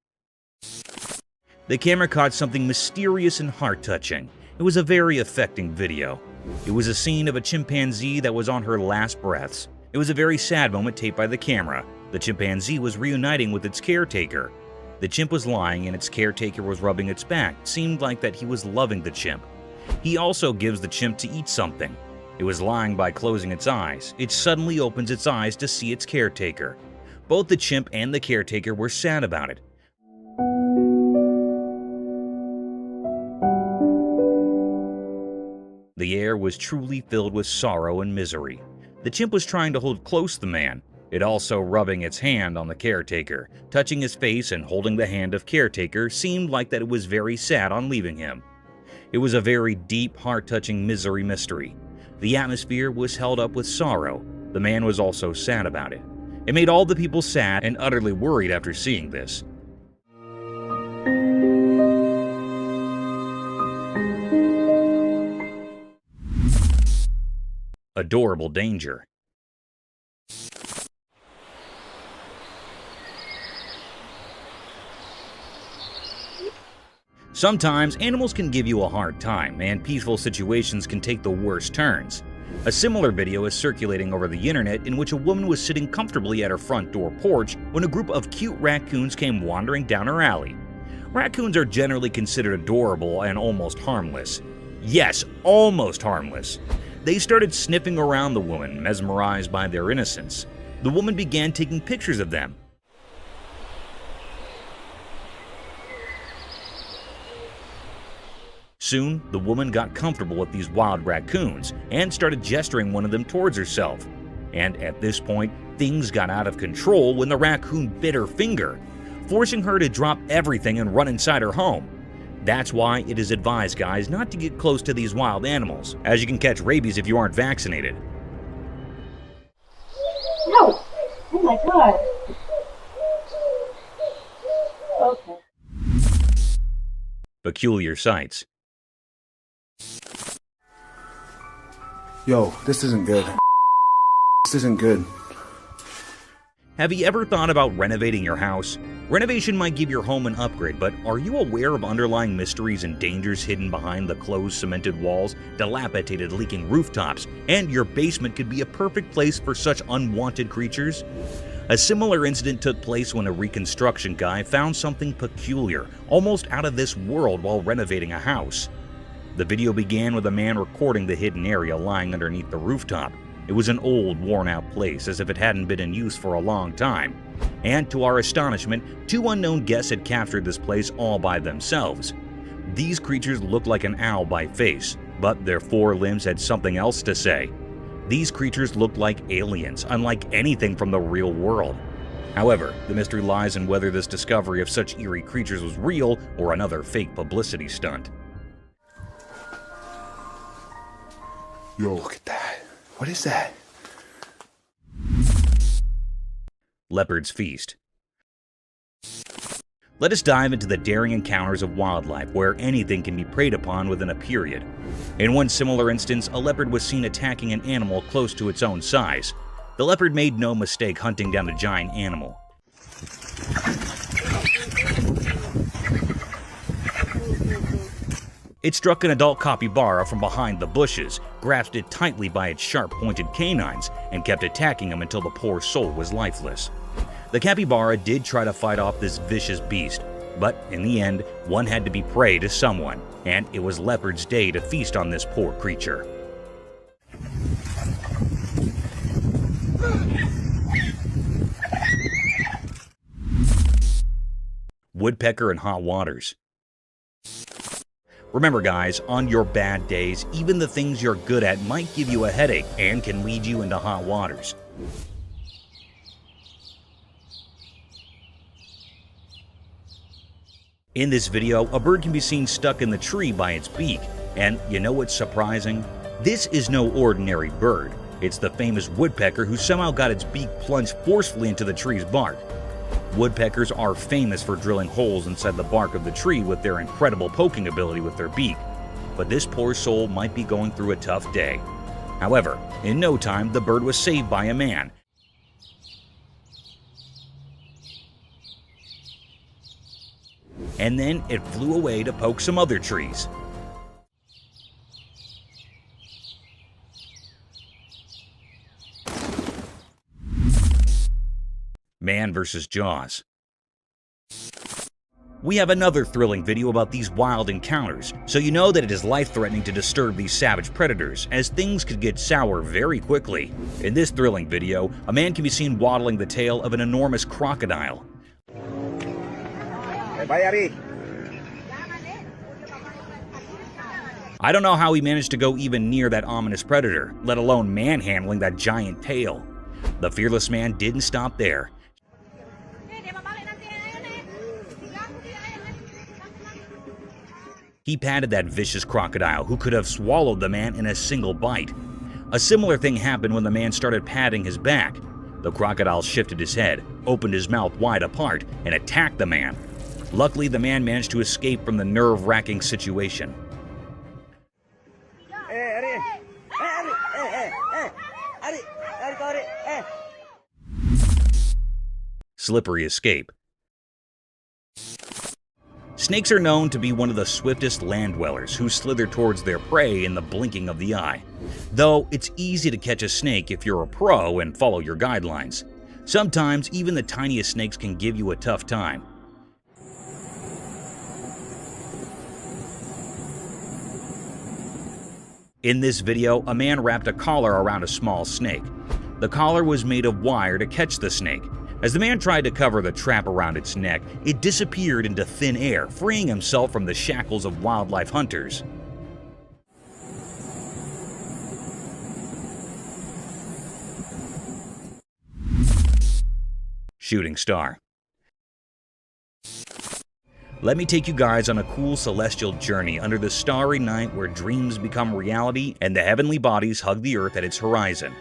The camera caught something mysterious and heart-touching. It was a very affecting video. It was a scene of a chimpanzee that was on her last breaths. It was a very sad moment taped by the camera. The chimpanzee was reuniting with its caretaker. The chimp was lying and its caretaker was rubbing its back. It seemed like that he was loving the chimp. He also gives the chimp to eat something. It was lying by closing its eyes. It suddenly opens its eyes to see its caretaker. Both the chimp and the caretaker were sad about it. The air was truly filled with sorrow and misery. The chimp was trying to hold close the man, it also rubbing its hand on the caretaker. Touching his face and holding the hand of caretaker seemed like that it was very sad on leaving him. It was a very deep, heart-touching misery mystery. The atmosphere was held up with sorrow. The man was also sad about it. It made all the people sad and utterly worried after seeing this. Adorable danger. Sometimes animals can give you a hard time, and peaceful situations can take the worst turns. A similar video is circulating over the internet in which a woman was sitting comfortably at her front door porch when a group of cute raccoons came wandering down her alley. Raccoons are generally considered adorable and almost harmless. Yes, almost harmless. They started sniffing around the woman, mesmerized by their innocence. The woman began taking pictures of them. Soon, the woman got comfortable with these wild raccoons and started gesturing one of them towards herself. And at this point, things got out of control when the raccoon bit her finger, forcing her to drop everything and run inside her home. That's why it is advised, guys, not to get close to these wild animals, as you can catch rabies if you aren't vaccinated. No! Oh my god! Okay. Peculiar sights. Yo, this isn't good. This isn't good. Have you ever thought about renovating your house? Renovation might give your home an upgrade, but are you aware of underlying mysteries and dangers hidden behind the closed cemented walls, dilapidated leaking rooftops, and your basement could be a perfect place for such unwanted creatures? A similar incident took place when a reconstruction guy found something peculiar, almost out of this world while renovating a house. The video began with a man recording the hidden area lying underneath the rooftop. It was an old, worn-out place, as if it hadn't been in use for a long time. And to our astonishment, two unknown guests had captured this place all by themselves. These creatures looked like an owl by face, but their four limbs had something else to say. These creatures looked like aliens, unlike anything from the real world. However, the mystery lies in whether this discovery of such eerie creatures was real or another fake publicity stunt. Yo, look at that. What is that? Leopard's Feast. Let us dive into the daring encounters of wildlife where anything can be preyed upon within a period. In one similar instance, a leopard was seen attacking an animal close to its own size. The leopard made no mistake hunting down the giant animal. It struck an adult capybara from behind the bushes, grasped it tightly by its sharp-pointed canines, and kept attacking him until the poor soul was lifeless. The capybara did try to fight off this vicious beast, but in the end, one had to be prey to someone, and it was Leopard's day to feast on this poor creature. Woodpecker in hot waters. Remember guys, on your bad days, even the things you're good at might give you a headache and can lead you into hot waters. In this video, a bird can be seen stuck in the tree by its beak. And you know what's surprising? This is no ordinary bird. It's the famous woodpecker who somehow got its beak plunged forcefully into the tree's bark. Woodpeckers are famous for drilling holes inside the bark of the tree with their incredible poking ability with their beak. But this poor soul might be going through a tough day. However, in no time, the bird was saved by a man. And then it flew away to poke some other trees. Man vs. Jaws. We have another thrilling video about these wild encounters, so you know that it is life-threatening to disturb these savage predators, as things could get sour very quickly. In this thrilling video, a man can be seen waddling the tail of an enormous crocodile. I don't know how he managed to go even near that ominous predator, let alone manhandling that giant tail. The fearless man didn't stop there. He patted that vicious crocodile, who could have swallowed the man in a single bite. A similar thing happened when the man started patting his back. The crocodile shifted his head, opened his mouth wide apart, and attacked the man. Luckily, the man managed to escape from the nerve-wracking situation. Slippery escape. Snakes are known to be one of the swiftest land dwellers who slither towards their prey in the blinking of the eye. Though it's easy to catch a snake if you're a pro and follow your guidelines. Sometimes even the tiniest snakes can give you a tough time. In this video, a man wrapped a collar around a small snake. The collar was made of wire to catch the snake. As the man tried to cover the trap around its neck, it disappeared into thin air, freeing himself from the shackles of wildlife hunters. Shooting star. Let me take you guys on a cool celestial journey under the starry night where dreams become reality and the heavenly bodies hug the earth at its horizon.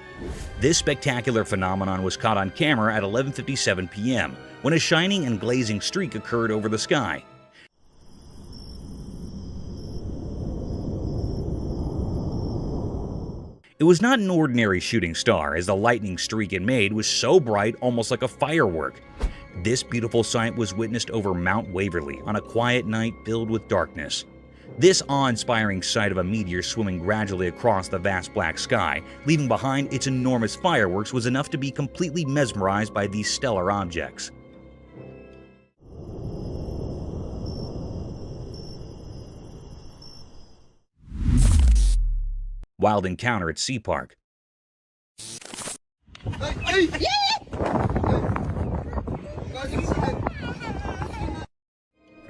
This spectacular phenomenon was caught on camera at 11:57 p.m. when a shining and glazing streak occurred over the sky. It was not an ordinary shooting star, as the lightning streak it made was so bright, almost like a firework. This beautiful sight was witnessed over Mount Waverly on a quiet night filled with darkness. This awe-inspiring sight of a meteor swimming gradually across the vast black sky, leaving behind its enormous fireworks, was enough to be completely mesmerized by these stellar objects. Wild encounter at Sea Park.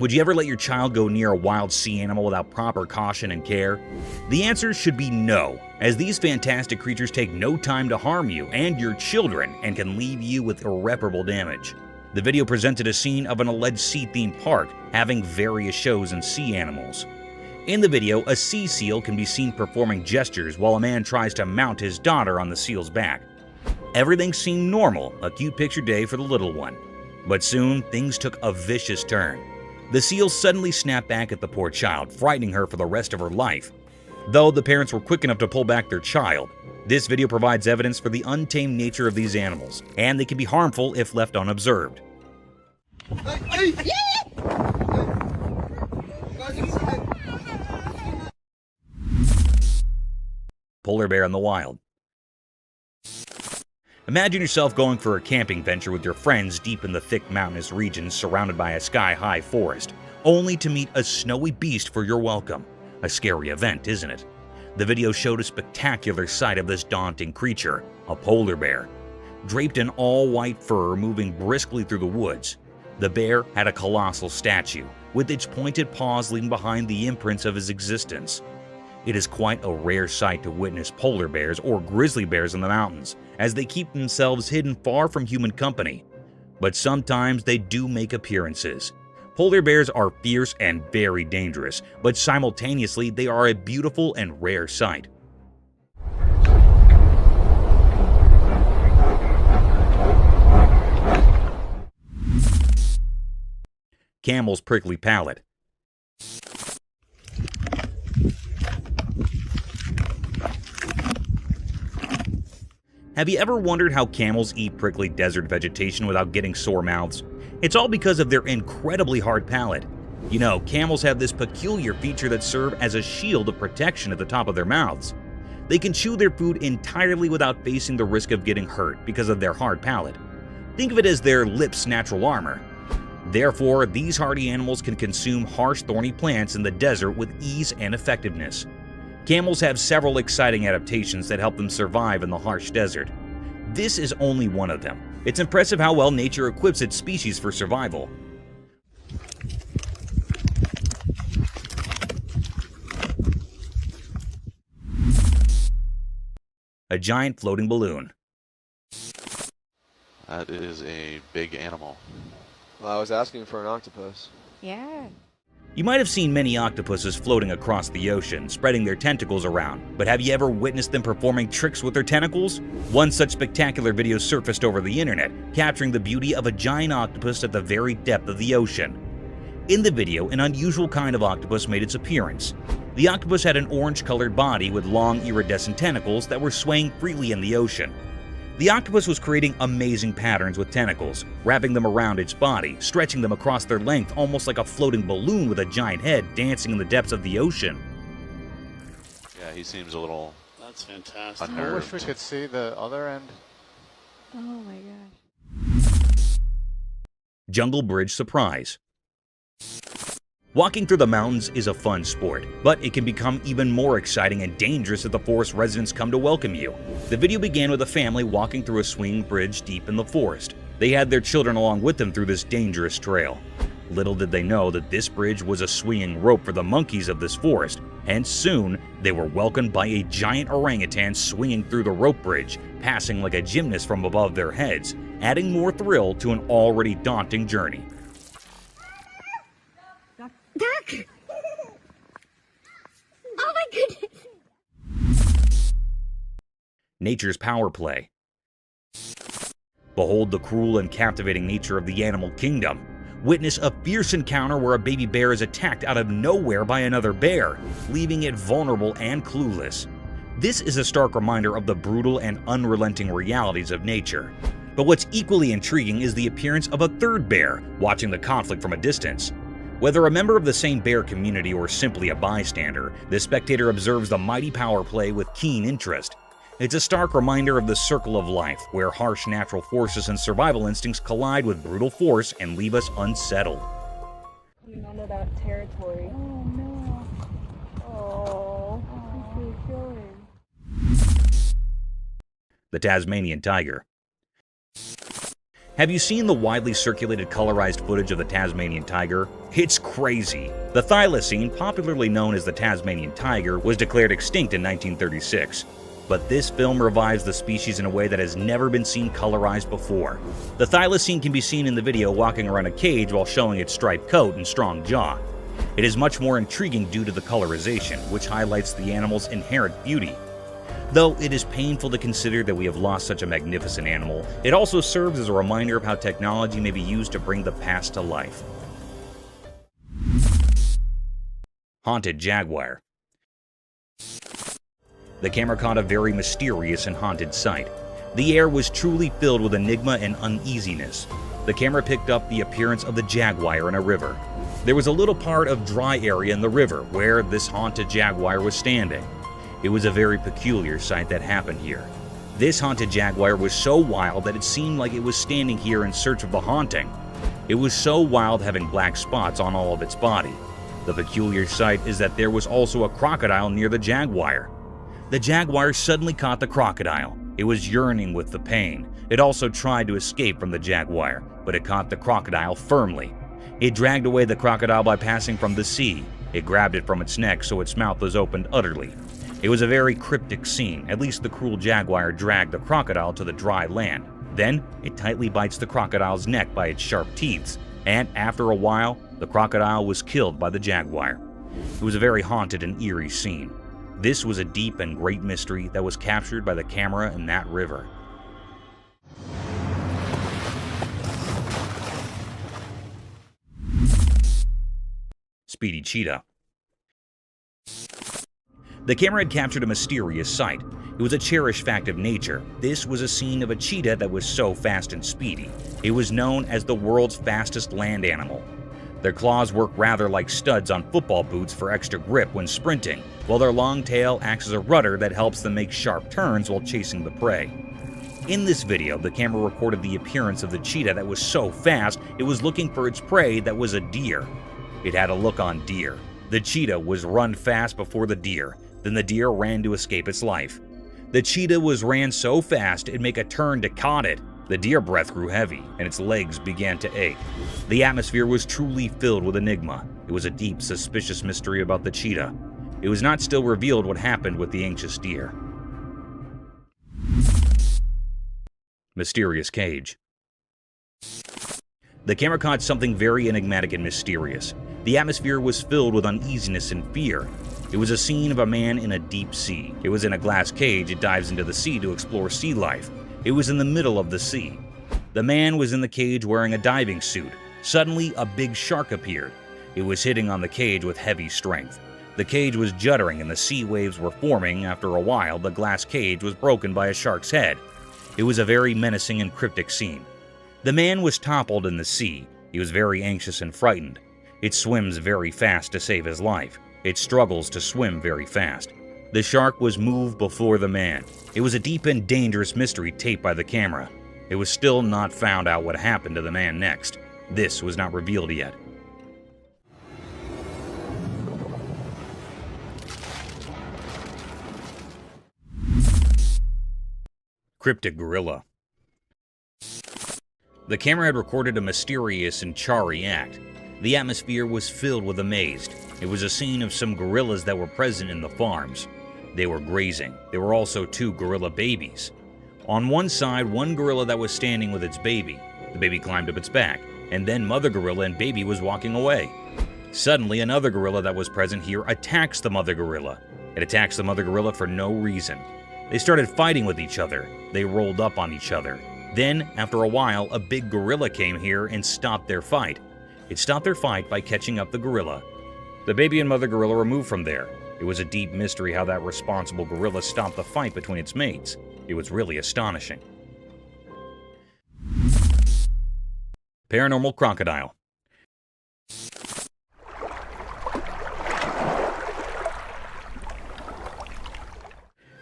Would you ever let your child go near a wild sea animal without proper caution and care? The answer should be no, as these fantastic creatures take no time to harm you and your children and can leave you with irreparable damage. The video presented a scene of an alleged sea-themed park having various shows and sea animals. In the video, a sea seal can be seen performing gestures while a man tries to mount his daughter on the seal's back. Everything seemed normal, a cute picture day for the little one. But soon, things took a vicious turn. The seal suddenly snapped back at the poor child, frightening her for the rest of her life. Though the parents were quick enough to pull back their child, this video provides evidence for the untamed nature of these animals, and they can be harmful if left unobserved. Polar bear in the wild. Imagine yourself going for a camping venture with your friends deep in the thick mountainous regions surrounded by a sky-high forest, only to meet a snowy beast for your welcome. A scary event, isn't it? The video showed a spectacular sight of this daunting creature, a polar bear. Draped in all-white fur moving briskly through the woods, the bear had a colossal statue, with its pointed paws leaving behind the imprints of his existence. It is quite a rare sight to witness polar bears or grizzly bears in the mountains, as they keep themselves hidden far from human company. But sometimes they do make appearances. Polar bears are fierce and very dangerous, but simultaneously they are a beautiful and rare sight. Camel's prickly palate. Have you ever wondered how camels eat prickly desert vegetation without getting sore mouths? It's all because of their incredibly hard palate. You know, camels have this peculiar feature that serves as a shield of protection at the top of their mouths. They can chew their food entirely without facing the risk of getting hurt because of their hard palate. Think of it as their lips' natural armor. Therefore, these hardy animals can consume harsh, thorny plants in the desert with ease and effectiveness. Camels have several exciting adaptations that help them survive in the harsh desert. This is only one of them. It's impressive how well nature equips its species for survival. A giant floating balloon. That is a big animal. Well, I was asking for an octopus. Yeah. You might have seen many octopuses floating across the ocean, spreading their tentacles around, but have you ever witnessed them performing tricks with their tentacles? One such spectacular video surfaced over the internet, capturing the beauty of a giant octopus at the very depth of the ocean. In the video, an unusual kind of octopus made its appearance. The octopus had an orange-colored body with long iridescent tentacles that were swaying freely in the ocean. The octopus was creating amazing patterns with tentacles, wrapping them around its body, stretching them across their length almost like a floating balloon with a giant head dancing in the depths of the ocean. Yeah, he seems a little That's fantastic. unnerved. I wish we could see the other end. Oh my gosh. Jungle Bridge surprise. Walking through the mountains is a fun sport, but it can become even more exciting and dangerous if the forest residents come to welcome you. The video began with a family walking through a swinging bridge deep in the forest. They had their children along with them through this dangerous trail. Little did they know that this bridge was a swinging rope for the monkeys of this forest, and soon they were welcomed by a giant orangutan swinging through the rope bridge, passing like a gymnast from above their heads, adding more thrill to an already daunting journey. Duck! Oh my goodness! Nature's power play. Behold the cruel and captivating nature of the animal kingdom. Witness a fierce encounter where a baby bear is attacked out of nowhere by another bear, leaving it vulnerable and clueless. This is a stark reminder of the brutal and unrelenting realities of nature. But what's equally intriguing is the appearance of a third bear, watching the conflict from a distance. Whether a member of the St. Bear community or simply a bystander, the spectator observes the mighty power play with keen interest. It's a stark reminder of the circle of life, where harsh natural forces and survival instincts collide with brutal force and leave us unsettled. Coming onto that territory. Oh no. Oh, what are you feeling? The Tasmanian tiger. Have you seen the widely circulated colorized footage of the Tasmanian tiger? It's crazy. The thylacine, popularly known as the Tasmanian tiger, was declared extinct in 1936. But this film revives the species in a way that has never been seen colorized before. The thylacine can be seen in the video walking around a cage while showing its striped coat and strong jaw. It is much more intriguing due to the colorization, which highlights the animal's inherent beauty. Though it is painful to consider that we have lost such a magnificent animal, it also serves as a reminder of how technology may be used to bring the past to life. Haunted jaguar. The camera caught a very mysterious and haunted sight. The air was truly filled with enigma and uneasiness. The camera picked up the appearance of the jaguar in a river. There was a little part of dry area in the river where this haunted jaguar was standing. It was a very peculiar sight that happened here. This haunted jaguar was so wild that it seemed like it was standing here in search of the haunting. It was so wild, having black spots on all of its body. The peculiar sight is that there was also a crocodile near the jaguar. The jaguar suddenly caught the crocodile. It was yearning with the pain. It also tried to escape from the jaguar, but it caught the crocodile firmly. It dragged away the crocodile by passing from the sea. It grabbed it from its neck so its mouth was opened utterly. It was a very cryptic scene. At least the cruel jaguar dragged the crocodile to the dry land. Then, it tightly bites the crocodile's neck by its sharp teeth, and after a while, the crocodile was killed by the jaguar. It was a very haunted and eerie scene. This was a deep and great mystery that was captured by the camera in that river. Speedy cheetah. The camera had captured a mysterious sight. It was a cherished fact of nature. This was a scene of a cheetah that was so fast and speedy. It was known as the world's fastest land animal. Their claws work rather like studs on football boots for extra grip when sprinting, while their long tail acts as a rudder that helps them make sharp turns while chasing the prey. In this video, the camera recorded the appearance of the cheetah that was so fast it was looking for its prey that was a deer. It had a look on deer. The cheetah was run fast before the deer. Then the deer ran to escape its life. The cheetah ran so fast it'd make a turn to caught it. The deer breath grew heavy, and its legs began to ache. The atmosphere was truly filled with enigma. It was a deep, suspicious mystery about the cheetah. It was not still revealed what happened with the anxious deer. Mysterious cage. The camera caught something very enigmatic and mysterious. The atmosphere was filled with uneasiness and fear. It was a scene of a man in a deep sea. It was in a glass cage. It dives into the sea to explore sea life. It was in the middle of the sea. The man was in the cage wearing a diving suit. Suddenly, a big shark appeared. It was hitting on the cage with heavy strength. The cage was juddering and the sea waves were forming. After a while, the glass cage was broken by a shark's head. It was a very menacing and cryptic scene. The man was toppled in the sea. He was very anxious and frightened. It swims very fast to save his life. It struggles to swim very fast. The shark was moved before the man. It was a deep and dangerous mystery taped by the camera. It was still not found out what happened to the man next. This was not revealed yet. Cryptic gorilla. The camera had recorded a mysterious and charry act. The atmosphere was filled with amaze. It was a scene of some gorillas that were present in the farms. They were grazing. There were also 2 gorilla babies. On one side, one gorilla that was standing with its baby. The baby climbed up its back, and then mother gorilla and baby was walking away. Suddenly, another gorilla that was present here attacks the mother gorilla. It attacks the mother gorilla for no reason. They started fighting with each other. They rolled up on each other. Then, after a while, a big gorilla came here and stopped their fight. It stopped their fight by catching up the gorilla. The baby and mother gorilla were moved from there. It was a deep mystery how that responsible gorilla stopped the fight between its mates. It was really astonishing. Paranormal crocodile.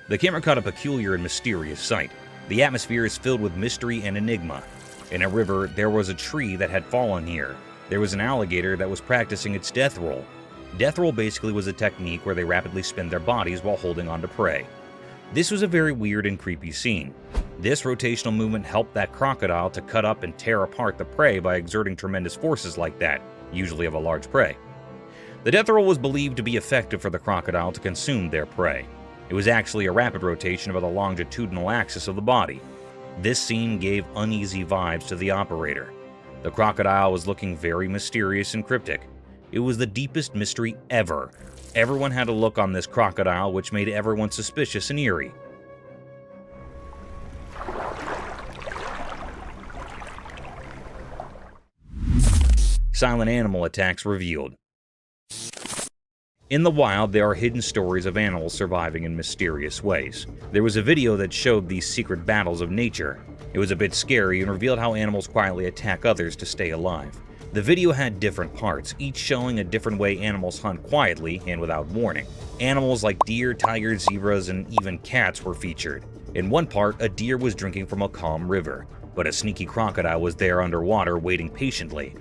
The camera caught a peculiar and mysterious sight. The atmosphere is filled with mystery and enigma. In a river, there was a tree that had fallen here. There was an alligator that was practicing its death roll. Death roll basically was a technique where they rapidly spin their bodies while holding on to prey. This was a very weird and creepy scene. This rotational movement helped that crocodile to cut up and tear apart the prey by exerting tremendous forces like that, usually of a large prey. The death roll was believed to be effective for the crocodile to consume their prey. It was actually a rapid rotation of the longitudinal axis of the body. This scene gave uneasy vibes to the operator. The crocodile was looking very mysterious and cryptic. It was the deepest mystery ever. Everyone had a look on this crocodile which made everyone suspicious and eerie. Silent animal attacks revealed. In the wild, there are hidden stories of animals surviving in mysterious ways. There was a video that showed these secret battles of nature. It was a bit scary and revealed how animals quietly attack others to stay alive. The video had different parts, each showing a different way animals hunt quietly and without warning. Animals like deer, tigers, zebras, and even cats were featured. In one part, a deer was drinking from a calm river, but a sneaky crocodile was there underwater waiting patiently.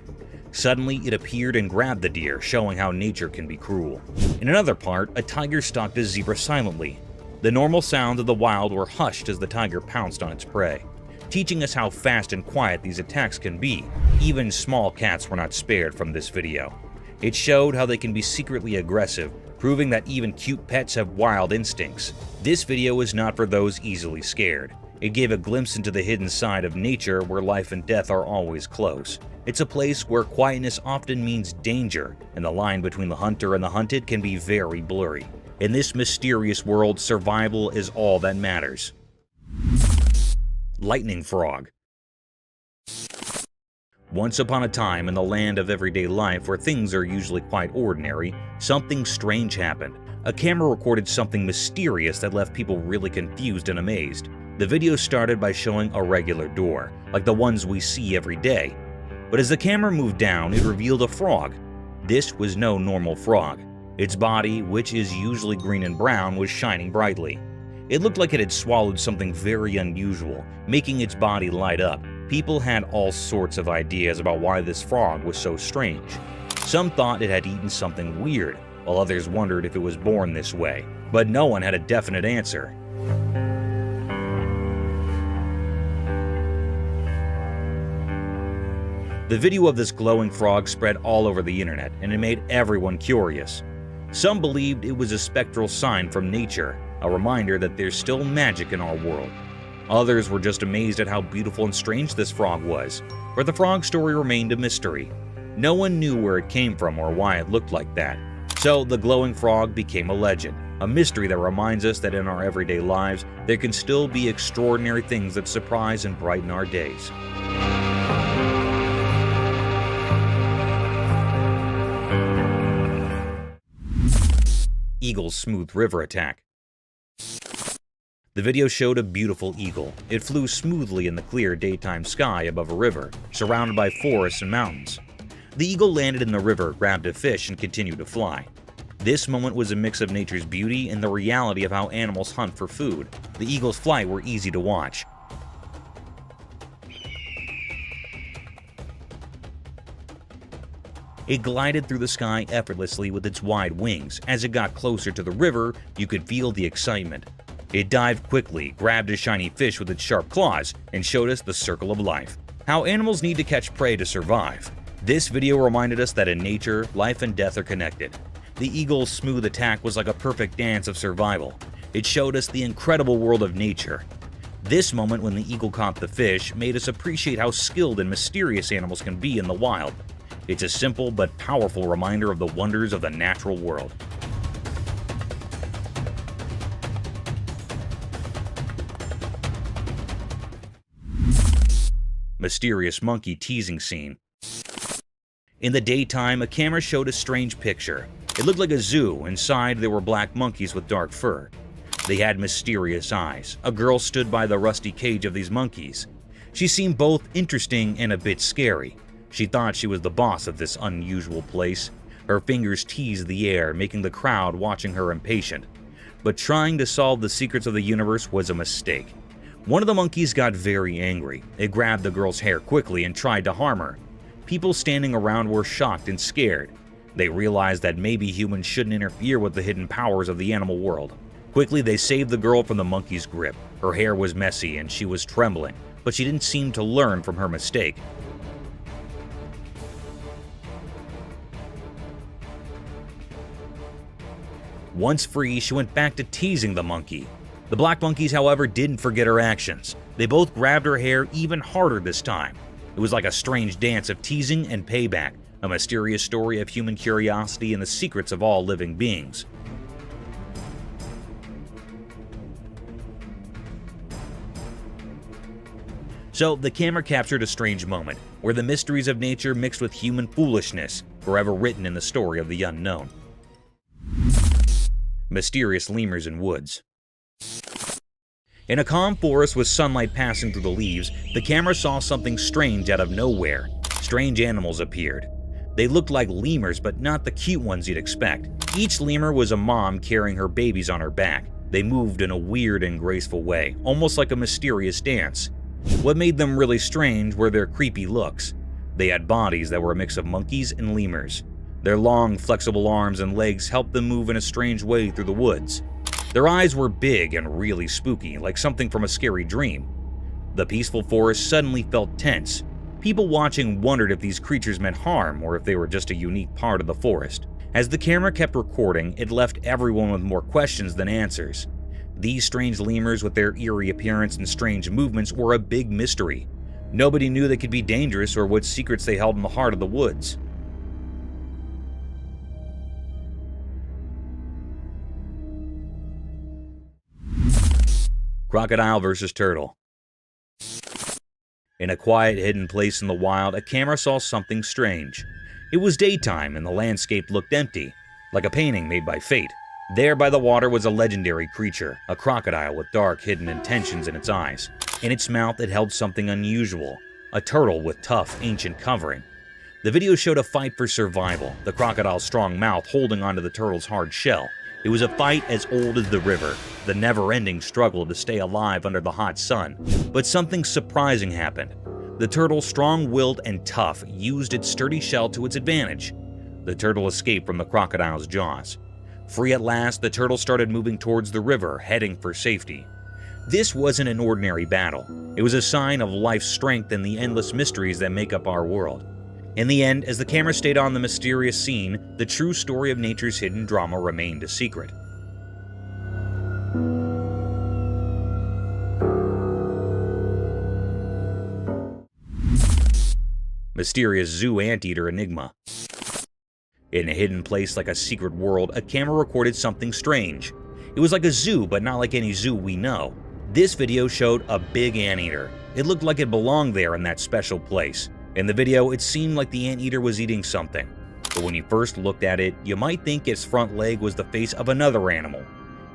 Suddenly, it appeared and grabbed the deer, showing how nature can be cruel. In another part, a tiger stalked a zebra silently. The normal sounds of the wild were hushed as the tiger pounced on its prey, teaching us how fast and quiet these attacks can be. Even small cats were not spared from this video. It showed how they can be secretly aggressive, proving that even cute pets have wild instincts. This video is not for those easily scared. It gave a glimpse into the hidden side of nature where life and death are always close. It's a place where quietness often means danger, and the line between the hunter and the hunted can be very blurry. In this mysterious world, survival is all that matters. Lightning frog. Once upon a time in the land of everyday life where things are usually quite ordinary, something strange happened. A camera recorded something mysterious that left people really confused and amazed. The video started by showing a regular door, like the ones we see every day. But as the camera moved down, it revealed a frog. This was no normal frog. Its body, which is usually green and brown, was shining brightly. It looked like it had swallowed something very unusual, making its body light up. People had all sorts of ideas about why this frog was so strange. Some thought it had eaten something weird, while others wondered if it was born this way. But no one had a definite answer. The video of this glowing frog spread all over the internet, and it made everyone curious. Some believed it was a spectral sign from nature, a reminder that there's still magic in our world. Others were just amazed at how beautiful and strange this frog was, but the frog story remained a mystery. No one knew where it came from or why it looked like that. So the glowing frog became a legend, a mystery that reminds us that in our everyday lives, there can still be extraordinary things that surprise and brighten our days. Eagle's smooth river attack. The video showed a beautiful eagle. It flew smoothly in the clear daytime sky above a river, surrounded by forests and mountains. The eagle landed in the river, grabbed a fish, and continued to fly. This moment was a mix of nature's beauty and the reality of how animals hunt for food. The eagle's flight were easy to watch. It glided through the sky effortlessly with its wide wings. As it got closer to the river, you could feel the excitement. It dived quickly, grabbed a shiny fish with its sharp claws, and showed us the circle of life. How animals need to catch prey to survive. This video reminded us that in nature, life and death are connected. The eagle's smooth attack was like a perfect dance of survival. It showed us the incredible world of nature. This moment when the eagle caught the fish made us appreciate how skilled and mysterious animals can be in the wild. It's a simple but powerful reminder of the wonders of the natural world. Mysterious monkey teasing scene. In the daytime, a camera showed a strange picture. It looked like a zoo. Inside, there were black monkeys with dark fur. They had mysterious eyes. A girl stood by the rusty cage of these monkeys. She seemed both interesting and a bit scary. She thought she was the boss of this unusual place. Her fingers teased the air, making the crowd watching her impatient. but trying to solve the secrets of the universe was a mistake. One of the monkeys got very angry. It grabbed the girl's hair quickly and tried to harm her. People standing around were shocked and scared. They realized that maybe humans shouldn't interfere with the hidden powers of the animal world. Quickly, they saved the girl from the monkey's grip. Her hair was messy and she was trembling, but she didn't seem to learn from her mistake. Once free, she went back to teasing the monkey. The black monkeys, however, didn't forget her actions. They both grabbed her hair even harder this time. It was like a strange dance of teasing and payback, a mysterious story of human curiosity and the secrets of all living beings. So, the camera captured a strange moment, where the mysteries of nature mixed with human foolishness, forever written in the story of the unknown. Mysterious lemurs in woods. In a calm forest with sunlight passing through the leaves, the camera saw something strange out of nowhere. Strange animals appeared. They looked like lemurs, but not the cute ones you'd expect. Each lemur was a mom carrying her babies on her back. They moved in a weird and graceful way, almost like a mysterious dance. What made them really strange were their creepy looks. They had bodies that were a mix of monkeys and lemurs. Their long, flexible arms and legs helped them move in a strange way through the woods. Their eyes were big and really spooky, like something from a scary dream. The peaceful forest suddenly felt tense. People watching wondered if these creatures meant harm or if they were just a unique part of the forest. As the camera kept recording, it left everyone with more questions than answers. These strange lemurs with their eerie appearance and strange movements were a big mystery. Nobody knew they could be dangerous or what secrets they held in the heart of the woods. Crocodile versus turtle. In a quiet, hidden place in the wild, a camera saw something strange. It was daytime and the landscape looked empty, like a painting made by fate. There by the water was a legendary creature, a crocodile with dark, hidden intentions in its eyes. In its mouth it held something unusual, a turtle with tough, ancient covering. The video showed a fight for survival, the crocodile's strong mouth holding onto the turtle's hard shell. It was a fight as old as the river, the never-ending struggle to stay alive under the hot sun. But something surprising happened. The turtle, strong-willed and tough, used its sturdy shell to its advantage. The turtle escaped from the crocodile's jaws. Free at last, the turtle started moving towards the river, heading for safety. This wasn't an ordinary battle. It was a sign of life's strength and the endless mysteries that make up our world. In the end, as the camera stayed on the mysterious scene, the true story of nature's hidden drama remained a secret. Mysterious zoo anteater enigma. In a hidden place like a secret world, a camera recorded something strange. It was like a zoo, but not like any zoo we know. This video showed a big anteater. It looked like it belonged there in that special place. In the video, it seemed like the anteater was eating something. But when you first looked at it, you might think its front leg was the face of another animal.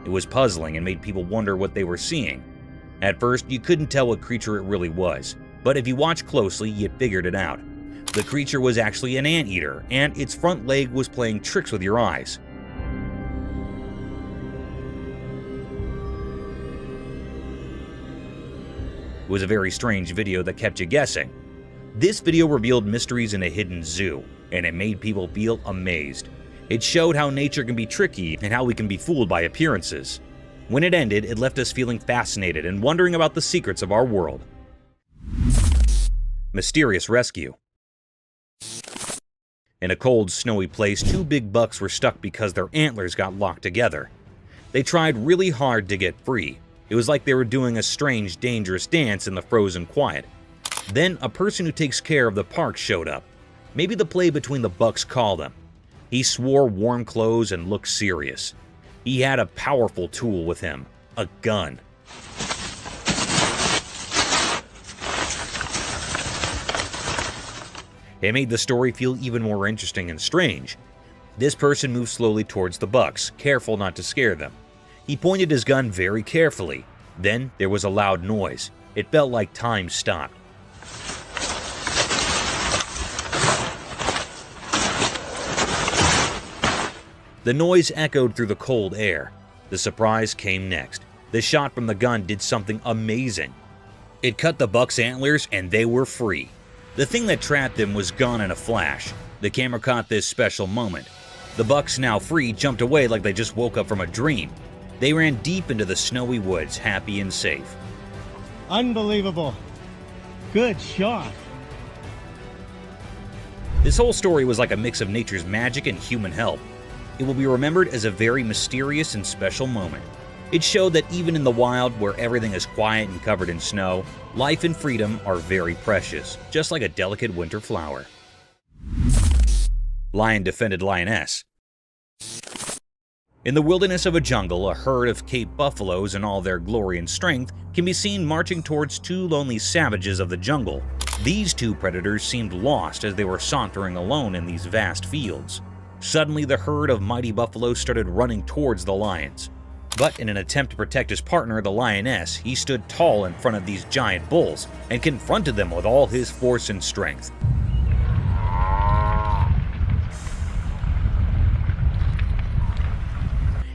It was puzzling and made people wonder what they were seeing. At first, you couldn't tell what creature it really was, but if you watched closely, you figured it out. The creature was actually an anteater, and its front leg was playing tricks with your eyes. It was a very strange video that kept you guessing. This video revealed mysteries in a hidden zoo, and it made people feel amazed. It showed how nature can be tricky and how we can be fooled by appearances. When it ended, it left us feeling fascinated and wondering about the secrets of our world. Mysterious rescue. In a cold, snowy place, two big bucks were stuck because their antlers got locked together. They tried really hard to get free. It was like they were doing a strange, dangerous dance in the frozen quiet. Then a person who takes care of the park showed up. Maybe the play between the bucks called him. He wore warm clothes and looked serious. He had a powerful tool with him, a gun. It made the story feel even more interesting and strange. This person moved slowly towards the bucks, careful not to scare them. He pointed his gun very carefully. Then there was a loud noise. It felt like time stopped. The noise echoed through the cold air. The surprise came next. The shot from the gun did something amazing. It cut the buck's antlers and they were free. The thing that trapped them was gone in a flash. The camera caught this special moment. The bucks, now free, jumped away like they just woke up from a dream. They ran deep into the snowy woods, happy and safe. Unbelievable. Good shot. This whole story was like a mix of nature's magic and human help. It will be remembered as a very mysterious and special moment. It showed that even in the wild, where everything is quiet and covered in snow, life and freedom are very precious, just like a delicate winter flower. Lion defended lioness. In the wilderness of a jungle, a herd of Cape buffaloes in all their glory and strength can be seen marching towards two lonely savages of the jungle. These two predators seemed lost as they were sauntering alone in these vast fields. Suddenly, the herd of mighty buffaloes started running towards the lions. But in an attempt to protect his partner, the lioness, he stood tall in front of these giant bulls and confronted them with all his force and strength.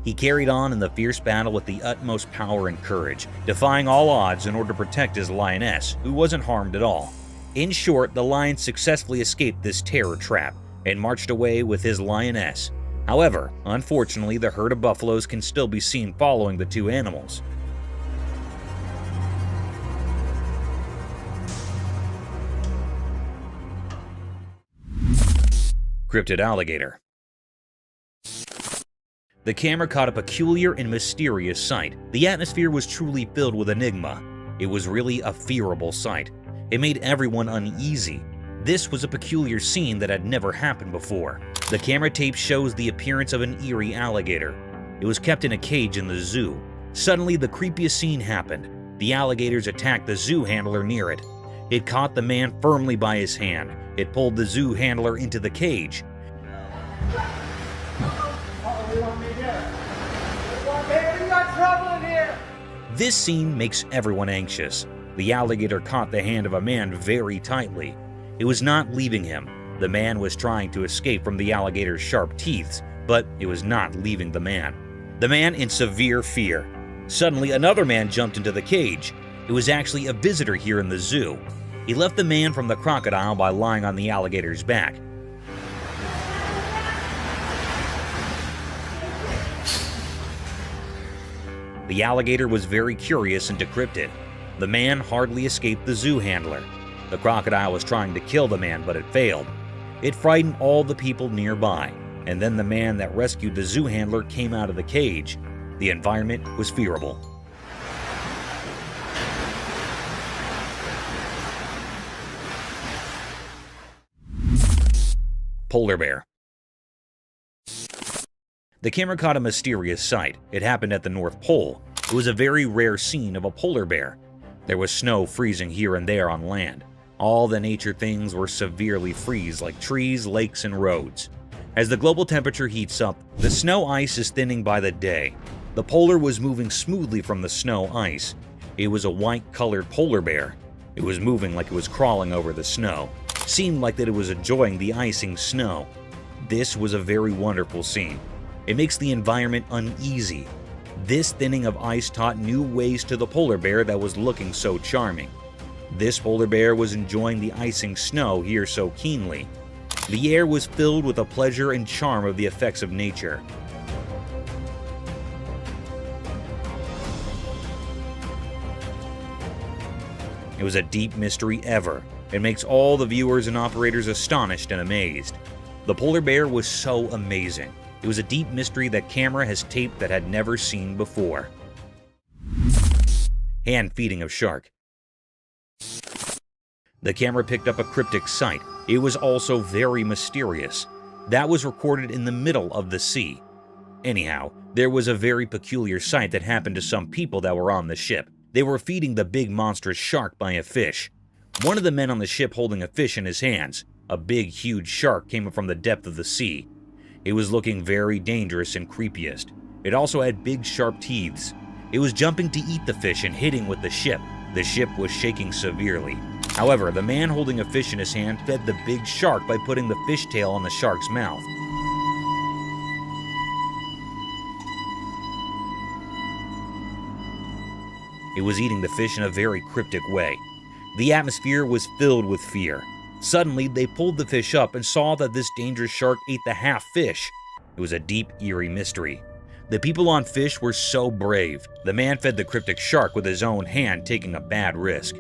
He carried on in the fierce battle with the utmost power and courage, defying all odds in order to protect his lioness, who wasn't harmed at all. In short, the lion successfully escaped this terror trap and marched away with his lioness. However, unfortunately, the herd of buffaloes can still be seen following the two animals. Cryptid alligator. The camera caught a peculiar and mysterious sight. The atmosphere was truly filled with enigma. It was really a fearable sight. It made everyone uneasy. This was a peculiar scene that had never happened before. The camera tape shows the appearance of an eerie alligator. It was kept in a cage in the zoo. Suddenly, the creepiest scene happened. The alligators attacked the zoo handler near it. It caught the man firmly by his hand. It pulled the zoo handler into the cage. This scene makes everyone anxious. The alligator caught the hand of a man very tightly. It was not leaving him. The man was trying to escape from the alligator's sharp teeth, but it was not leaving the man. The man in severe fear. Suddenly, another man jumped into the cage. It was actually a visitor here in the zoo. He left the man from the crocodile by lying on the alligator's back. The alligator was very curious and decrypted. The man hardly escaped the zoo handler. The crocodile was trying to kill the man, but it failed. It frightened all the people nearby, and then the man that rescued the zoo handler came out of the cage. The environment was fearable. Polar bear. The camera caught a mysterious sight. It happened at the North Pole. It was a very rare scene of a polar bear. There was snow freezing here and there on land. All the nature things were severely freeze, like trees, lakes, and roads. As the global temperature heats up, the snow ice is thinning by the day. The polar was moving smoothly from the snow ice. It was a white-colored polar bear. It was moving like it was crawling over the snow. Seemed like that it was enjoying the icing snow. This was a very wonderful scene. It makes the environment uneasy. This thinning of ice taught new ways to the polar bear that was looking so charming. This polar bear was enjoying the icing snow here so keenly. The air was filled with the pleasure and charm of the effects of nature. It was a deep mystery ever. It makes all the viewers and operators astonished and amazed. The polar bear was so amazing. It was a deep mystery that camera has taped that had never seen before. Hand feeding of shark. The camera picked up a cryptic sight. It was also very mysterious. That was recorded in the middle of the sea. Anyhow, there was a very peculiar sight that happened to some people that were on the ship. They were feeding the big monstrous shark by a fish. One of the men on the ship holding a fish in his hands. A big, huge shark came up from the depth of the sea. It was looking very dangerous and creepiest. It also had big, sharp teeth. It was jumping to eat the fish and hitting with the ship. The ship was shaking severely. However, the man holding a fish in his hand fed the big shark by putting the fish tail on the shark's mouth. It was eating the fish in a very cryptic way. The atmosphere was filled with fear. Suddenly, they pulled the fish up and saw that this dangerous shark ate the half fish. It was a deep, eerie mystery. The people on fish were so brave. The man fed the cryptic shark with his own hand, taking a bad risk.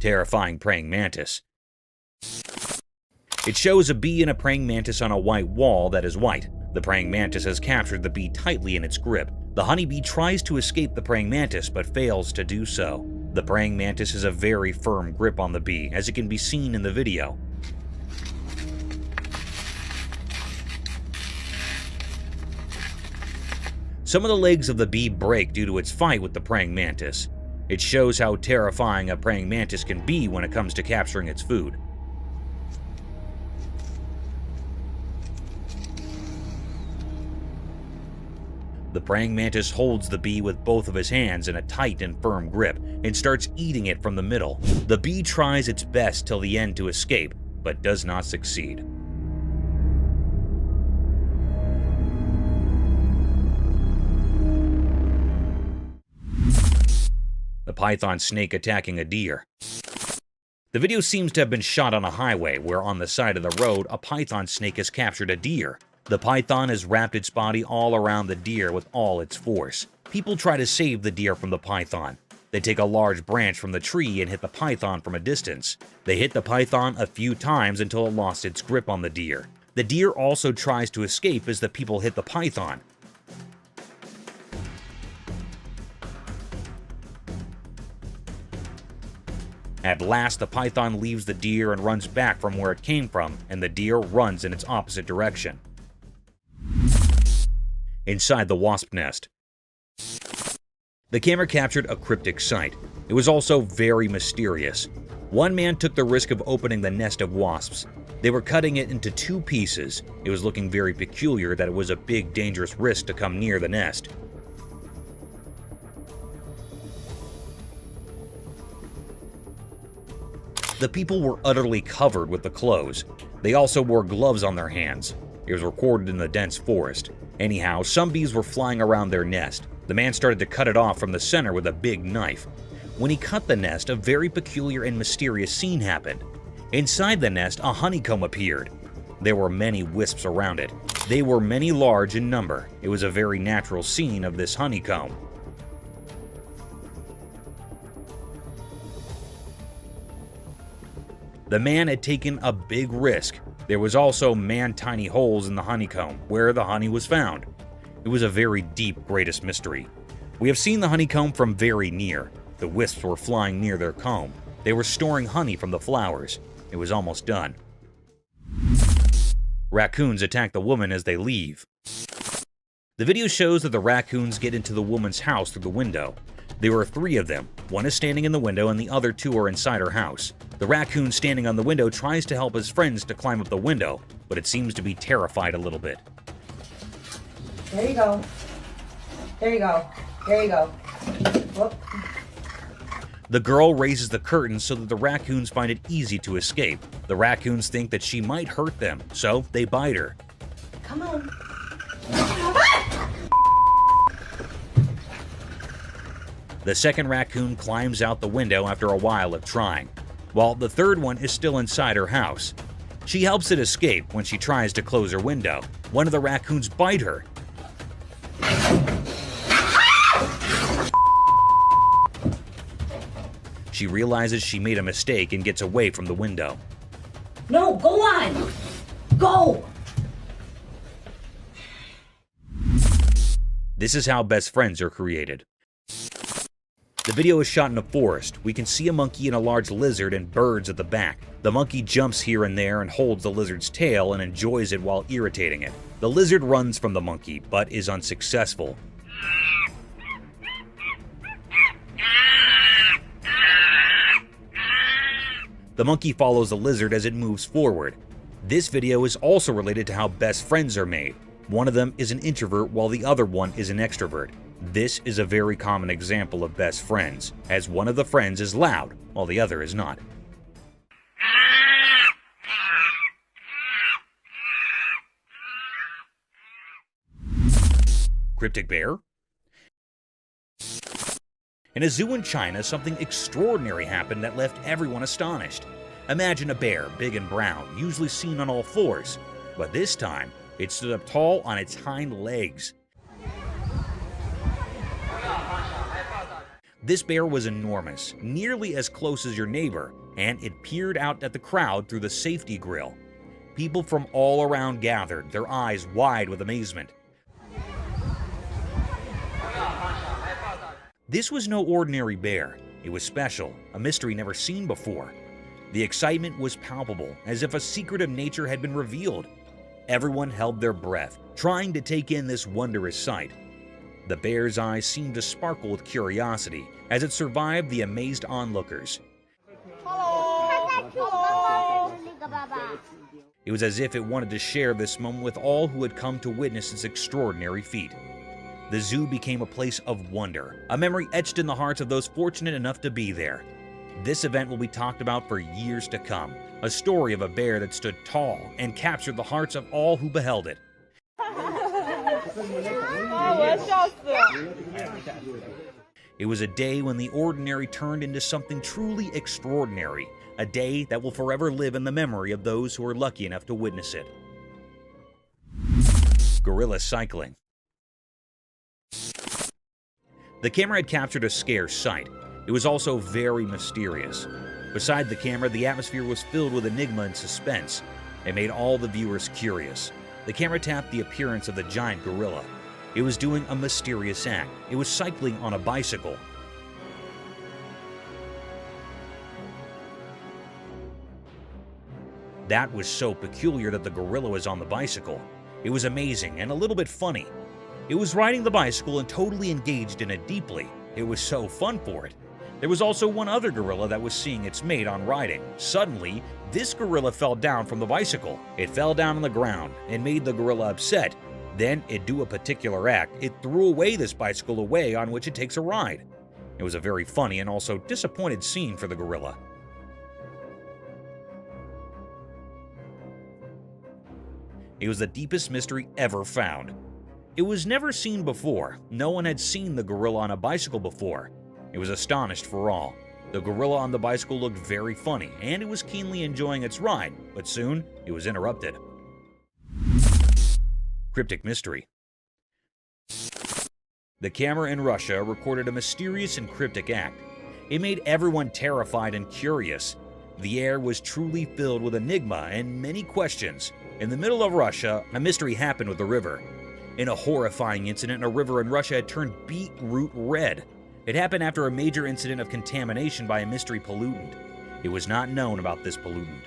Terrifying praying mantis. It shows a bee and a praying mantis on a white wall that is white. The praying mantis has captured the bee tightly in its grip. The honeybee tries to escape the praying mantis but fails to do so. The praying mantis has a very firm grip on the bee, as it can be seen in the video. Some of the legs of the bee break due to its fight with the praying mantis. It shows how terrifying a praying mantis can be when it comes to capturing its food. The praying mantis holds the bee with both of his hands in a tight and firm grip and starts eating it from the middle. The bee tries its best till the end to escape, but does not succeed. The python snake attacking a deer. The video seems to have been shot on a highway where on the side of the road a python snake has captured a deer. The python has wrapped its body all around the deer with all its force. People try to save the deer from the python. They take a large branch from the tree and hit the python from a distance. They hit the python a few times until it lost its grip on the deer. The deer also tries to escape as the people hit the python. At last, the python leaves the deer and runs back from where it came from, and the deer runs in its opposite direction. Inside the wasp nest. The camera captured a cryptic sight. It was also very mysterious. One man took the risk of opening the nest of wasps. They were cutting it into 2 pieces. It was looking very peculiar that it was a big, dangerous risk to come near the nest. The people were utterly covered with the clothes. They also wore gloves on their hands. It was recorded in the dense forest. Anyhow, some bees were flying around their nest. The man started to cut it off from the center with a big knife. When he cut the nest, a very peculiar and mysterious scene happened. Inside the nest, a honeycomb appeared. There were many wisps around it. They were many large in number. It was a very natural scene of this honeycomb. The man had taken a big risk. There was also man-tiny holes in the honeycomb, where the honey was found. It was a very deep, greatest mystery. We have seen the honeycomb from very near. The wisps were flying near their comb. They were storing honey from the flowers. It was almost done. Raccoons attack the woman as they leave. The video shows that the raccoons get into the woman's house through the window. There were 3 of them. One is standing in the window and the other 2 are inside her house. The raccoon standing on the window tries to help his friends to climb up the window, but it seems to be terrified a little bit. There you go. There you go. There you go. Whoop. The girl raises the curtain so that the raccoons find it easy to escape. The raccoons think that she might hurt them, so they bite her. Come on. The second raccoon climbs out the window after a while of trying, while the third one is still inside her house. She helps it escape when she tries to close her window. One of the raccoons bite her. She realizes she made a mistake and gets away from the window. No, go on. Go. This is how best friends are created. The video is shot in a forest. We can see a monkey and a large lizard and birds at the back. The monkey jumps here and there and holds the lizard's tail and enjoys it while irritating it. The lizard runs from the monkey, but is unsuccessful. The monkey follows the lizard as it moves forward. This video is also related to how best friends are made. One of them is an introvert while the other one is an extrovert. This is a very common example of best friends, as one of the friends is loud while the other is not. Cryptic bear? In a zoo in China, something extraordinary happened that left everyone astonished. Imagine a bear, big and brown, usually seen on all fours, but this time, it stood up tall on its hind legs. This bear was enormous, nearly as close as your neighbor, and it peered out at the crowd through the safety grill. People from all around gathered, their eyes wide with amazement. This was no ordinary bear. It was special, a mystery never seen before. The excitement was palpable, as if a secret of nature had been revealed. Everyone held their breath, trying to take in this wondrous sight. The bear's eyes seemed to sparkle with curiosity as it survived the amazed onlookers. It was as if it wanted to share this moment with all who had come to witness its extraordinary feat. The zoo became a place of wonder, a memory etched in the hearts of those fortunate enough to be there. This event will be talked about for years to come, a story of a bear that stood tall and captured the hearts of all who beheld it. It was a day when the ordinary turned into something truly extraordinary, a day that will forever live in the memory of those who were lucky enough to witness it. Gorilla cycling. The camera had captured a scarce sight. It was also very mysterious. Beside the camera, the atmosphere was filled with enigma and suspense. It made all the viewers curious. The camera tapped the appearance of the giant gorilla. It was doing a mysterious act. It was cycling on a bicycle. That was so peculiar that the gorilla was on the bicycle. It was amazing and a little bit funny. It was riding the bicycle and totally engaged in it deeply. It was so fun for it. There was also one other gorilla that was seeing its mate on riding. Suddenly, this gorilla fell down from the bicycle. It fell down on the ground and made the gorilla upset. Then it do a particular act. It threw away this bicycle away on which it takes a ride. It was a very funny and also disappointed scene for the gorilla. It was the deepest mystery ever found. It was never seen before. No one had seen the gorilla on a bicycle before. It was astonished for all. The gorilla on the bicycle looked very funny, and it was keenly enjoying its ride, but soon it was interrupted. Cryptic mystery. The camera in Russia recorded a mysterious and cryptic act. It made everyone terrified and curious. The air was truly filled with enigma and many questions. In the middle of Russia, a mystery happened with the river. In a horrifying incident, a river in Russia had turned beetroot red. It happened after a major incident of contamination by a mystery pollutant. It was not known about this pollutant.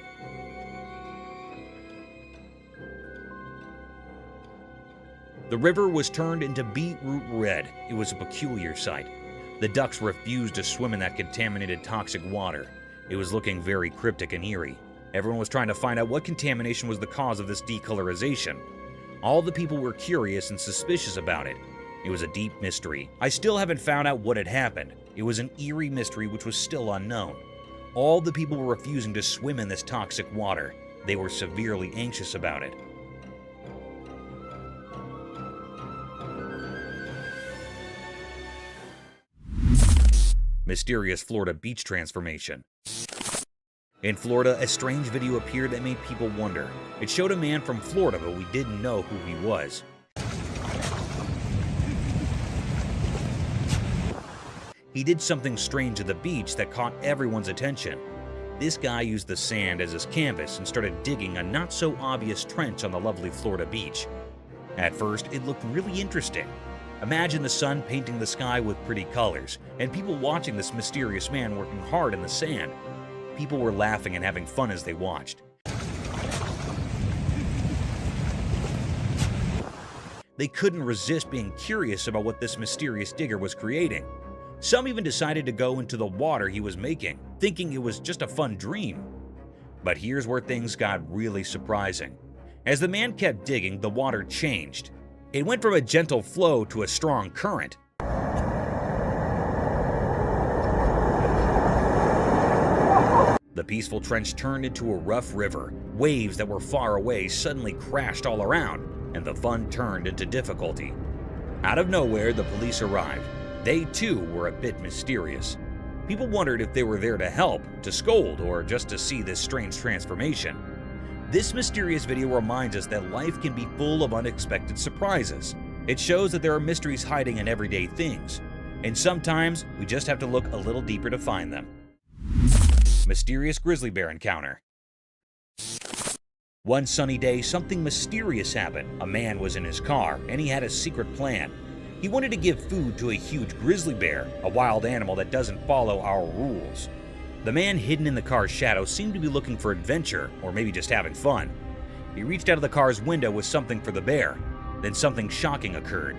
The river was turned into beetroot red. It was a peculiar sight. The ducks refused to swim in that contaminated toxic water. It was looking very cryptic and eerie. Everyone was trying to find out what contamination was the cause of this decolorization. All the people were curious and suspicious about it. It was a deep mystery. I still haven't found out what had happened. It was an eerie mystery which was still unknown. All the people were refusing to swim in this toxic water. They were severely anxious about it. Mysterious Florida beach transformation. In Florida, a strange video appeared that made people wonder. It showed a man from Florida, but we didn't know who he was. He did something strange at the beach that caught everyone's attention. This guy used the sand as his canvas and started digging a not-so-obvious trench on the lovely Florida beach. At first, it looked really interesting. Imagine the sun painting the sky with pretty colors, and people watching this mysterious man working hard in the sand. People were laughing and having fun as they watched. They couldn't resist being curious about what this mysterious digger was creating. Some even decided to go into the water he was making, thinking it was just a fun dream. But here's where things got really surprising. As the man kept digging, the water changed. It went from a gentle flow to a strong current. The peaceful trench turned into a rough river. Waves that were far away suddenly crashed all around, and the fun turned into difficulty. Out of nowhere, the police arrived. They too were a bit mysterious. People wondered if they were there to help, to scold, or just to see this strange transformation. This mysterious video reminds us that life can be full of unexpected surprises. It shows that there are mysteries hiding in everyday things, and sometimes we just have to look a little deeper to find them. Mysterious grizzly bear encounter. One sunny day, something mysterious happened. A man was in his car, and he had a secret plan. He wanted to give food to a huge grizzly bear, a wild animal that doesn't follow our rules. The man hidden in the car's shadow seemed to be looking for adventure, or maybe just having fun. He reached out of the car's window with something for the bear. Then something shocking occurred.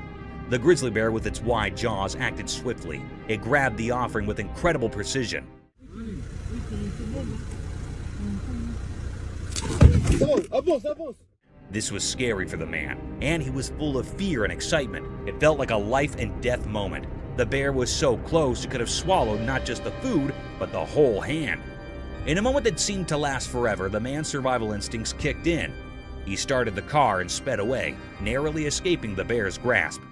The grizzly bear with its wide jaws acted swiftly. It grabbed the offering with incredible precision. This was scary for the man, and he was full of fear and excitement. It felt like a life and death moment. The bear was so close it could have swallowed not just the food, but the whole hand. In a moment that seemed to last forever, the man's survival instincts kicked in. He started the car and sped away, narrowly escaping the bear's grasp.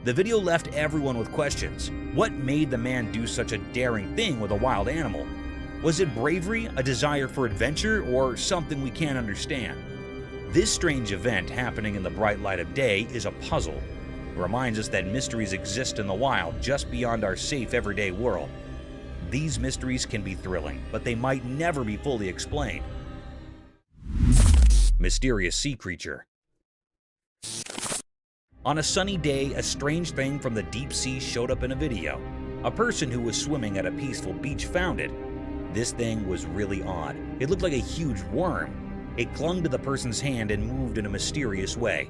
The video left everyone with questions. What made the man do such a daring thing with a wild animal? Was it bravery, a desire for adventure, or something we can't understand? This strange event happening in the bright light of day is a puzzle. It reminds us that mysteries exist in the wild just beyond our safe everyday world. These mysteries can be thrilling, but they might never be fully explained. Mysterious sea creature. On a sunny day, a strange thing from the deep sea showed up in a video. A person who was swimming at a peaceful beach found it. This thing was really odd. It looked like a huge worm. It clung to the person's hand and moved in a mysterious way.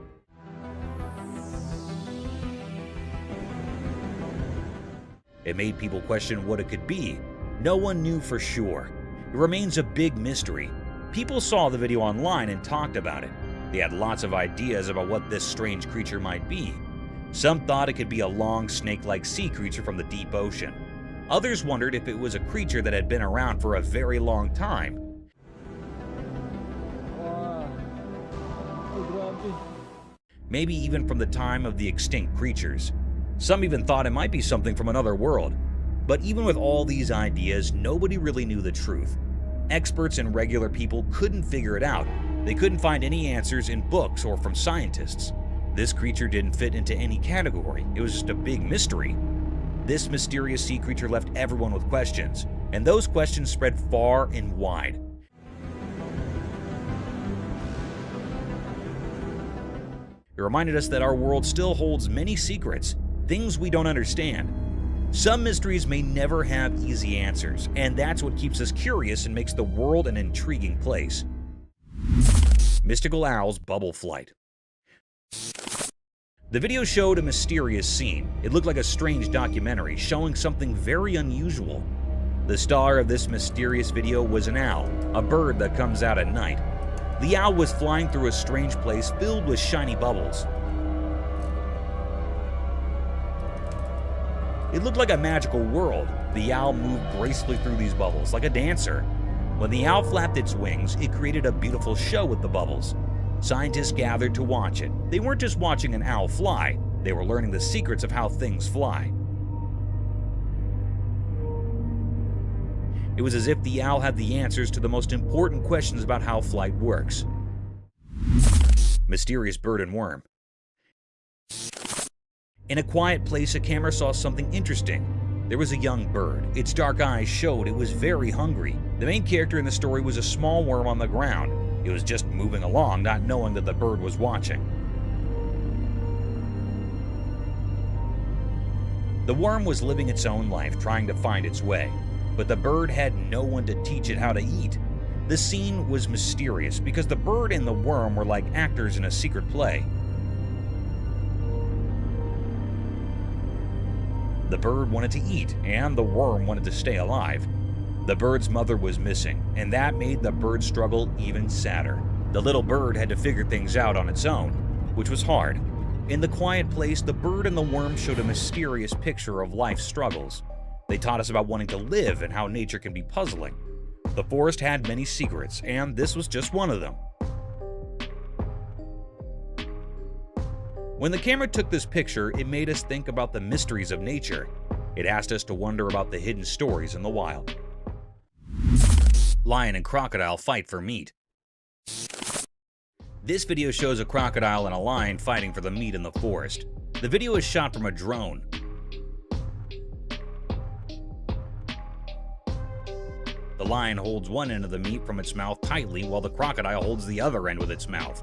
It made people question what it could be. No one knew for sure. It remains a big mystery. People saw the video online and talked about it. They had lots of ideas about what this strange creature might be. Some thought it could be a long, snake-like sea creature from the deep ocean. Others wondered if it was a creature that had been around for a very long time. Maybe even from the time of the extinct creatures. Some even thought it might be something from another world. But even with all these ideas, nobody really knew the truth. Experts and regular people couldn't figure it out. They couldn't find any answers in books or from scientists. This creature didn't fit into any category. It was just a big mystery. This mysterious sea creature left everyone with questions, and those questions spread far and wide. It reminded us that our world still holds many secrets, things we don't understand. Some mysteries may never have easy answers, and that's what keeps us curious and makes the world an intriguing place. Mystical owl's bubble flight. The video showed a mysterious scene. It looked like a strange documentary showing something very unusual. The star of this mysterious video was an owl, a bird that comes out at night. The owl was flying through a strange place filled with shiny bubbles. It looked like a magical world. The owl moved gracefully through these bubbles like a dancer. When the owl flapped its wings, it created a beautiful show with the bubbles. Scientists gathered to watch it. They weren't just watching an owl fly, they were learning the secrets of how things fly. It was as if the owl had the answers to the most important questions about how flight works. Mysterious bird and worm. In a quiet place, a camera saw something interesting. There was a young bird. Its dark eyes showed it was very hungry. The main character in the story was a small worm on the ground. It was just moving along, not knowing that the bird was watching. The worm was living its own life, trying to find its way. But the bird had no one to teach it how to eat. The scene was mysterious because the bird and the worm were like actors in a secret play. The bird wanted to eat, and the worm wanted to stay alive. The bird's mother was missing, and that made the bird struggle even sadder. The little bird had to figure things out on its own, which was hard. In the quiet place, the bird and the worm showed a mysterious picture of life's struggles. They taught us about wanting to live and how nature can be puzzling. The forest had many secrets, and this was just one of them. When the camera took this picture, it made us think about the mysteries of nature. It asked us to wonder about the hidden stories in the wild. Lion and crocodile fight for meat. This video shows a crocodile and a lion fighting for the meat in the forest. The video is shot from a drone. The lion holds one end of the meat from its mouth tightly while the crocodile holds the other end with its mouth.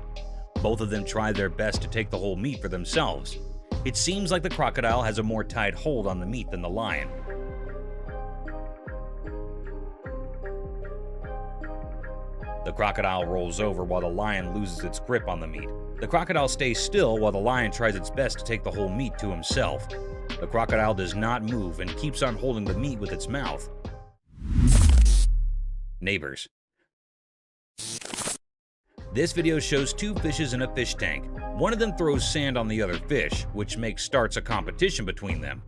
Both of them try their best to take the whole meat for themselves. It seems like the crocodile has a more tight hold on the meat than the lion. The crocodile rolls over while the lion loses its grip on the meat. The crocodile stays still while the lion tries its best to take the whole meat to himself. The crocodile does not move and keeps on holding the meat with its mouth. Neighbors. This video shows two fishes in a fish tank. One of them throws sand on the other fish, which starts a competition between them.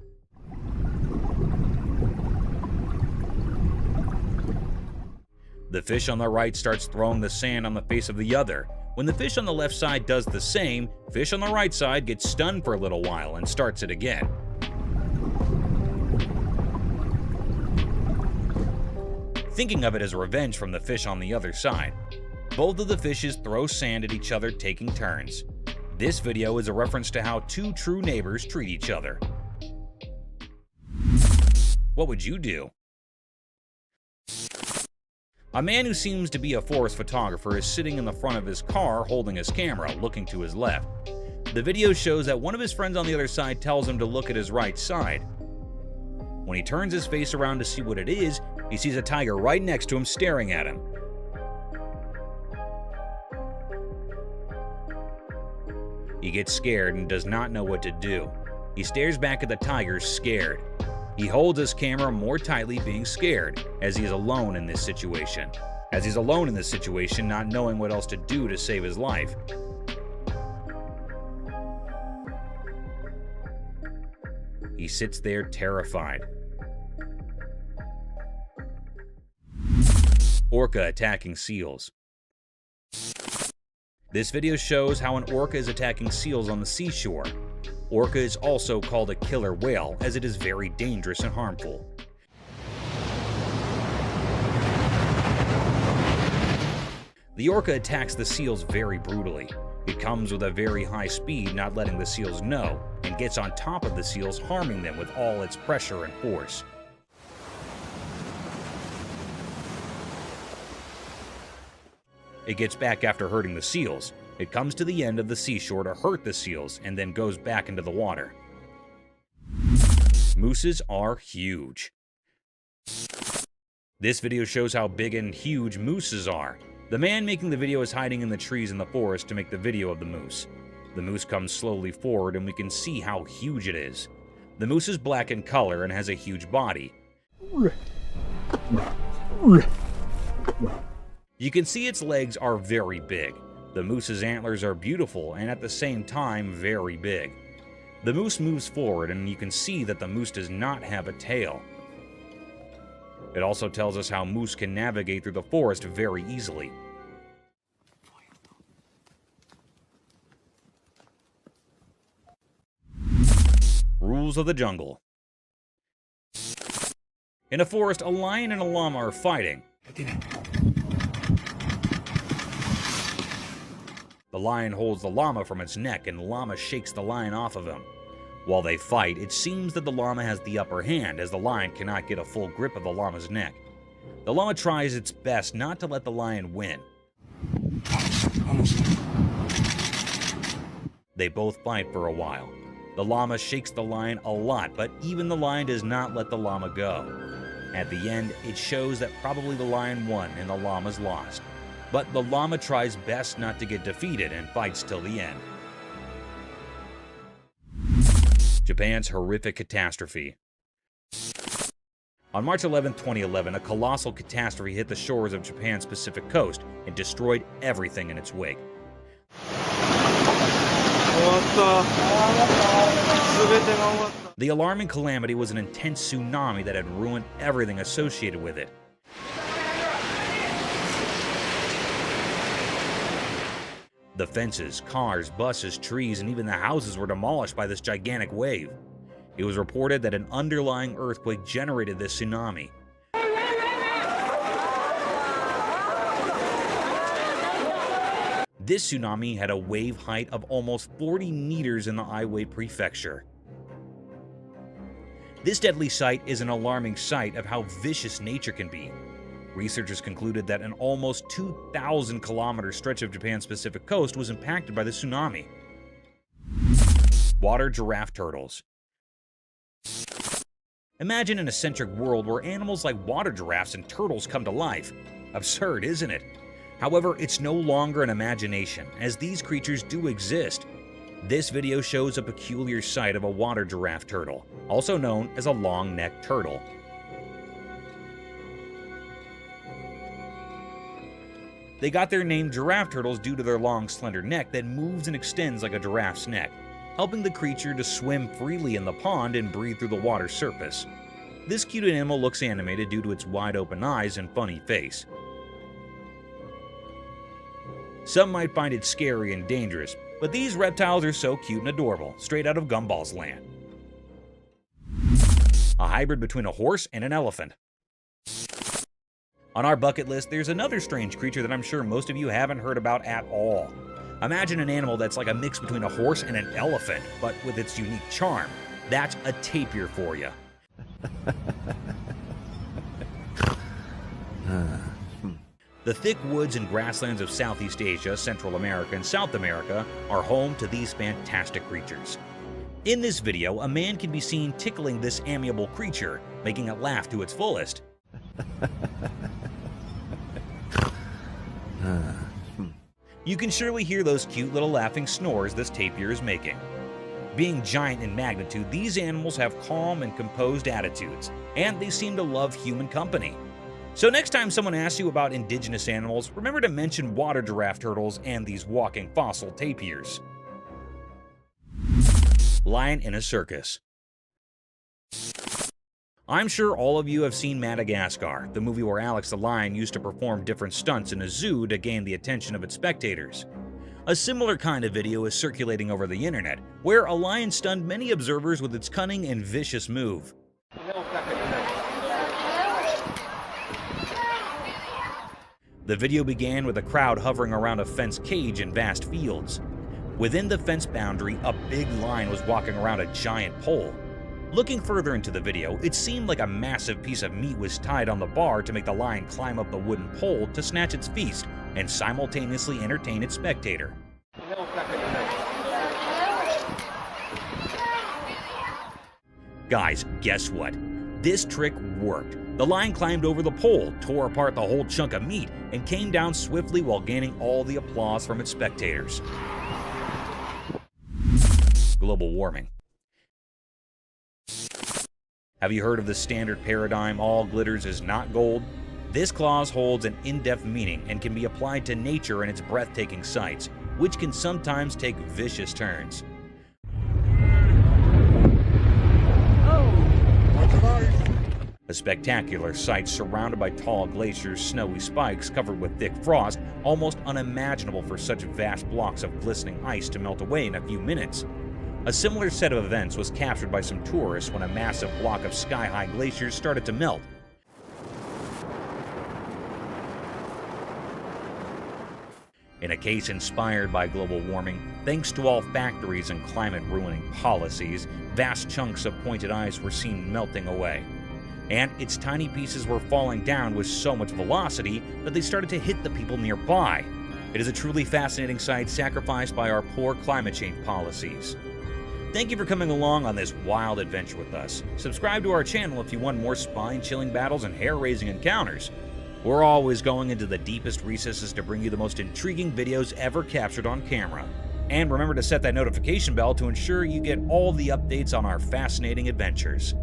The fish on the right starts throwing the sand on the face of the other. When the fish on the left side does the same, fish on the right side gets stunned for a little while and starts it again. Thinking of it as revenge from the fish on the other side. Both of the fishes throw sand at each other, taking turns. This video is a reference to how two true neighbors treat each other. What would you do? A man who seems to be a forest photographer is sitting in the front of his car holding his camera, looking to his left. The video shows that one of his friends on the other side tells him to look at his right side. When he turns his face around to see what it is, he sees a tiger right next to him staring at him. He gets scared and does not know what to do. He stares back at the tiger, scared. He holds his camera more tightly, being scared, as he is alone in this situation. Not knowing what else to do to save his life. He sits there terrified. Orca attacking seals. This video shows how an orca is attacking seals on the seashore. Orca is also called a killer whale, as it is very dangerous and harmful. The orca attacks the seals very brutally. It comes with a very high speed, not letting the seals know, and gets on top of the seals, harming them with all its pressure and force. It gets back after hurting the seals. It comes to the end of the seashore to hurt the seals and then goes back into the water. Mooses are huge. This video shows how big and huge mooses are. The man making the video is hiding in the trees in the forest to make the video of the moose. The moose comes slowly forward and we can see how huge it is. The moose is black in color and has a huge body. You can see its legs are very big. The moose's antlers are beautiful and at the same time very big. The moose moves forward and you can see that the moose does not have a tail. It also tells us how moose can navigate through the forest very easily. Rules of the jungle. In a forest, a lion and a llama are fighting. The lion holds the llama from its neck and the llama shakes the lion off of him. While they fight, it seems that the llama has the upper hand as the lion cannot get a full grip of the llama's neck. The llama tries its best not to let the lion win. They both fight for a while. The llama shakes the lion a lot, but even the lion does not let the llama go. At the end, it shows that probably the lion won and the llama's lost. But the llama tries best not to get defeated and fights till the end. Japan's horrific catastrophe. On March 11, 2011, a colossal catastrophe hit the shores of Japan's Pacific coast and destroyed everything in its wake. The alarming calamity was an intense tsunami that had ruined everything associated with it. The fences, cars, buses, trees, and even the houses were demolished by this gigantic wave. It was reported that an underlying earthquake generated this tsunami. This tsunami had a wave height of almost 40 meters in the Aiwei Prefecture. This deadly sight is an alarming sight of how vicious nature can be. Researchers concluded that an almost 2,000-kilometer stretch of Japan's Pacific coast was impacted by the tsunami. Water giraffe turtles. Imagine an eccentric world where animals like water giraffes and turtles come to life. Absurd, isn't it? However, it's no longer an imagination, as these creatures do exist. This video shows a peculiar sight of a water giraffe turtle, also known as a long-necked turtle. They got their name giraffe turtles due to their long, slender neck that moves and extends like a giraffe's neck, helping the creature to swim freely in the pond and breathe through the water's surface. This cute animal looks animated due to its wide-open eyes and funny face. Some might find it scary and dangerous, but these reptiles are so cute and adorable, straight out of Gumball's land. A hybrid between a horse and an elephant. On our bucket list, there's another strange creature that I'm sure most of you haven't heard about at all. Imagine an animal that's like a mix between a horse and an elephant, but with its unique charm. That's a tapir for you. The thick woods and grasslands of Southeast Asia, Central America, and South America are home to these fantastic creatures. In this video, a man can be seen tickling this amiable creature, making it laugh to its fullest. You can surely hear those cute little laughing snores this tapir is making. Being giant in magnitude, these animals have calm and composed attitudes, and they seem to love human company. So next time someone asks you about indigenous animals, remember to mention water giraffe turtles and these walking fossil tapirs. Lion in a circus. I'm sure all of you have seen Madagascar, the movie where Alex the lion used to perform different stunts in a zoo to gain the attention of its spectators. A similar kind of video is circulating over the internet, where a lion stunned many observers with its cunning and vicious move. The video began with a crowd hovering around a fenced cage in vast fields. Within the fence boundary, a big lion was walking around a giant pole. Looking further into the video, it seemed like a massive piece of meat was tied on the bar to make the lion climb up the wooden pole to snatch its feast and simultaneously entertain its spectator. Guys, guess what? This trick worked. The lion climbed over the pole, tore apart the whole chunk of meat, and came down swiftly while gaining all the applause from its spectators. Global warming. Have you heard of the standard paradigm, all glitters is not gold? This clause holds an in-depth meaning and can be applied to nature and its breathtaking sights, which can sometimes take vicious turns. A spectacular sight surrounded by tall glaciers, snowy spikes covered with thick frost, almost unimaginable for such vast blocks of glistening ice to melt away in a few minutes. A similar set of events was captured by some tourists when a massive block of sky-high glaciers started to melt. In a case inspired by global warming, thanks to all factories and climate-ruining policies, vast chunks of pointed ice were seen melting away. And its tiny pieces were falling down with so much velocity that they started to hit the people nearby. It is a truly fascinating sight sacrificed by our poor climate change policies. Thank you for coming along on this wild adventure with us. Subscribe to our channel if you want more spine-chilling battles and hair-raising encounters. We're always going into the deepest recesses to bring you the most intriguing videos ever captured on camera. And remember to set that notification bell to ensure you get all the updates on our fascinating adventures.